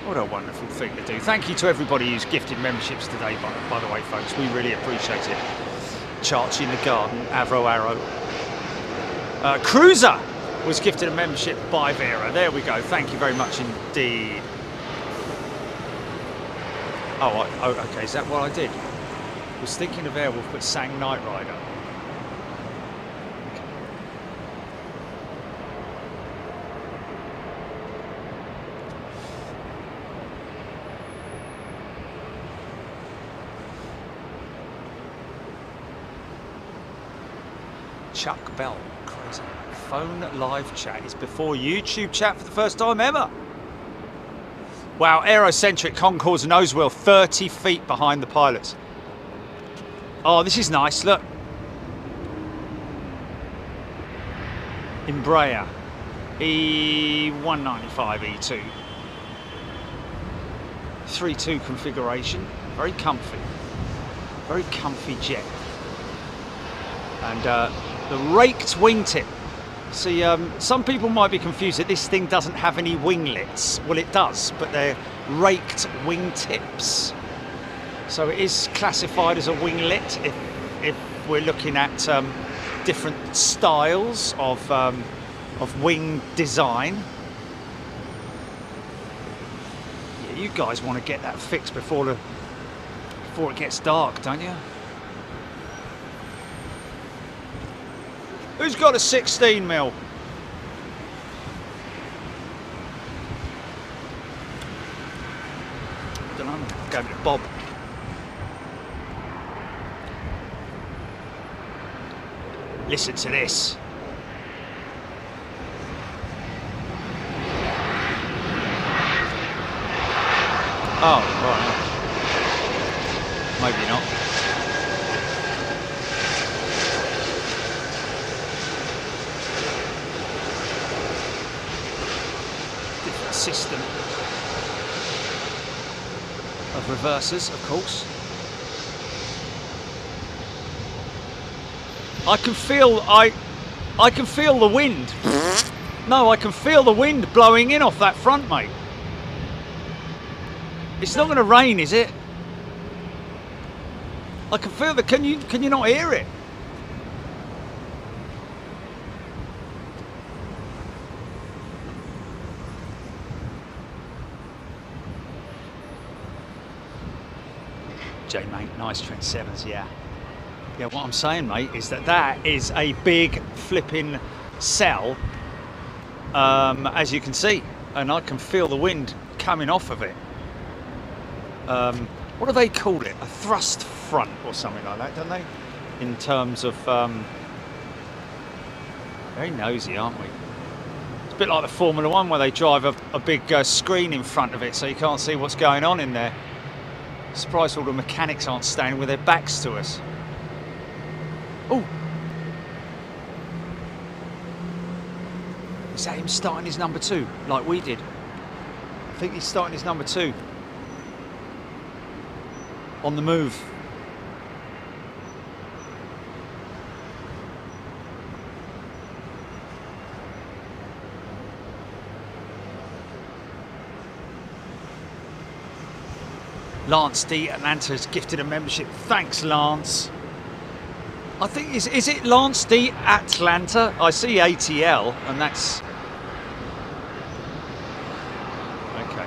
What a wonderful thing to do. Thank you to everybody who's gifted memberships today, by the way, folks. We really appreciate it. Charchi in the Garden, Avro Arrow. Cruiser was gifted a membership by Vera. There we go. Thank you very much indeed. Oh, okay. Is that what I did? I was thinking of Airwolf, but sang Knight Rider. Chuck Bell. Crazy. Phone live chat is before YouTube chat for the first time ever. Wow, aerocentric Concorde's nose wheel 30 feet behind the pilots. Oh, this is nice, look. Embraer E195 E2. 3.2 configuration, very comfy jet. And the raked wingtip. See, some people might be confused that this thing doesn't have any winglets. Well, it does, but they're raked wingtips. So it is classified as a winglet if we're looking at different styles of wing design. Yeah, you guys want to get that fixed before it gets dark, don't you? Who's got a 16 mil? I don't know. Go to Bob. Listen to this. Oh, right. Maybe not. System of reversers, of course. I can feel the wind. No, I can feel the wind blowing in off that front, mate. It's not going to rain, is it? I can feel the. Can you not hear it? RJ, mate. Nice Trent 7s, yeah. Yeah, what I'm saying, mate, is that is a big flipping cell, as you can see, and I can feel the wind coming off of it. What do they call it? A thrust front or something like that, don't they? In terms of very nosy, aren't we? It's a bit like the Formula One where they drive a big screen in front of it so you can't see what's going on in there. Surprised all the mechanics aren't standing with their backs to us. Oh, is that him starting his number 2 like we did? I think he's starting his number 2 on the move. Lance D. Atlanta's gifted a membership. Thanks, Lance. I think, is it Lance D. Atlanta? I see ATL, and that's... Okay.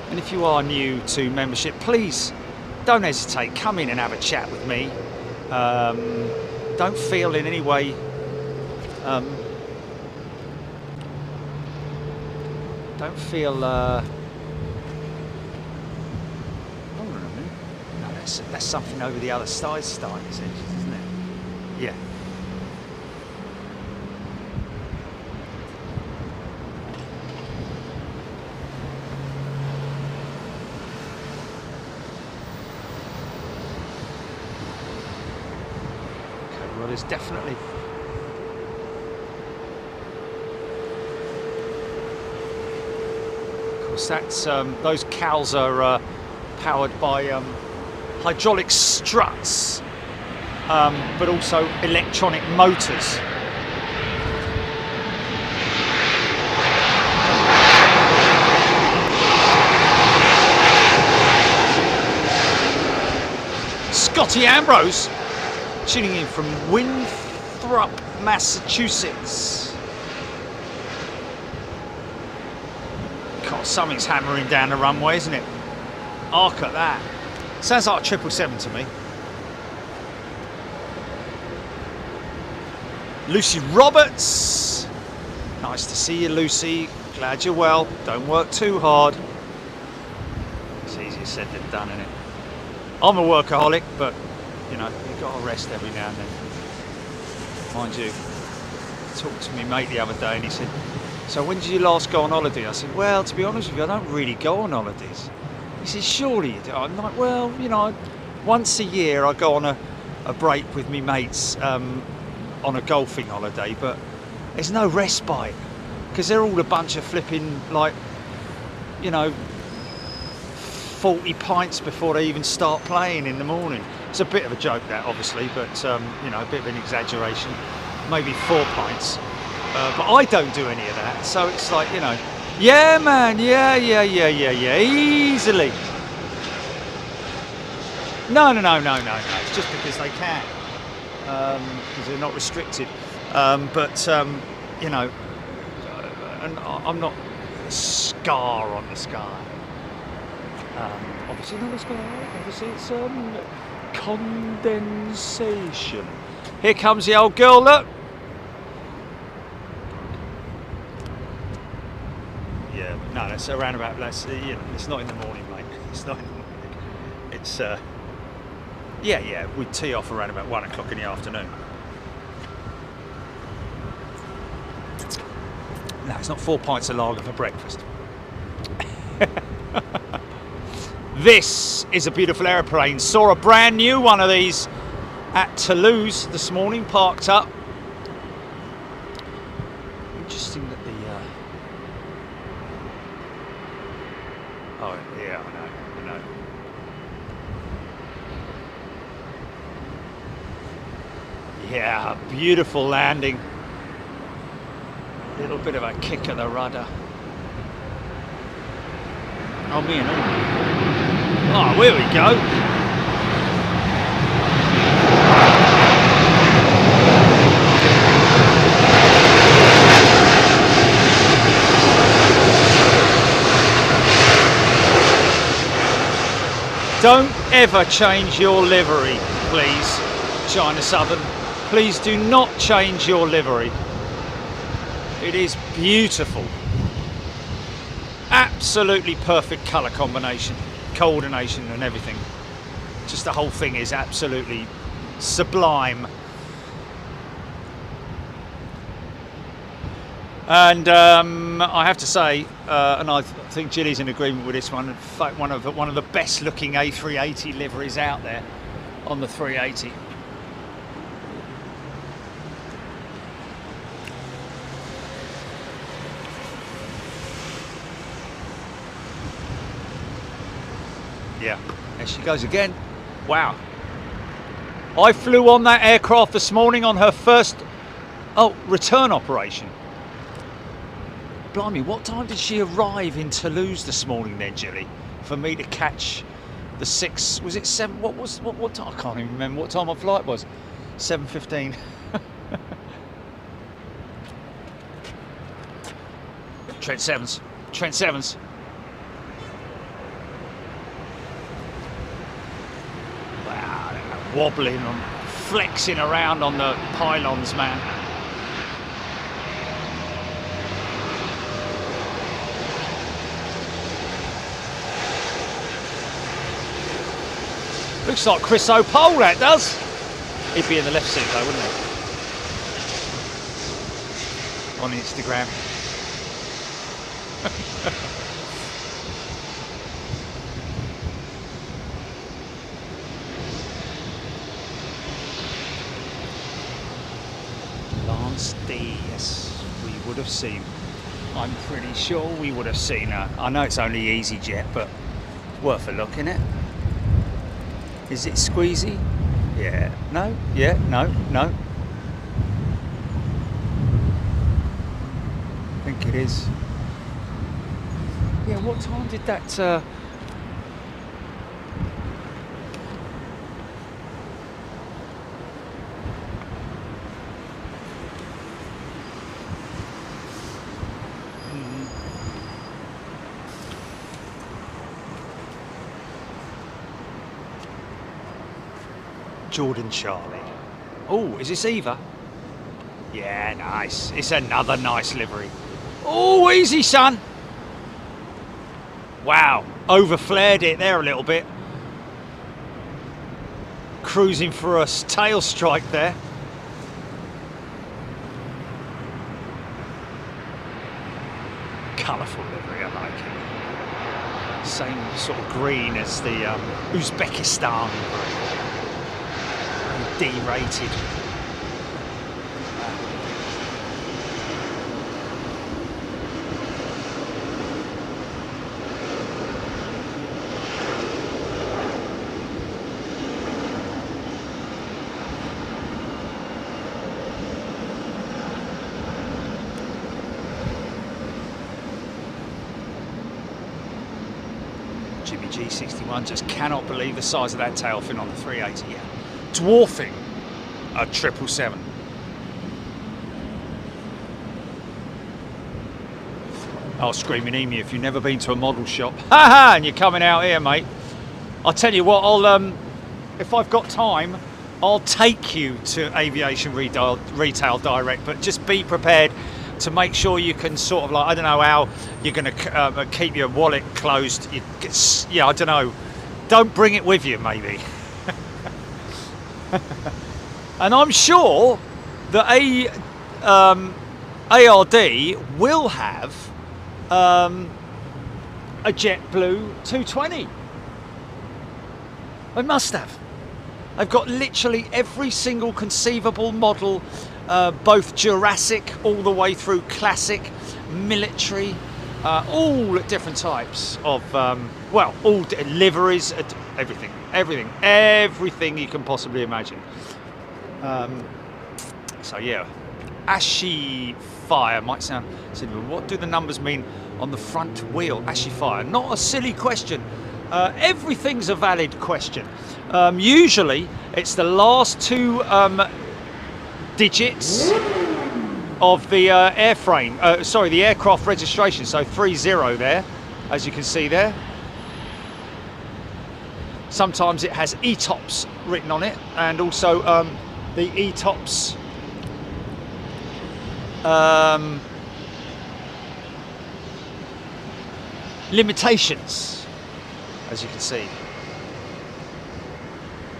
And if you are new to membership, please don't hesitate. Come in and have a chat with me. Don't feel in any way don't feel hold on a minute. No, that's something over the other side starting, isn't it? Yeah. Okay, well, there's definitely that's those cowls are powered by hydraulic struts, but also electronic motors. Scotty Ambrose tuning in from Winthrop, Massachusetts. Something's hammering down the runway, isn't it? Arc at that. Sounds like a 777 to me. Lucy Roberts. Nice to see you, Lucy. Glad you're well. Don't work too hard. It's easier said than done, isn't it? I'm a workaholic, but you know, you've got to rest every now and then. Mind you, I talked to me mate the other day and he said, so when did you last go on holiday? I said, well, to be honest with you, I don't really go on holidays. He said, surely you do. I'm like, well, you know, once a year I go on a break with me mates on a golfing holiday, but there's no respite because they're all a bunch of flipping, like, you know, 40 pints before they even start playing in the morning. It's a bit of a joke, that, obviously, but, you know, a bit of an exaggeration. Maybe 4 pints. But I don't do any of that, so it's like, you know, yeah, man, yeah, easily. No, it's just because they can, because they're not restricted. You know, and I'm not a scar on the sky. Obviously not a scar, obviously it's condensation. Here comes the old girl, look. No, that's around about, you know, it's not in the morning, mate. It's not in the morning. It's, yeah, we tee off around about 1 o'clock in the afternoon. No, it's not 4 pints of lager for breakfast. This is a beautiful aeroplane. Saw a brand new one of these at Toulouse this morning, parked up. Interesting that the oh yeah, I know. Yeah, beautiful landing. Little bit of a kick at the rudder. Oh, me and all. Oh, here we go. Don't ever change your livery, please, China Southern. Please do not change your livery. It is beautiful. Absolutely perfect colour combination, coordination and everything. Just the whole thing is absolutely sublime. And I have to say, and I think Gilly's in agreement with this one. In fact, one of the best looking A380 liveries out there on the 380. Yeah, there she goes again. Wow. I flew on that aircraft this morning on her first return operation. Blimey, what time did she arrive in Toulouse this morning then, Gilly? For me to catch the 6, was it 7, what time? I can't even remember what time my flight was. 7:15. Trent Sevens. Wow, they're wobbling and flexing around on the pylons, man. Looks like Chris O'Pole, that does. He'd be in the left seat though, wouldn't he? On Instagram. Lance D, yes, we would have seen. I'm pretty sure we would have seen her. I know it's only EasyJet, but worth a look, innit? Is it squeezy? Yeah. No? Yeah. No. No. I think it is. Yeah, what time did that... Jordan Charlie. Oh, is this Eva? Yeah, nice. It's another nice livery. Oh, easy, son. Wow, overflared it there a little bit. Cruising for a tail strike there. Colourful livery, I like it. Same sort of green as the Uzbekistan livery. D-rated. Jimmy G61 just cannot believe the size of that tail fin on the 380. Yeah. Dwarfing a 777. Oh, screaming emu, if you've never been to a model shop, haha, and you're coming out here, mate. I'll tell you what, I'll if I've got time, I'll take you to Aviation Retail Direct, but just be prepared to make sure you can sort of like, I don't know how you're going to keep your wallet closed. Yeah, I don't know. Don't bring it with you, maybe. And I'm sure that ARD will have a JetBlue 220. They must have. They've got literally every single conceivable model, both Jurassic all the way through classic, military, all different types of, well, all liveries, everything you can possibly imagine. So yeah, Ashy Fire might sound silly. What do the numbers mean on the front wheel? Ashy Fire, not a silly question. Everything's a valid question. Usually it's the last two digits of the airframe, sorry, the aircraft registration. So 30 there, as you can see there. Sometimes it has ETOPS written on it, and also the ETOPS limitations, as you can see.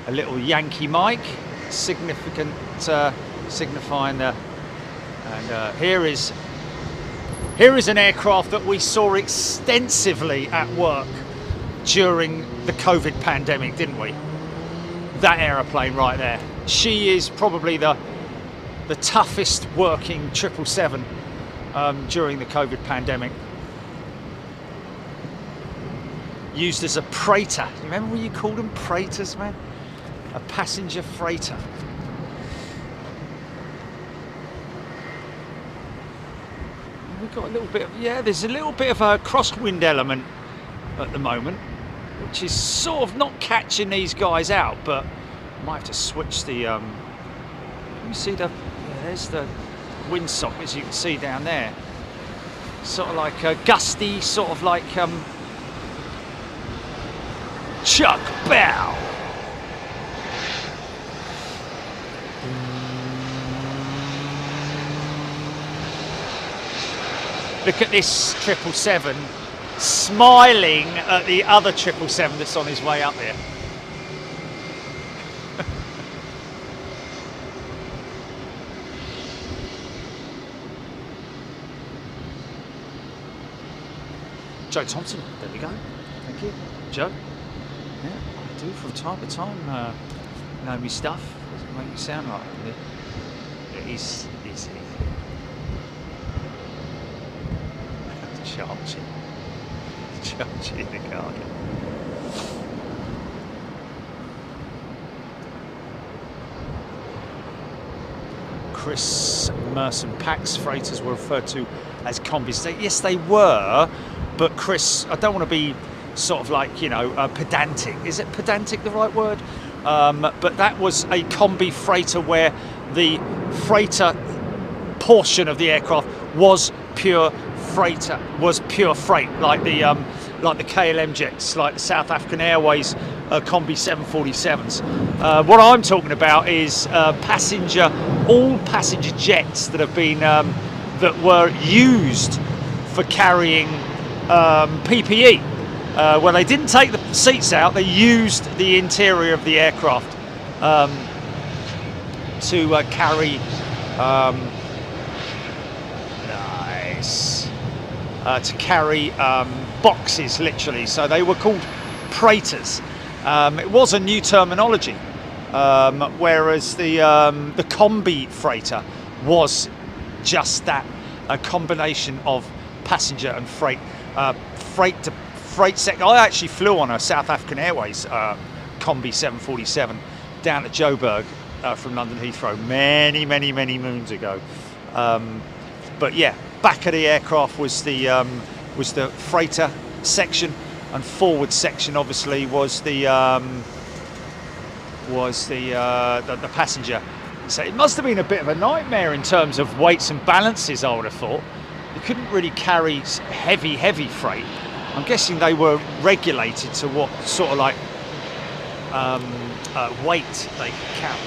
A little Yankee mic, significant, signifying the. And here is an aircraft that we saw extensively at work during the COVID pandemic, didn't we? That aeroplane right there. She is probably the toughest working 777 during the COVID pandemic. Used as a freighter. Remember when you called them freighters, man? A passenger freighter. We've got a little bit of, yeah, there's a little bit of a crosswind element at the moment, which is sort of not catching these guys out, but I might have to switch the, let me see the, yeah, there's the windsock, as you can see down there. Sort of like a gusty, sort of like, Chuck Bow. Look at this 777 smiling at the other 777 that's on his way up there. Joe Thompson, there we go. Thank you, Joe. Yeah, I do from time to time know me stuff. Doesn't make me sound like it is easy. Charging the car. Chris Merson Pax freighters were referred to as combis. Yes, they were, but Chris, I don't want to be sort of like, you know, pedantic. Is it pedantic the right word? But that was a combi freighter where the freighter portion of the aircraft was pure freighter, was pure freight, like the KLM jets, like the South African Airways combi 747s. What I'm talking about is passenger, all passenger jets that have been that were used for carrying PPE. When they didn't take the seats out, they used the interior of the aircraft to carry. To carry boxes, literally. So they were called freighters. It was a new terminology, whereas the combi freighter was just that, a combination of passenger and freight, freight to freight sector. I actually flew on a South African Airways combi 747 down at Joburg from London Heathrow many moons ago. But yeah, back of the aircraft was the freighter section, and forward section obviously was the passenger. So it must have been a bit of a nightmare in terms of weights and balances, I would have thought. You couldn't really carry heavy freight. I'm guessing they were regulated to what sort of like weight they could carry.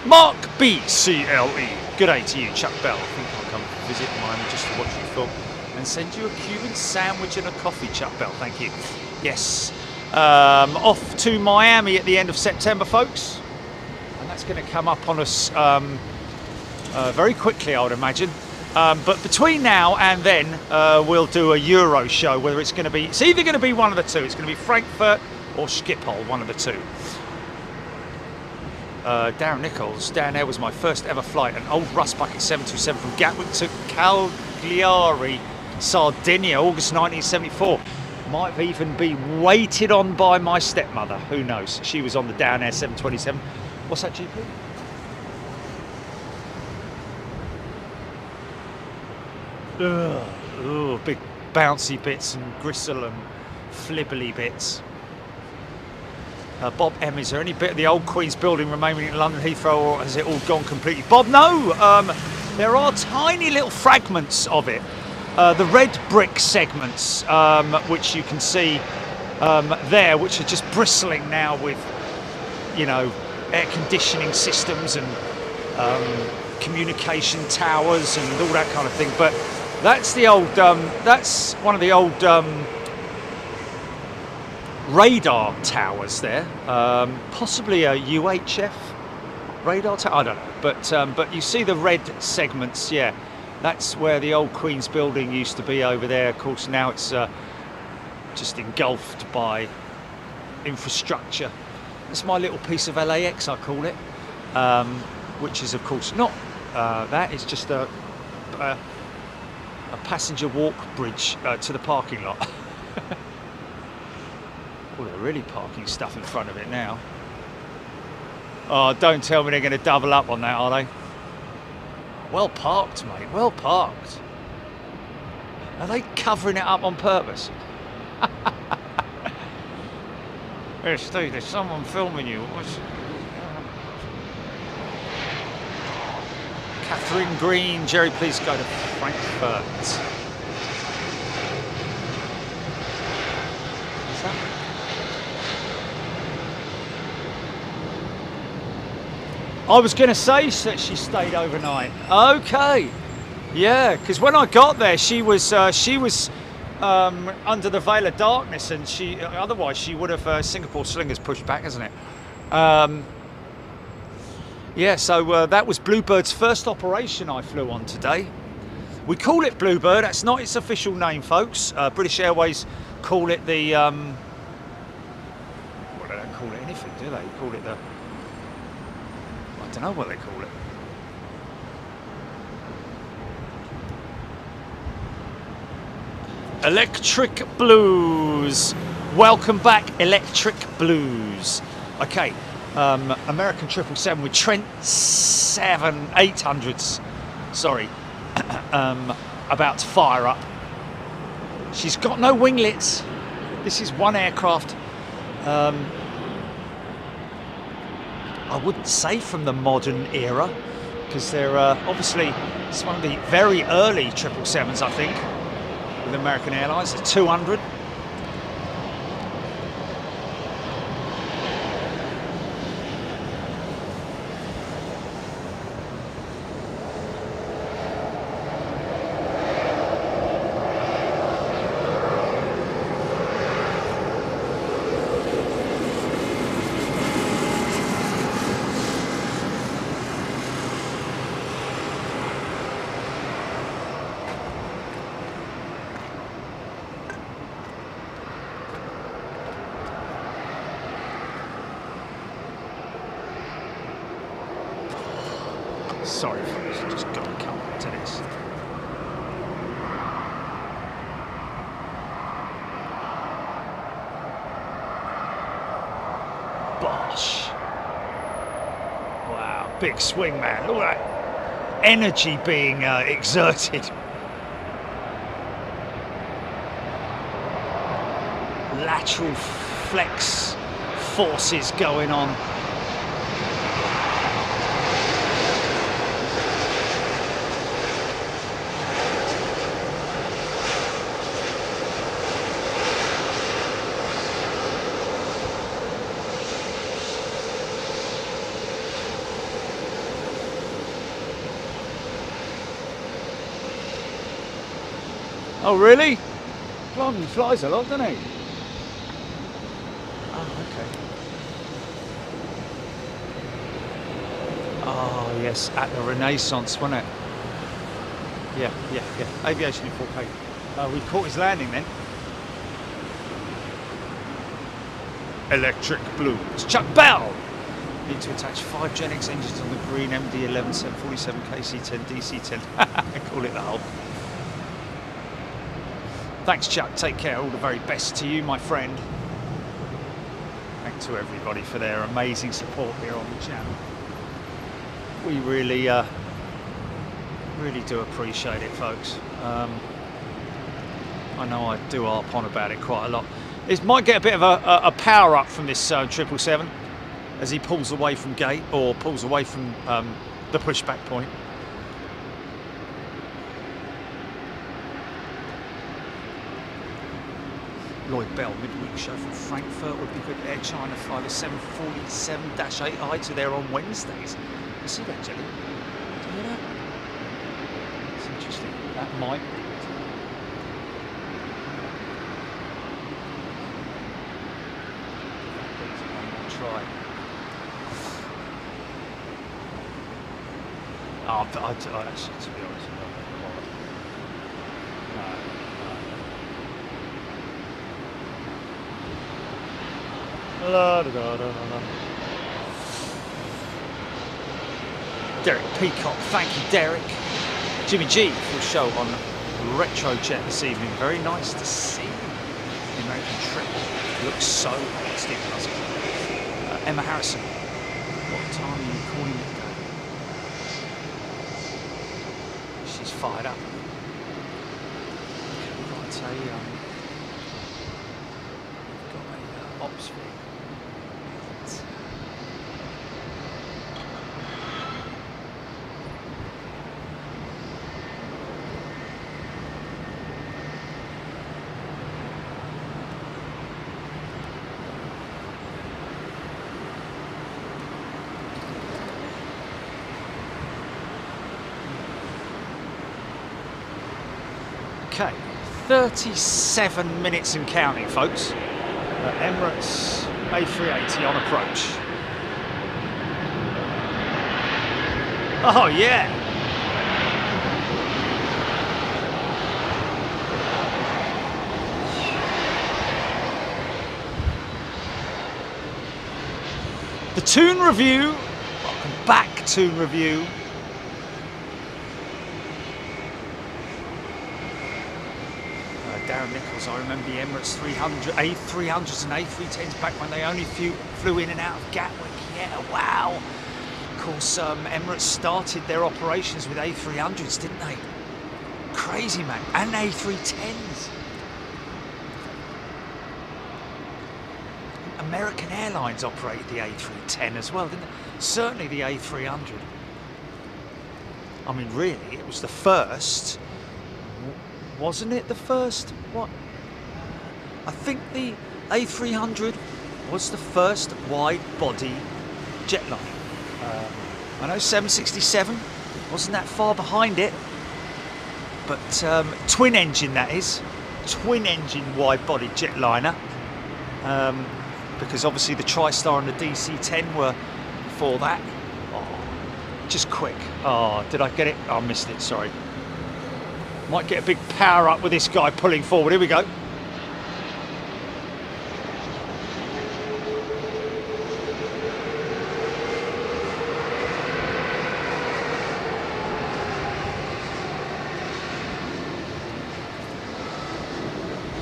Mark BCLE, good day to you, Chuck Bell. I think I'll come visit Miami just to watch you film and send you a Cuban sandwich and a coffee, Chuck Bell. Thank you. Yes, off to Miami at the end of September, folks, and that's going to come up on us very quickly, I would imagine. But between now and then, we'll do a Euro show. Whether it's going to be, it's either going to be one of the two. It's going to be Frankfurt or Schiphol, one of the two. Darren Nichols, down there was my first ever flight, an old Rust Bucket 727 from Gatwick to Cagliari, Sardinia, August 1974. Might even be waited on by my stepmother, who knows. She was on the Down Air 727. What's that, GP? Ugh, big bouncy bits and gristle and flibbly bits. Bob M, is there any bit of the old Queen's building remaining in London Heathrow, or has it all gone completely? Bob, no, there are tiny little fragments of it. The red brick segments, which you can see there, which are just bristling now with, you know, air conditioning systems and communication towers and all that kind of thing. But that's the old, that's one of the old radar towers there, possibly a UHF radar tower, I don't know, but you see the red segments, yeah, that's where the old Queen's building used to be over there. Of course, now it's just engulfed by infrastructure. It's my little piece of LAX, I call it, which is of course not that, it's just a passenger walk bridge to the parking lot. Well, they're really parking stuff in front of it now. Oh, don't tell me they're going to double up on that, are they? Well parked, mate, well parked. Are they covering it up on purpose? Hey, Steve, there's someone filming you. Catherine Green, Jerry, please go to Frankfurt. What's that? I was going to say that she stayed overnight. Okay, yeah, because when I got there, she was under the veil of darkness, and otherwise she would have Singapore Slingers pushed back, isn't it? Yeah, so that was Bluebird's first operation I flew on today. We call it Bluebird. That's not its official name, folks. British Airways call it the well, they don't call it anything, do they? Call it the, I don't know what they call it. Electric Blues. Welcome back, Electric Blues. Okay, American 777 with Trent 800s. Sorry, about to fire up. She's got no winglets. This is one aircraft. I wouldn't say from the modern era, because they're obviously, it's one of the very early 777s, I think, with American Airlines, the 200. Sorry, folks, just got to come back to this. Bosh. Wow, big swing, man. Look at that energy being exerted. Lateral flex forces going on. Oh, really? Blimey, he flies a lot, doesn't he? Oh, okay. Oh, yes, at the Renaissance, wasn't it? Yeah. Aviation in 4K. We caught his landing then. Electric Blues. Chuck Bell! Need to attach 5 Gen X engines on the green MD-11 747 KC-10 DC-10. I call it the Hulk. Thanks, Chuck. Take care. All the very best to you, my friend. Thanks to everybody for their amazing support here on the channel. We really do appreciate it, folks. I know I do harp on about it quite a lot. It might get a bit of a power up from this 777 as he pulls away from gate, or pulls away from the pushback point. Lloyd Bell midweek show from Frankfurt would be good. Air China fly the 747-8I to there on Wednesdays. You see that, Jelly? Do you hear that? It's interesting. That might be. Try. Oh, but I actually, to be honest, no. La, da, da, da, da. Derek Peacock, thank you, Derek. Jimmy G for a show on RetroJet this evening. Very nice to see you. The American trip looks so Stephen Russell. Emma Harrison, what time are you calling it? She's fired up. We've got a ops view. Okay, 37 minutes and counting, folks. Emirates A380 on approach. Oh yeah! The Toon Review. Welcome back, Toon Review. Darren Nichols, I remember the Emirates 300, A300s and A310s back when they only flew in and out of Gatwick. Yeah, wow. Of course, Emirates started their operations with A300s, didn't they? Crazy, man. And A310s. American Airlines operated the A310 as well, didn't they? Certainly the A300. I mean, really, it was the first. Wasn't it the first? What? I think the A300 was the first wide-body jetliner. I know 767 wasn't that far behind it, but twin-engine, that is. Twin-engine wide-body jetliner. Because obviously the TriStar and the DC-10 were before that. Oh, just quick. Oh, did I get it? Oh, I missed it, sorry. Might get a big power up with this guy pulling forward. Here we go.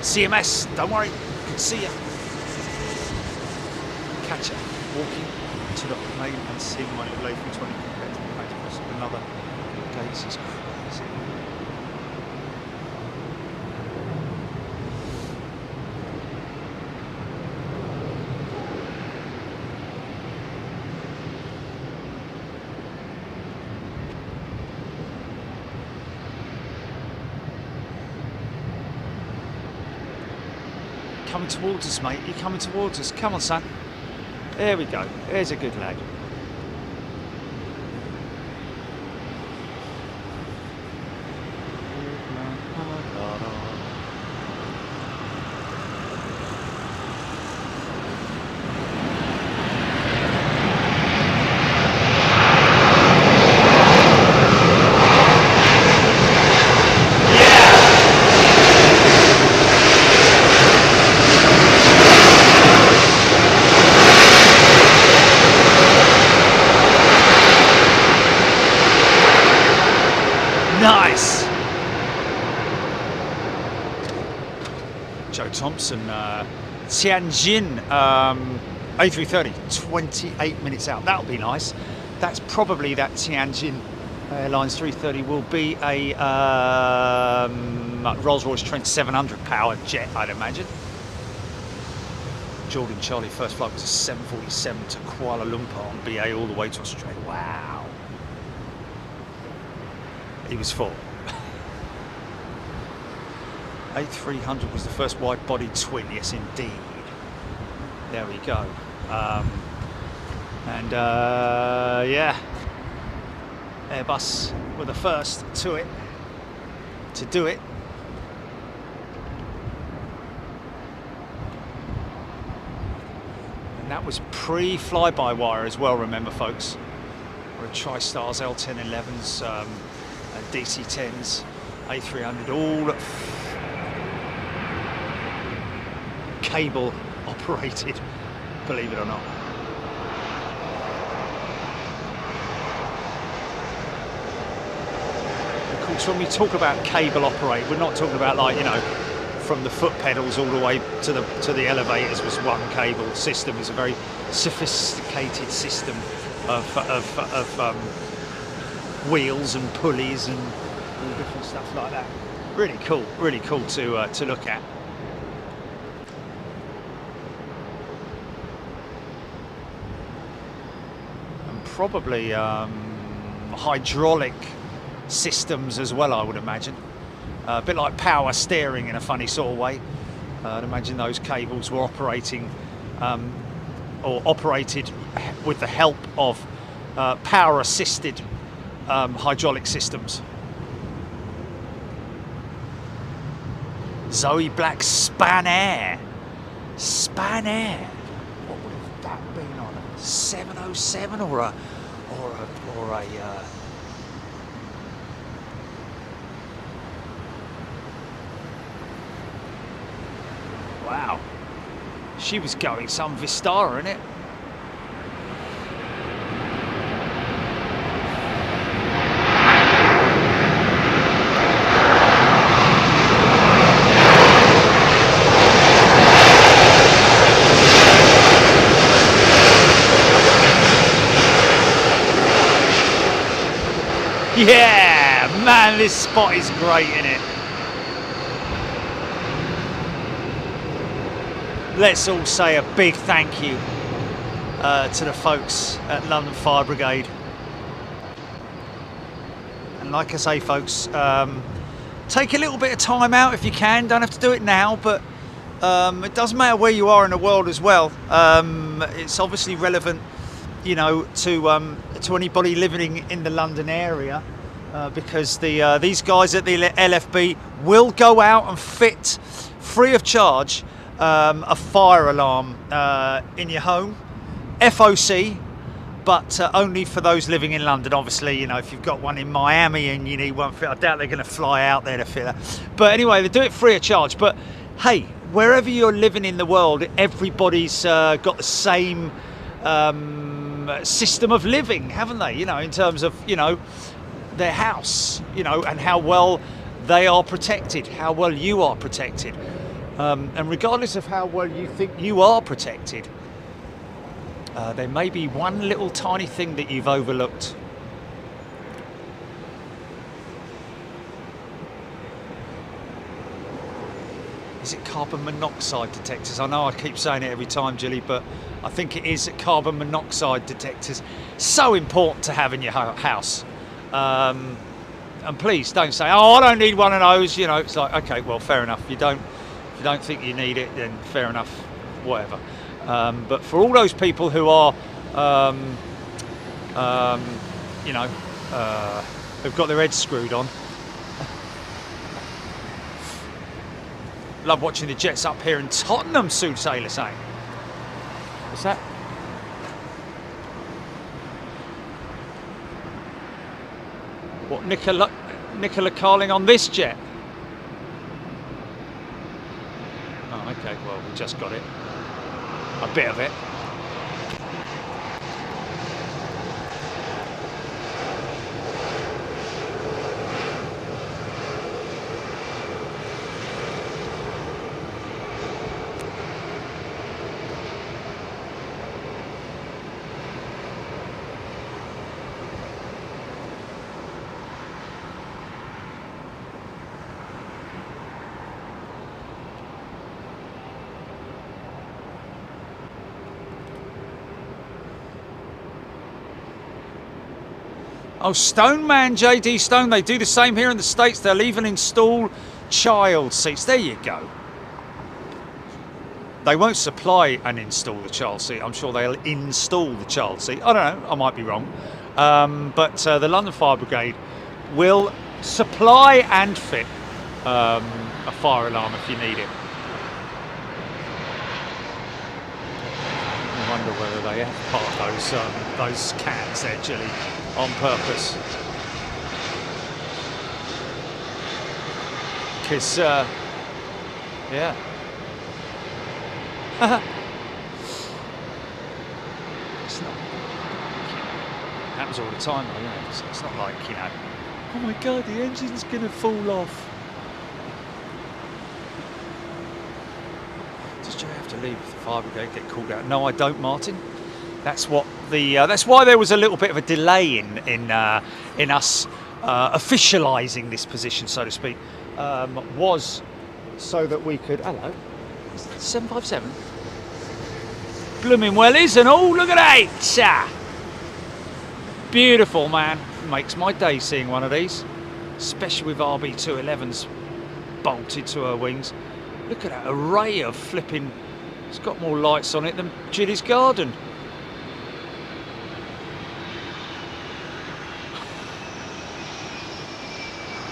CMS, don't worry, can see you. Catch it. Walking to the main and seeing my late from 20 compared to the Platypus. Another gates is crazy. Coming towards us, mate. You're coming towards us. Come on, son. There we go. There's a good lad. Nice! Joe Thompson, Tianjin, A330, 28 minutes out. That'll be nice. That's probably that Tianjin Airlines 330 will be a Rolls-Royce Trent 700 powered jet, I'd imagine. Jordan Charlie, first flight was a 747 to Kuala Lumpur on BA all the way to Australia. Wow. He was full. A300 was the first wide-bodied twin. Yes, indeed. There we go. Yeah, Airbus were the first to do it. And that was pre-fly-by-wire as well, remember folks. Or TriStars, L1011s, DC-10s, A300, all cable operated, believe it or not. Of course, when we talk about cable operate, we're not talking about, like, you know, from the foot pedals all the way to the elevators was one cable system. It's a very sophisticated system of wheels and pulleys and all different stuff like that. Really cool to look at. And probably hydraulic systems as well, I would imagine. A bit like power steering in a funny sort of way. I'd imagine those cables were operating or operated with the help of power-assisted hydraulic systems. Zoe Black Spanair. Spanair. What would have that been on? A 707 or a wow. She was going some Vistara in it. Yeah, man, this spot is great, isn't it? Let's all say a big thank you to the folks at London Fire Brigade. And like I say, folks, take a little bit of time out if you can. Don't have to do it now, but it doesn't matter where you are in the world as well. It's obviously relevant, you know, to anybody living in the London area, because these guys at the LFB will go out and fit, free of charge, a fire alarm in your home, FOC, but only for those living in London. Obviously, you know, if you've got one in Miami and you need one fit, I doubt they're going to fly out there to fit that. But anyway, they do it free of charge. But hey, wherever you're living in the world, everybody's got the same system of living, haven't they? You know, in terms of, you know, their house, you know, and how well they are protected, how well you are protected. And regardless of how well you think you are protected, there may be one little tiny thing that you've overlooked. Is it carbon monoxide detectors? I know I keep saying it every time, Jilly, but I think it is carbon monoxide detectors. So important to have in your house. And please don't say, oh, I don't need one of those. You know, it's like, okay, well, fair enough. If you don't think you need it, then fair enough, whatever. But for all those people who are, you know, who've got their heads screwed on, love watching the jets up here in Tottenham, soothsayer saying. What's that? What, Nicola Carling on this jet? Oh, okay, well, we just got it. A bit of it. Oh, Stone Man, JD Stone, they do the same here in the States. They'll even install child seats. There you go. They won't supply and install the child seat. I'm sure they'll install the child seat. I don't know, I might be wrong. But the London Fire Brigade will supply and fit a fire alarm if you need it. I wonder whether they have parked those cans there, Gilly, on purpose. Because, yeah. It's not, happens all the time though, you know. It's not like, you know, oh my god, the engine's gonna fall off. Does Joe have to leave if the fire brigade get called out? No, I don't, Martin. That's what the that's why there was a little bit of a delay in us officialising this position, so to speak. Was so that we could. Hello, 757. Blooming wellies and all. Look at that! Beautiful, man. Makes my day seeing one of these, especially with RB211s bolted to her wings. Look at that array of flipping. It's got more lights on it than Gilly's garden.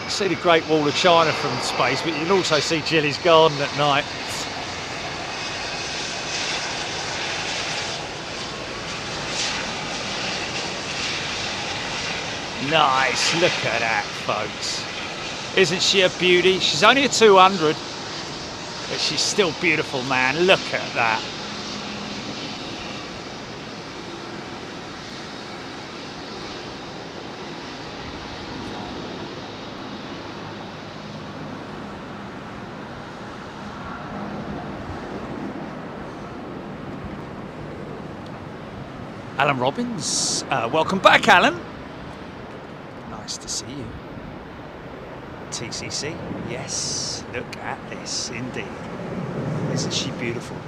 You see the Great Wall of China from space, but you can also see Gilly's garden at night. Nice, look at that, folks. Isn't she a beauty? She's only a 200, but she's still beautiful, man. Look at that. Alan Robbins, welcome back, Alan. Nice to see you. TCC, yes, look at this, indeed. Isn't she beautiful?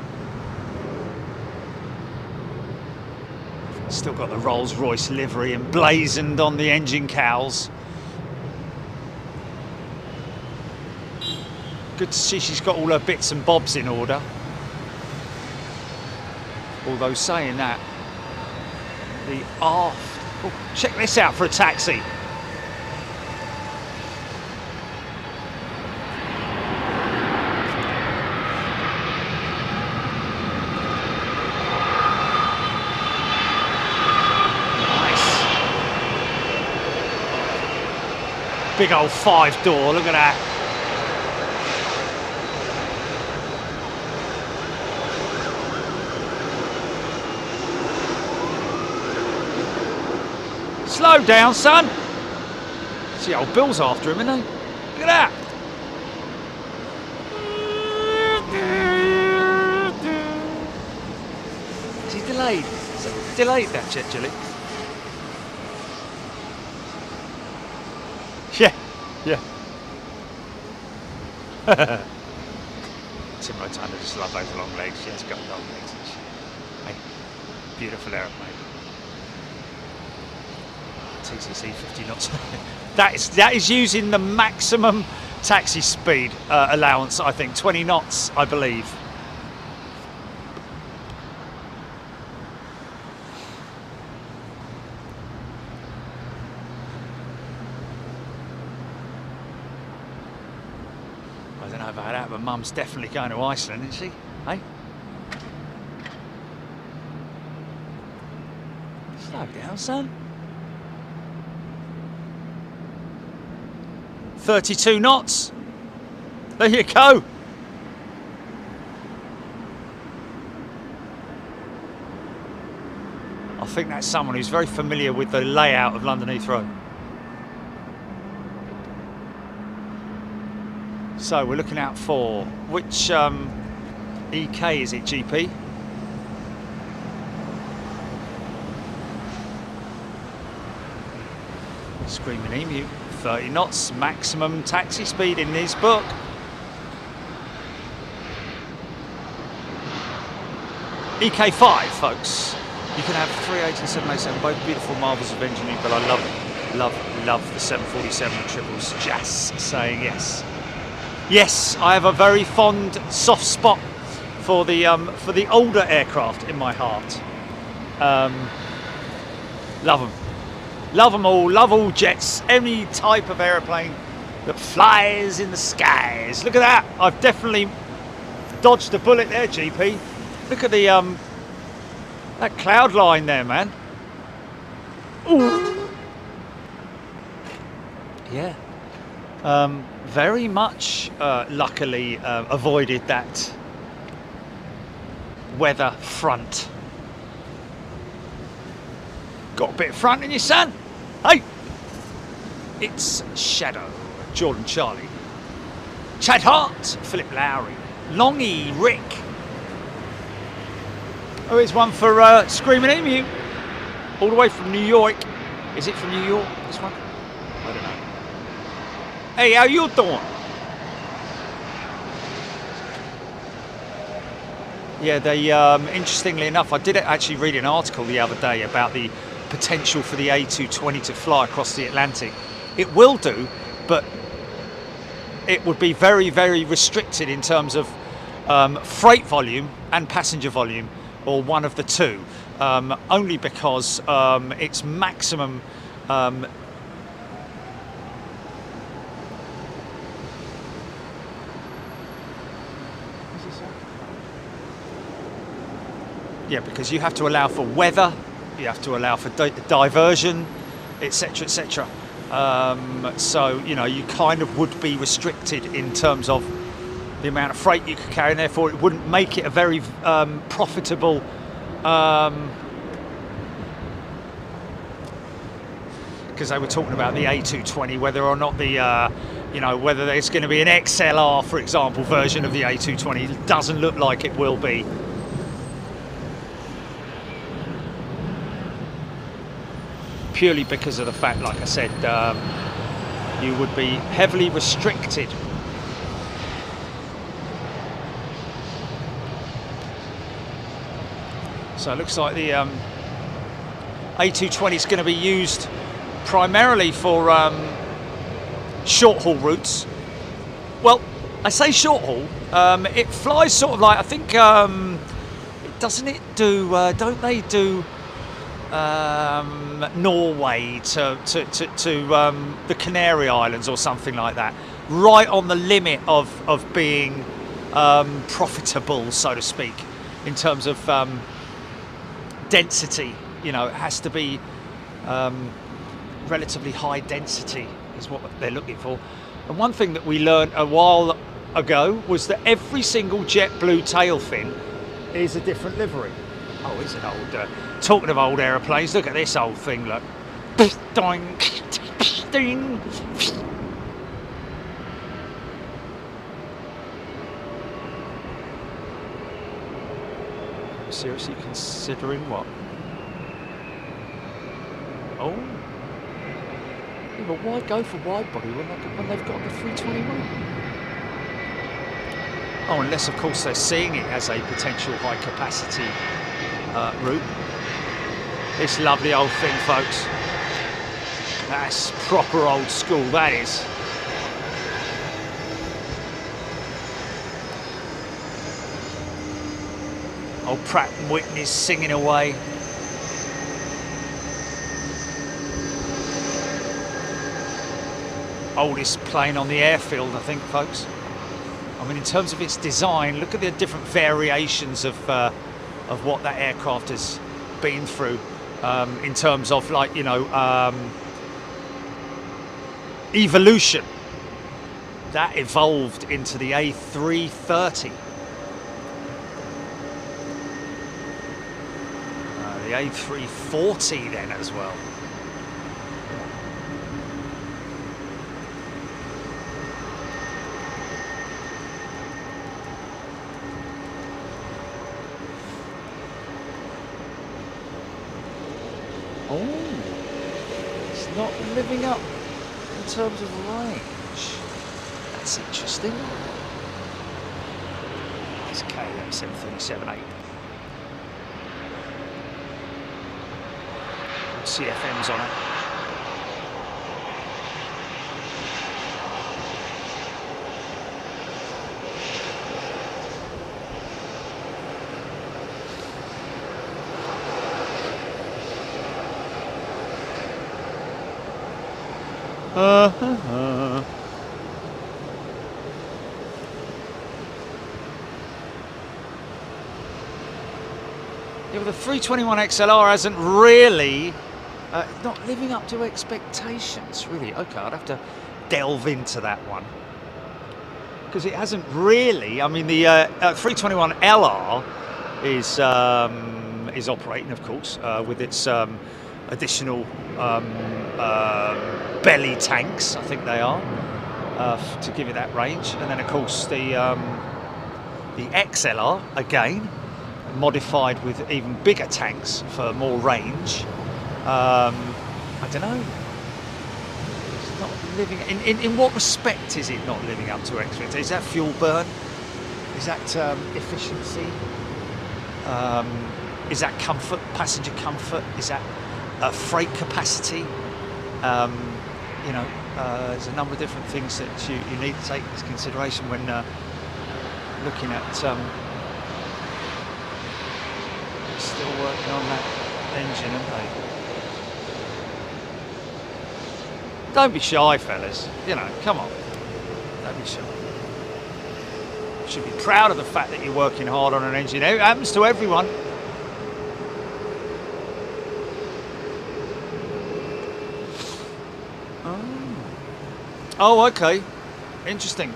Still got the Rolls-Royce livery emblazoned on the engine cowls. Good to see she's got all her bits and bobs in order. Although saying that, the aft, oh, check this out for a taxi. Big old 5-door, look at that. Slow down, son. See, old Bill's after him, isn't he? Look at that. Is he delayed? Is it delayed, that jet, Gilly? Yeah, yeah. Tim Rotunda just love those long legs. She has got long legs. Hey, beautiful aeroplane. TCC 50 knots. that is using the maximum taxi speed allowance. I think 20 knots, I believe. I don't know about that, but Mum's definitely going to Iceland, isn't she? Hey? Slow down, son. 32 knots. There you go. I think that's someone who's very familiar with the layout of London Heathrow. So we're looking out for which EK is it, GP? Screaming Emu, 30 knots, maximum taxi speed in his book. EK5, folks. You can have 380 and 787, both beautiful marvels of engineering, but I love the 747 and triples. Just saying yes. Yes, I have a very fond, soft spot for the older aircraft in my heart. Love them all. Love all jets. Any type of aeroplane that flies in the skies. Look at that! I've definitely dodged a bullet there, GP. Look at the that cloud line there, man. Ooh. Yeah. Very much, luckily, avoided that weather front. Got a bit of front in you, son? Hey! It's Shadow, Jordan Charlie, Chad Hart, Philip Lowry, Longy, Rick. Oh, here's one for Screaming Emu, all the way from New York. Is it from New York, this one? I don't know. Hey, how you doing? Yeah, they, interestingly enough, I did actually read an article the other day about the potential for the A220 to fly across the Atlantic. It will do, but it would be very, very restricted in terms of freight volume and passenger volume, or one of the two, only because its maximum yeah, because you have to allow for weather, you have to allow for diversion, etc., etc. So, you know, you kind of would be restricted in terms of the amount of freight you could carry, and therefore it wouldn't make it a very profitable because they were talking about the A220, whether or not the you know, whether there's going to be an XLR, for example, version of the A220. It doesn't look like it will be. Purely because of the fact, like I said, you would be heavily restricted. So it looks like the A220 is going to be used primarily for short haul routes. Well, I say short haul. It flies sort of like, I think, doesn't it do? Don't they do Norway to the Canary Islands or something like that? Right on the limit of being profitable, so to speak, in terms of density. You know, it has to be relatively high density is what they're looking for. And one thing that we learned a while ago was that every single JetBlue tail fin is a different livery. Oh, is it old? Talking of old aeroplanes, look at this old thing, look. Seriously considering what? Oh. Yeah, but why go for wide body when they've got the 321? Oh, unless of course they're seeing it as a potential high capacity route. This lovely old thing, folks. That's proper old school, that is. Old Pratt & Whitney's singing away. Oldest plane on the airfield, I think, folks. I mean, in terms of its design, look at the different variations of what that aircraft has been through, in terms of, like, you know, evolution. That evolved into the A330. The A340 then as well. Oh, it's not living up in terms of range. That's interesting. It's KM 737-8. CFM's on it. Yeah, but the 321 XLR hasn't really not living up to expectations, really. Okay, I'd have to delve into that one because it hasn't really. I mean, the 321 LR is operating, of course, with its additional belly tanks, I think they are, to give you that range, and then of course the XLR again, modified with even bigger tanks for more range. I don't know. It's not living. In what respect is it not living up to expectations? Is that fuel burn? Is that efficiency? Is that comfort, passenger comfort? Is that freight capacity? You know, there's a number of different things that you need to take into consideration when looking at. Still working on that engine, aren't they? Don't be shy, fellas. You know, come on. Don't be shy. You should be proud of the fact that you're working hard on an engine. It happens to everyone. Oh, okay. Interesting.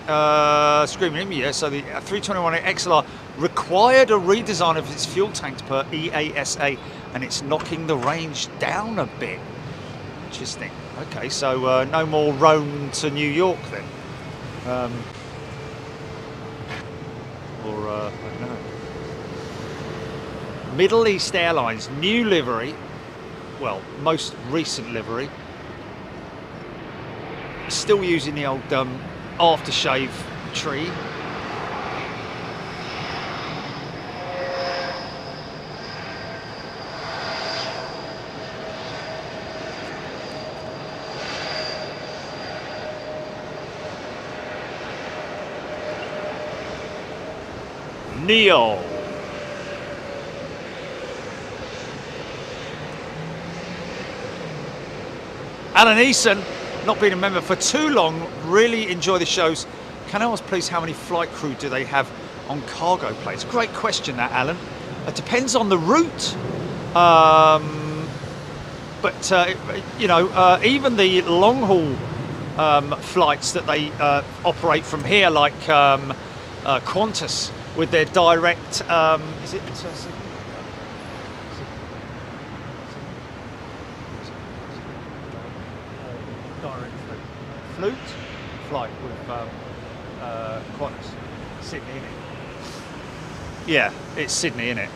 Screaming at me, yeah. So the 321 XLR required a redesign of its fuel tanks per EASA, and it's knocking the range down a bit. Interesting. Okay, so no more Rome to New York then. Or I don't know. Middle East Airlines, new livery. Well, most recent livery. Still using the old aftershave tree. Neo. Alan Eason, not been a member for too long, really enjoy the shows. Can I ask please how many flight crew do they have on cargo planes? Great question that, Alan. It depends on the route. But you know, even the long haul flights that they operate from here, like Qantas, with their direct, is it direct flute flight with Qantas, Sydney, innit? Yeah, it's Sydney, innit?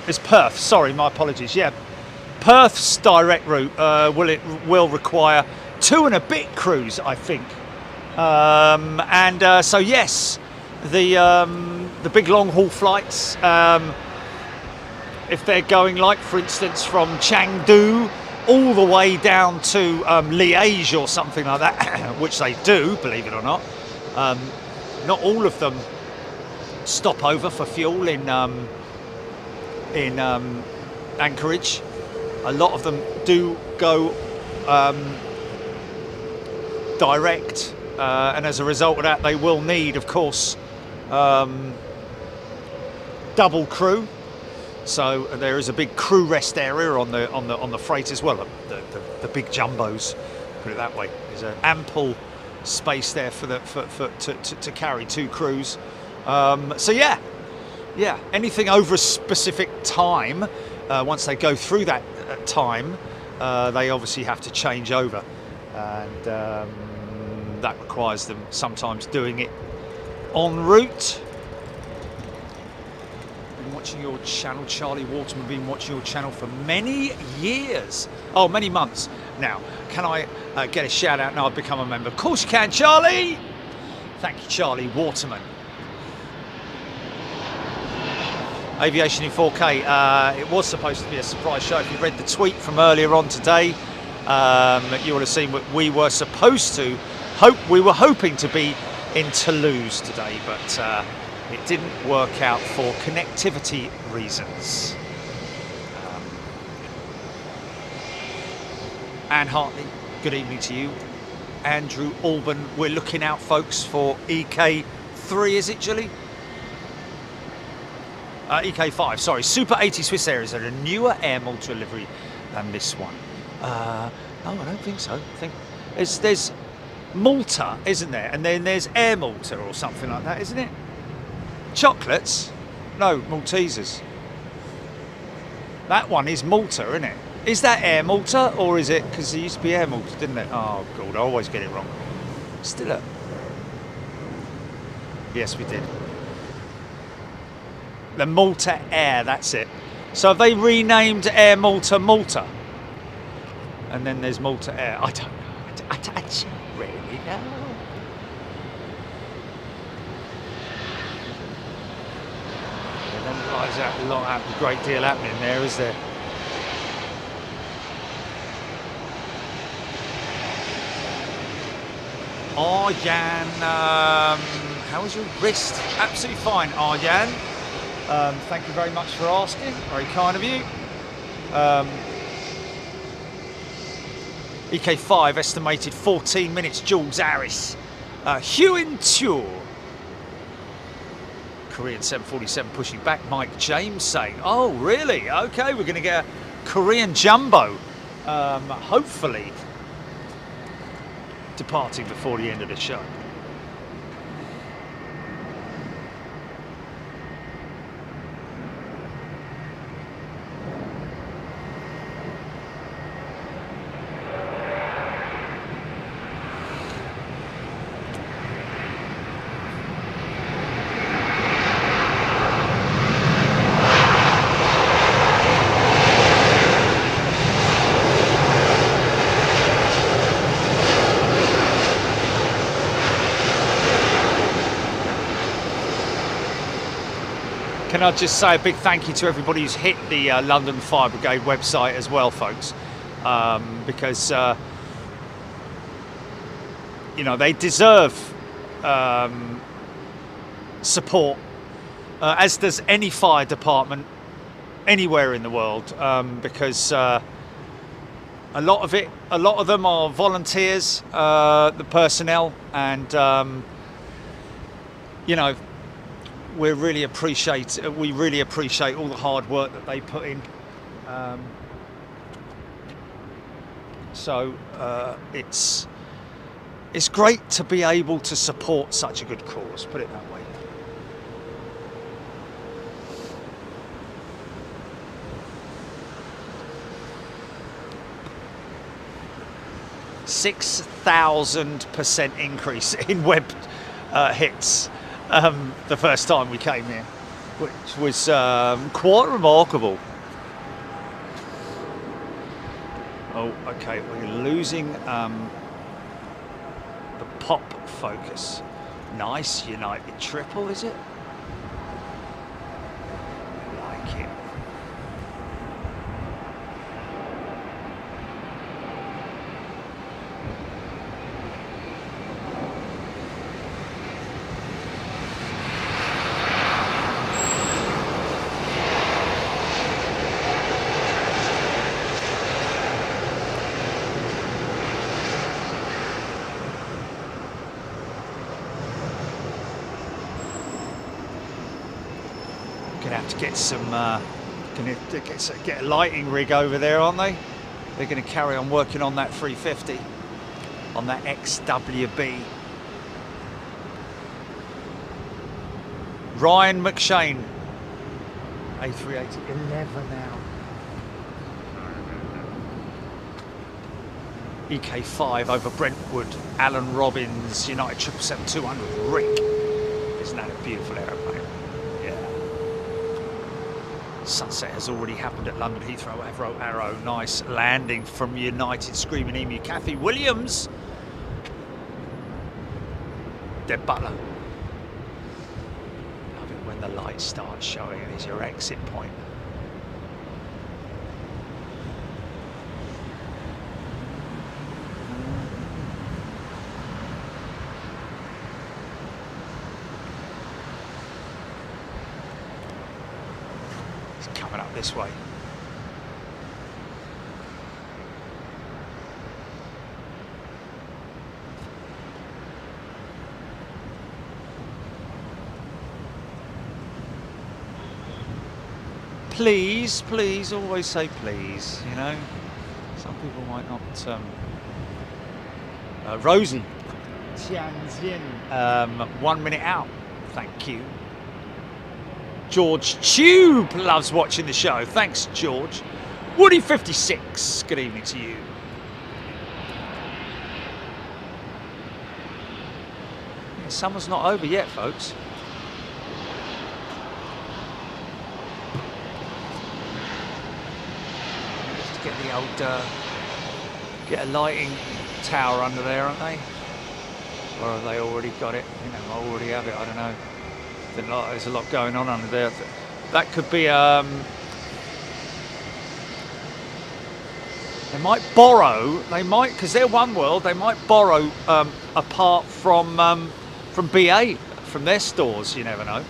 It's Perth. Sorry, my apologies. Yeah, Perth's direct route will require 2 and a bit crews, I think. So yes, the big long haul flights, if they're going, like for instance from Chengdu all the way down to Liège or something like that, which they do, believe it or not. Not all of them stop over for fuel in Anchorage. A lot of them do go direct, and as a result of that, they will need, of course, double crew. So there is a big crew rest area on the freight as well. The big jumbos, put it that way. There's an ample space there to carry 2 crews. So yeah. Anything over a specific time, once they go through that time, they obviously have to change over, and that requires them sometimes doing it en route. Been watching your channel, Charlie Waterman. Been watching your channel for many years. Oh, many months now. Can I get a shout out now? I've become a member. Of course you can, Charlie. Thank you, Charlie Waterman. Aviation in 4K. It was supposed to be a surprise show. If you read the tweet from earlier on today, you would have seen what we were supposed to. We were hoping to be in Toulouse today, but it didn't work out for connectivity reasons. Anne Hartley, Good evening to you, Andrew Alban. We're looking out, folks, for EK3, is it, Julie? EK5, sorry. Super 80 Swiss Airs are a newer Air Malta livery than this one. No, I don't think so. I think there's Malta, isn't there? And then there's Air Malta or something like that, isn't it? Chocolates? No, Maltesers. That one is Malta, isn't it? Is that Air Malta, or is it, because it used to be Air Malta, didn't it? Oh God, I always get it wrong. Still a... Yes, we did. The Malta Air, that's it. So have they renamed Air Malta Malta? And then there's Malta Air. I don't know. I don't really know. There's a great deal happening there, is there? Arjan, how was your wrist? Absolutely fine, Arjan. Thank you very much for asking. Very kind of you. EK5 estimated 14 minutes. Jules Harris. Huin Tour. Korean 747 pushing back. Mike James saying, "Oh, really? Okay, we're going to get a Korean jumbo. Hopefully departing before the end of the show." Can I just say a big thank you to everybody who's hit the London Fire Brigade website as well, folks, because you know, they deserve support, as does any fire department anywhere in the world, because a lot of them are volunteers, the personnel, and you know, we really appreciate all the hard work that they put in. So it's great to be able to support such a good cause, put it that way. (6,000% increase in web hits the first time we came here, which was quite remarkable. Oh, okay, we're losing the pop focus. Nice United triple, is it? Like it. Gonna have to get some, get a lighting rig over there, aren't they? They're going to carry on working on that 350, on that XWB. Ryan McShane, A380, 11 now. EK5 over Brentwood, Alan Robbins, United 777-200, Rick. Isn't that a beautiful aeroplane? Yeah. Sunset has already happened at London Heathrow, Heathrow Arrow. Nice landing from United Screaming Emu. Kathy Williams. Deb Butler. Love it when the light starts showing and is your exit point. Coming up this way. please, please, always say please, you know. Some people might not. Rosie, Tianjin, 1 minute out, thank you. George Tube loves watching the show, thanks George. Woody56, good evening to you. Yeah, summer's not over yet, folks. Just to get the old, get a lighting tower under there, aren't they? Or have they already got it? You know, I already have it, I don't know. There's a lot going on under there. That could be, they might borrow, because they're One World, they might borrow a part from BA, from their stores, you never know.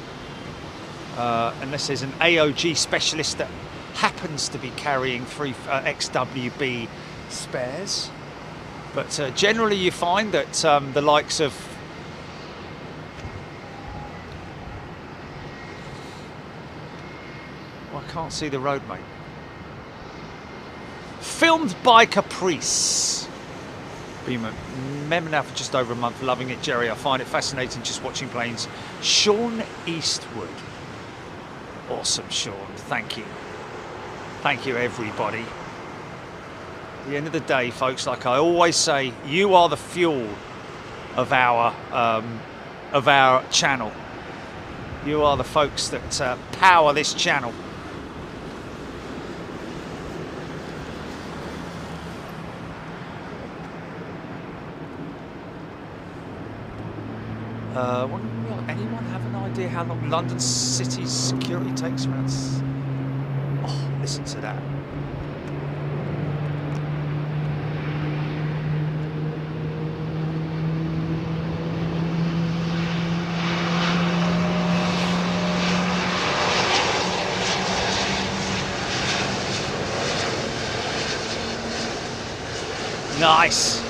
Unless there's an AOG specialist that happens to be carrying 3 XWB spares. But generally you find that the likes of I can't see the road, mate. Filmed by Caprice. Been a member now for just over a month, loving it, Jerry. I find it fascinating just watching planes. Sean Eastwood. Awesome, Sean. Thank you. Thank you, everybody. At the end of the day, folks, like I always say, you are the fuel of our channel. You are the folks that power this channel. Anyone have an idea how long London City's security takes around? Oh, listen to that. Nice.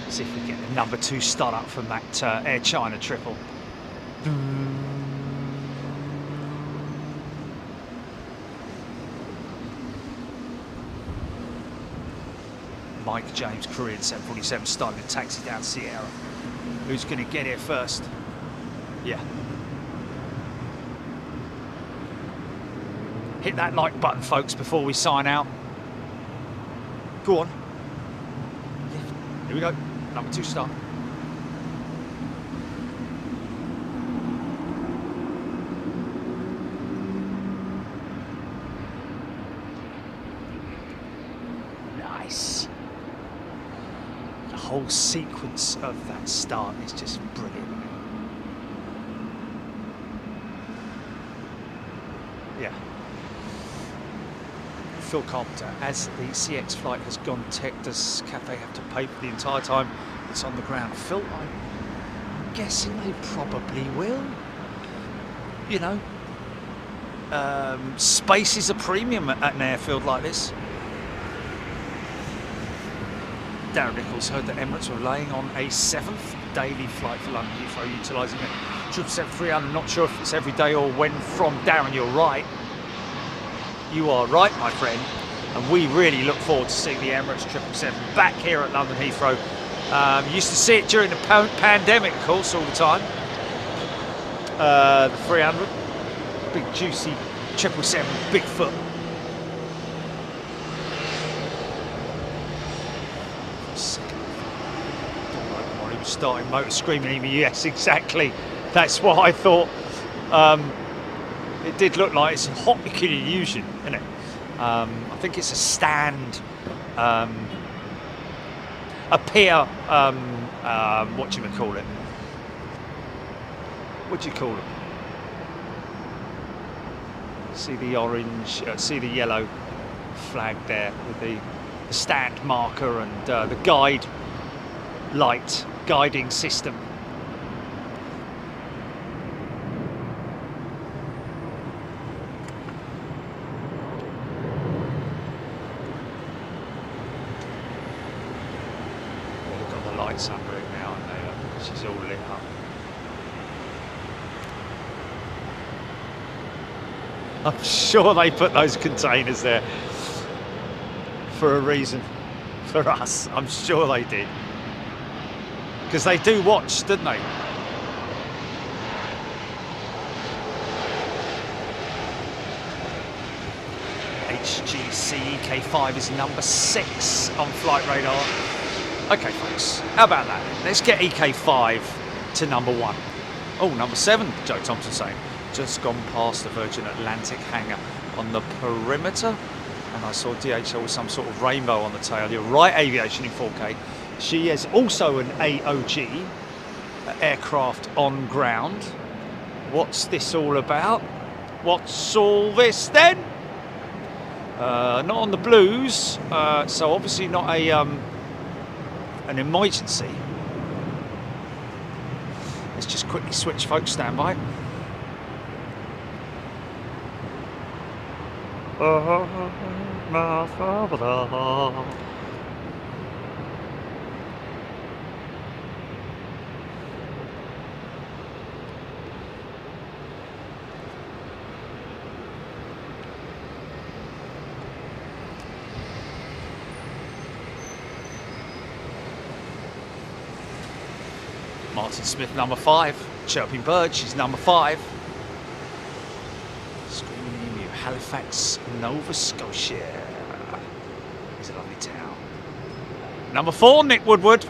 See if we get the number 2 start up from that Air China triple. Mike James, Korean 747, starting to taxi down Sierra. Who's going to get here first? Yeah. Hit that like button, folks, before we sign out. Go on. Here we go. Number 2 start. Nice. The whole sequence of that start is just brilliant. Yeah. Phil Carpenter, as the CX flight has gone tech, does Cathay have to pay for the entire time it's on the ground? Phil, I'm guessing they probably will. You know, space is a premium at an airfield like this. Darren Nichols heard that Emirates were laying on a 7th daily flight for London Heathrow, utilising it. 777-300, not sure if it's every day or when from. Darren, you're right. You are right, my friend, and we really look forward to seeing the Emirates 777 back here at London Heathrow. Used to see it during the pandemic, of course, all the time. The 300, big juicy 777, Bigfoot. He was starting motor screaming at me. Yes, exactly. That's what I thought. It did look like it's a optical illusion, isn't it? I think it's a stand, a pier, what do you call it? What do you call it? See the orange, see the yellow flag there with the stand marker and the guide light, guiding system. It's all lit up. I'm sure they put those containers there for a reason. For us, I'm sure they did. Because they do watch, don't they? HGC EK5 is number 6 on flight radar. Okay, folks, how about that? Let's get EK5 to number 1. Oh, number 7, Joe Thompson saying. Just gone past the Virgin Atlantic hangar on the perimeter. And I saw DHL with some sort of rainbow on the tail. You're right, Aviation in 4K. She is also an AOG, aircraft on ground. What's this all about? What's all this then? Not on the blues, so obviously not a an emergency. Let's just quickly switch, folks. Stand by. Martin Smith, number 5. Chirping Bird, she's number 5. Screaming Emu, Halifax, Nova Scotia. It's a lovely town. Number 4, Nick Woodward.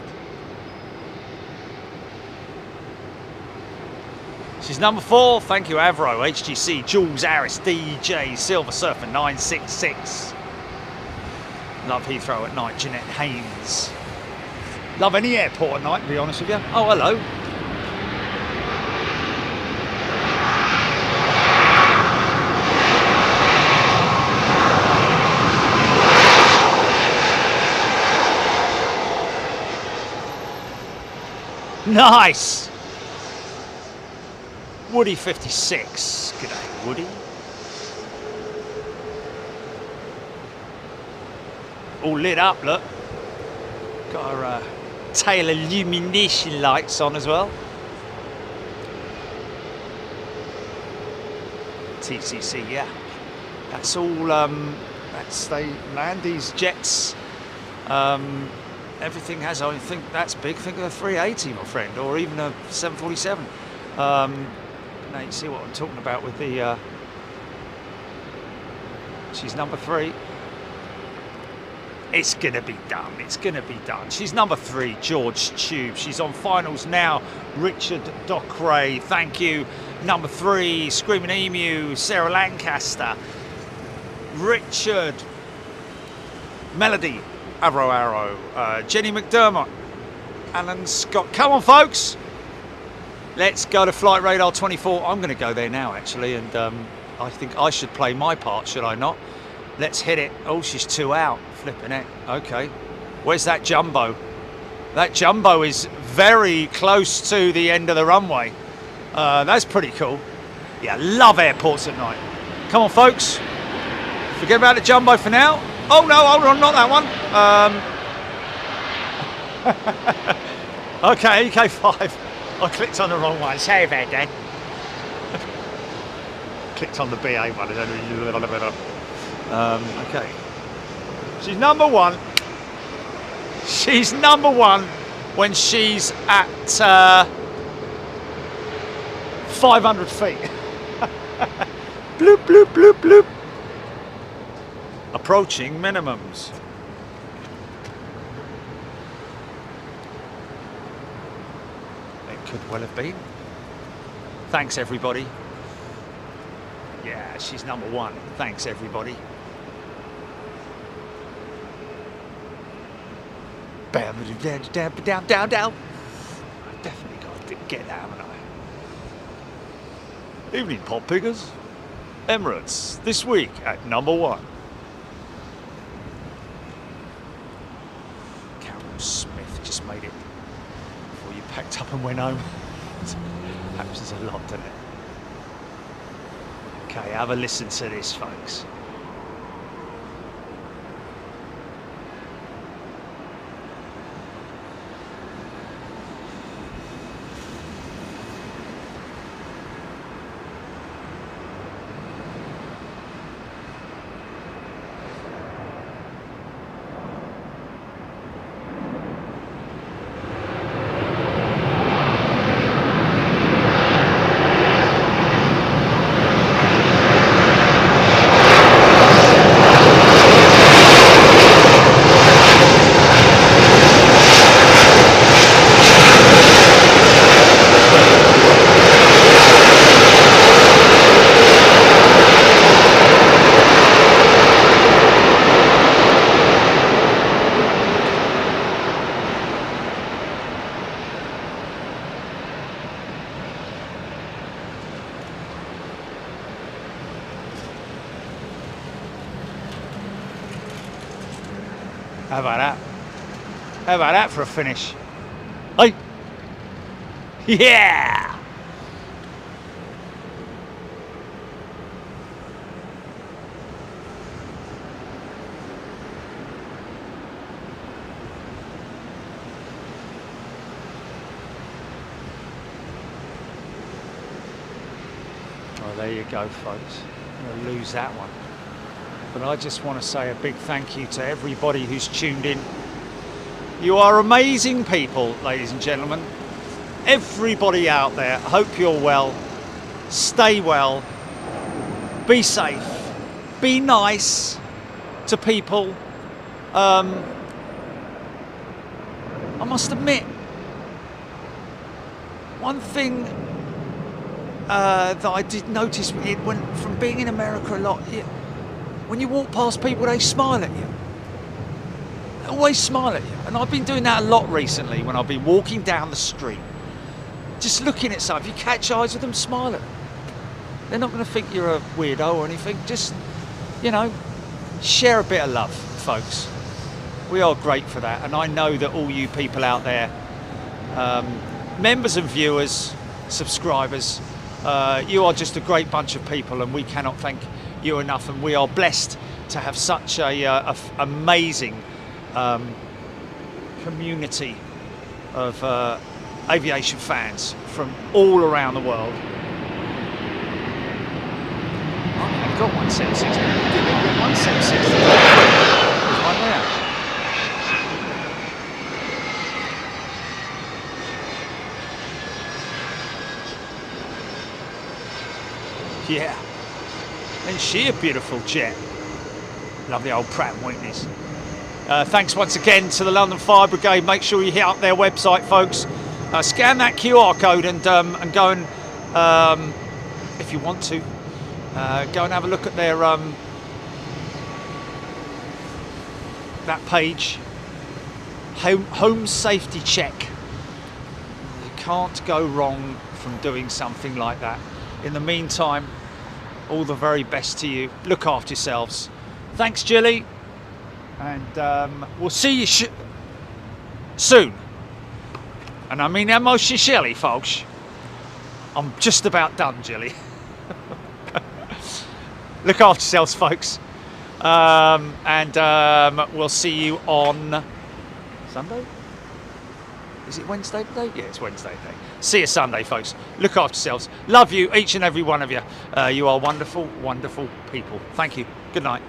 She's number 4. Thank you, Avro, HGC, Jules Harris, DJ, Silver Surfer 966. Love Heathrow at night, Jeanette Haynes. Love any airport at night, to be honest with you. Oh, hello. Nice. Woody 56. G'day, Woody. All lit up, look. Got our tail illumination lights on as well. TCC, yeah. That's all. That's they land these jets. Everything has. I think that's big. Think of a 380, my friend, or even a 747. Now you see what I'm talking about with the. She's number 3. It's going to be done. It's going to be done. She's number 3, George Tube. She's on finals now. Richard Dockray, thank you. Number 3, Screaming Emu, Sarah Lancaster. Richard. Melody, Arrow. Jenny McDermott. Alan Scott. Come on, folks. Let's go to Flight Radar 24. I'm going to go there now, actually. And I think I should play my part, should I not? Let's hit it. Oh, she's 2 out. Flipping it. Okay. Where's that jumbo? That jumbo is very close to the end of the runway. That's pretty cool. Yeah, love airports at night. Come on, folks. Forget about the jumbo for now. Oh, no, hold on, not that one. Okay, EK5. I clicked on the wrong one. Sorry about that. Clicked on the BA one. Okay. She's number 1. She's number 1 when she's at 500 feet. Bloop, bloop, bloop, bloop. Approaching minimums. It could well have been. Thanks, everybody. Yeah, she's number 1. Thanks, everybody. Down. I've definitely got to get that, haven't I? Evening, pop pickers. Emirates, this week at number 1. Carol Smith just made it before you packed up and went home. Happens a lot, doesn't it? Okay, have a listen to this, folks. How about that? How about that for a finish? Hey! Yeah! Well, there you go, folks. I'm going to lose that one. But I just want to say a big thank you to everybody who's tuned in. You are amazing people, ladies and gentlemen. Everybody out there, I hope you're well. Stay well. Be safe. Be nice to people. I must admit, one thing that I did notice from being in America a lot, when you walk past people, they smile at you. They always smile at you. And I've been doing that a lot recently when I've been walking down the street. Just looking at someone, if you catch eyes with them, smile at them. They're not going to think you're a weirdo or anything. Just, you know, share a bit of love, folks. We are great for that. And I know that all you people out there, members and viewers, subscribers, you are just a great bunch of people, and we cannot thank you enough. And we are blessed to have such a amazing community of aviation fans from all around the world. I've got 176. I've got 176. There's one there. Yeah. Isn't she a beautiful jet? Love the old Pratt & Whitneys. Thanks once again to the London Fire Brigade. Make sure you hit up their website, folks. Scan that QR code and go and, if you want to, go and have a look at their that page. Home safety check. You can't go wrong from doing something like that. In the meantime, all the very best to you. Look after yourselves. Thanks, Jilly. And we'll see you soon. And I mean that most sincerely, folks. I'm just about done, Jilly. Look after yourselves, folks. And we'll see you on Sunday? Is it Wednesday today? Yeah, it's Wednesday today. See you Sunday, folks. Look after yourselves. Love you, each and every one of you. You are wonderful, wonderful people. Thank you. Good night.